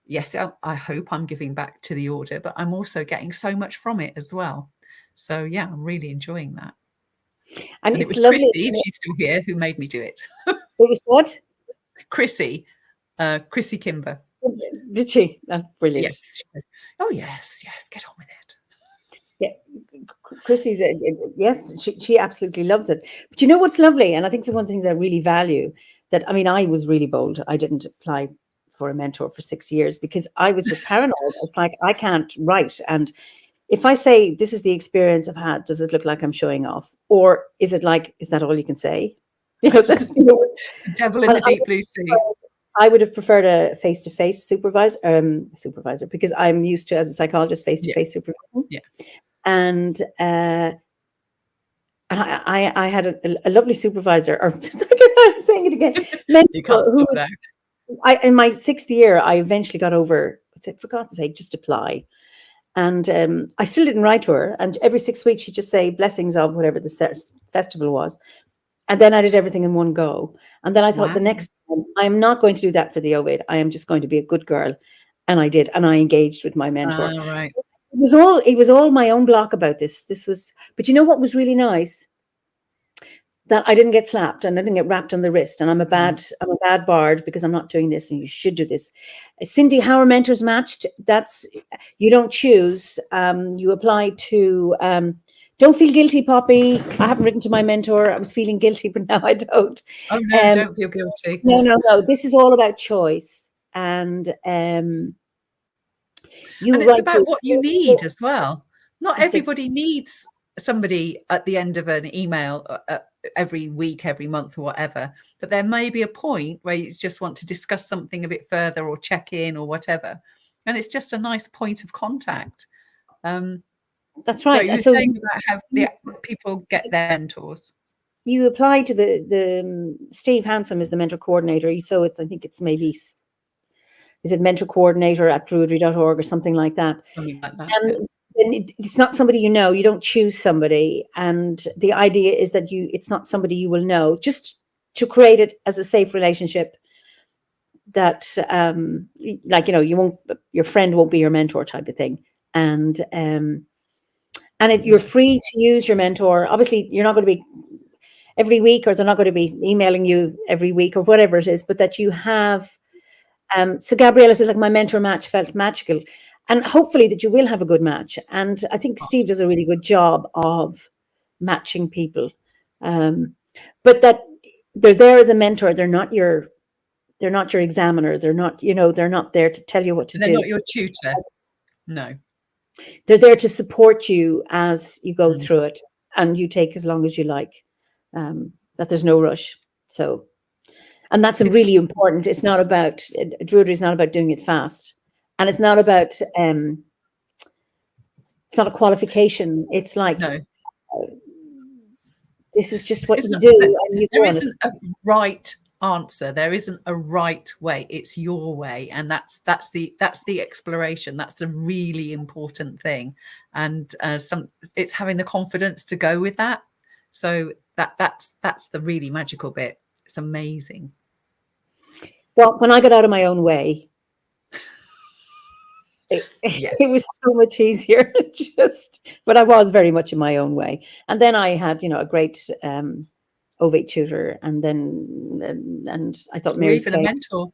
[SPEAKER 2] yes, I hope I'm giving back to the order, but I'm also getting so much from it as well. So yeah, I'm really enjoying that. And it was Chrissy, if she's still here, who made me do it.
[SPEAKER 1] It was what?
[SPEAKER 2] Chrissy Kimber.
[SPEAKER 1] Did she? That's brilliant.
[SPEAKER 2] Yes. Oh yes, get on with it.
[SPEAKER 1] Yeah, Chrissy's yes, she absolutely loves it. But you know what's lovely, and I think it's one of the things I really value. That, I mean, I was really bold. I didn't apply for a mentor for 6 years because I was just paranoid. It's like, I can't write. And if I say, this is the experience I've had, does it look like I'm showing off? Or is it like, is that all you can say?
[SPEAKER 2] Devil in the deep blue sea.
[SPEAKER 1] I would have preferred a face-to-face supervisor because I'm used to, as a psychologist, face-to-face supervision.
[SPEAKER 2] Yeah.
[SPEAKER 1] And I had a lovely supervisor, or I'm saying it again. Mentor, in my 6th year, I eventually got over. I said, for God's sake, just apply. And I still didn't write to her. And every 6 weeks, she'd just say blessings of whatever the festival was. And then I did everything in one go. And then I thought, the next time, I'm not going to do that for the OBOD. I am just going to be a good girl. And I did. And I engaged with my mentor.
[SPEAKER 2] Right.
[SPEAKER 1] It was all my own block about this. But you know what was really nice? That I didn't get slapped and I didn't get wrapped on the wrist. And I'm a bad bard because I'm not doing this and you should do this. Cindy, how are mentors matched? You don't choose. You apply to, don't feel guilty, Poppy. I haven't written to my mentor. I was feeling guilty, but now I don't.
[SPEAKER 2] Oh no, don't feel guilty.
[SPEAKER 1] No. This is all about choice. And
[SPEAKER 2] it's about what you need as well. Not everybody needs somebody at the end of an email every week, every month, or whatever. But there may be a point where you just want to discuss something a bit further or check in or whatever. And it's just a nice point of contact.
[SPEAKER 1] That's right.
[SPEAKER 2] So you're saying about how the people get their mentors.
[SPEAKER 1] You apply to the Steve Handsome is the mentor coordinator. So I think it's maybe, is it mentor coordinator at druidry.org or something like that?
[SPEAKER 2] Something like that.
[SPEAKER 1] And it's not somebody you know. You don't choose somebody. And the idea is that it's not somebody you will know, just to create it as a safe relationship that, your friend won't be your mentor type of thing. And you're free to use your mentor. Obviously, you're not going to be every week, or they're not going to be emailing you every week or whatever it is, but that you have. So Gabriella says, like, my mentor match felt magical. And hopefully that you will have a good match. And I think Steve does a really good job of matching people. But that they're there as a mentor. They're not your examiner. They're not, they're not there to tell you what to do.
[SPEAKER 2] They're not your tutor. No.
[SPEAKER 1] They're there to support you as you go through it, and you take as long as you like. That there's no rush. So, and that's really important. It's not about, Druidry is not about doing it fast. And it's not about, it's not a qualification. It's like, this is just what you do. And
[SPEAKER 2] there isn't a right answer. There isn't a right way. It's your way. And that's the exploration. That's a really important thing. And it's having the confidence to go with that. So that's the really magical bit. It's amazing.
[SPEAKER 1] Well, when I got out of my own way, it was so much easier. But I was very much in my own way. And then I had, a great OBOD tutor, and I thought Mary's
[SPEAKER 2] even a mentor.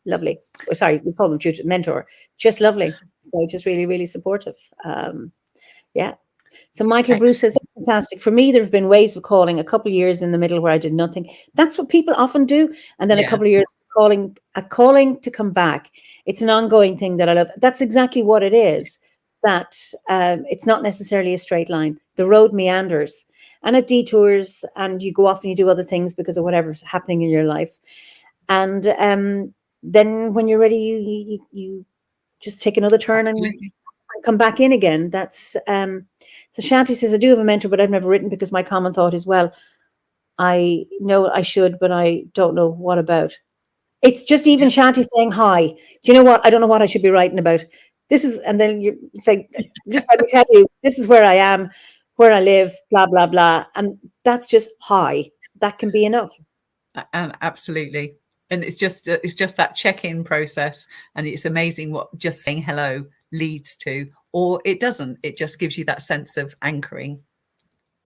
[SPEAKER 1] Lovely. Oh, sorry, we call them tutor, mentor. Just lovely. So just really, really supportive. Yeah. So Michael Bruce says, that's fantastic. For me, there have been waves of calling, a couple of years in the middle where I did nothing. That's what people often do. And then a couple of years calling to come back. It's an ongoing thing that I love. That's exactly what it is. That it's not necessarily a straight line. The road meanders and it detours, and you go off and you do other things because of whatever's happening in your life. And then when you're ready, you just take another turn and come back in again. That's so Shanti says, I do have a mentor, but I've never written because my common thought is, well, I know I should, but I don't know what about. It's just even Shanti saying hi. Do you know what? I don't know what I should be writing about. This is, and then you say, just let me tell you, this is where I am, where I live, blah, blah, blah. And that's just hi. That can be enough.
[SPEAKER 2] And absolutely. And it's just that check-in process. And it's amazing what just saying hello leads to, or it doesn't. It just gives you that sense of anchoring.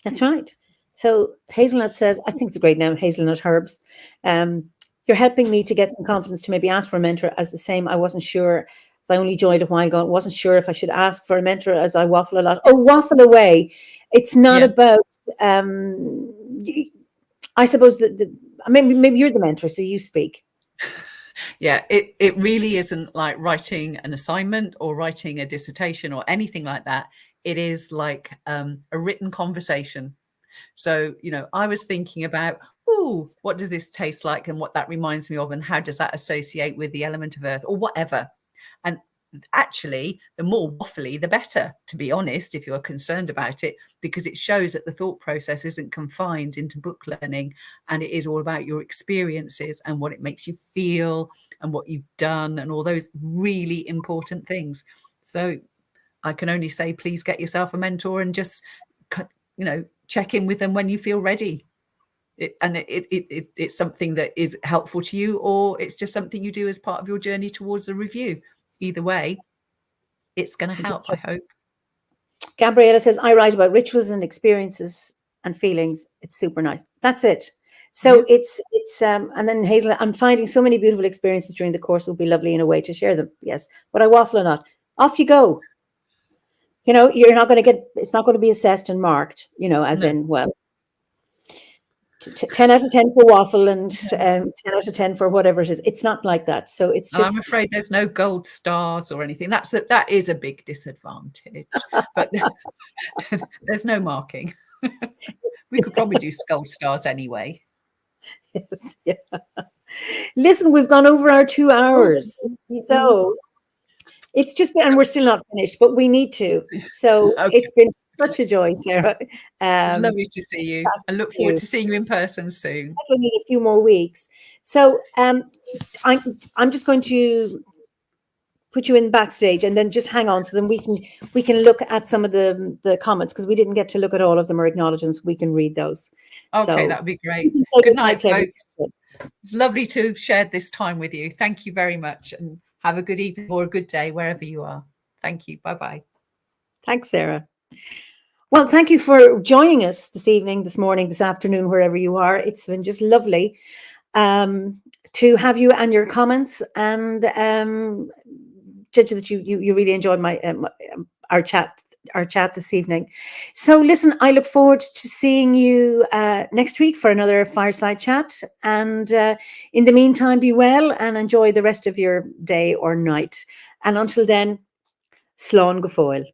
[SPEAKER 1] That's right. So Hazelnut says, I think it's a great name, Hazelnut Herbs. You're helping me to get some confidence to maybe ask for a mentor as the same. I wasn't sure. I only joined a while ago. I wasn't sure if I should ask for a mentor as I waffle a lot. Oh, waffle away. It's not about, I suppose that maybe you're the mentor, so you speak.
[SPEAKER 2] Yeah, it really isn't like writing an assignment or writing a dissertation or anything like that. It is like a written conversation. So, I was thinking about, what does this taste like and what that reminds me of and how does that associate with the element of earth or whatever. And actually, the more waffly, the better, to be honest, if you're concerned about it, because it shows that the thought process isn't confined into book learning and it is all about your experiences and what it makes you feel and what you've done and all those really important things. So I can only say, please get yourself a mentor and just, check in with them when you feel ready. It's something that is helpful to you, or it's just something you do as part of your journey towards a review. Either way, it's going to help, I hope.
[SPEAKER 1] Gabriella says, I write about rituals and experiences and feelings. It's super nice. That's it. So it's and then Hazel, I'm finding so many beautiful experiences during the course. It would be lovely in a way to share them. Yes, but I waffle or not. Off you go. You're not going to it's not going to be assessed and marked, as in, well, 10 out of 10 for waffle and 10 out of 10 for whatever it is. It's not like that. So it's just.
[SPEAKER 2] I'm afraid there's no gold stars or anything. That is a big disadvantage. But there's no marking. We could probably do gold stars anyway.
[SPEAKER 1] Yes, yeah. Listen, we've gone over our 2 hours. So it's just been, and we're still not finished, but we need to. So It's been such a joy, Sarah.
[SPEAKER 2] It's lovely to see you. I look forward to seeing you in person soon.
[SPEAKER 1] We need a few more weeks. So I'm just going to put you in backstage and then just hang on, so then we can look at some of the comments, because we didn't get to look at all of them or acknowledgements. We can read those.
[SPEAKER 2] Okay, that would be great. Good night, folks. It's lovely to have shared this time with you. Thank you very much, and have a good evening or a good day wherever you are. Thank you. Bye-bye.
[SPEAKER 1] Thanks, Sarah. Well, thank you for joining us this evening, this morning, this afternoon, wherever you are. It's been just lovely to have you and your comments, and judge that you really enjoyed our chat this evening. So listen, I look forward to seeing you next week for another Fireside Chat. And in the meantime, be well and enjoy the rest of your day or night. And until then, slán go fóill.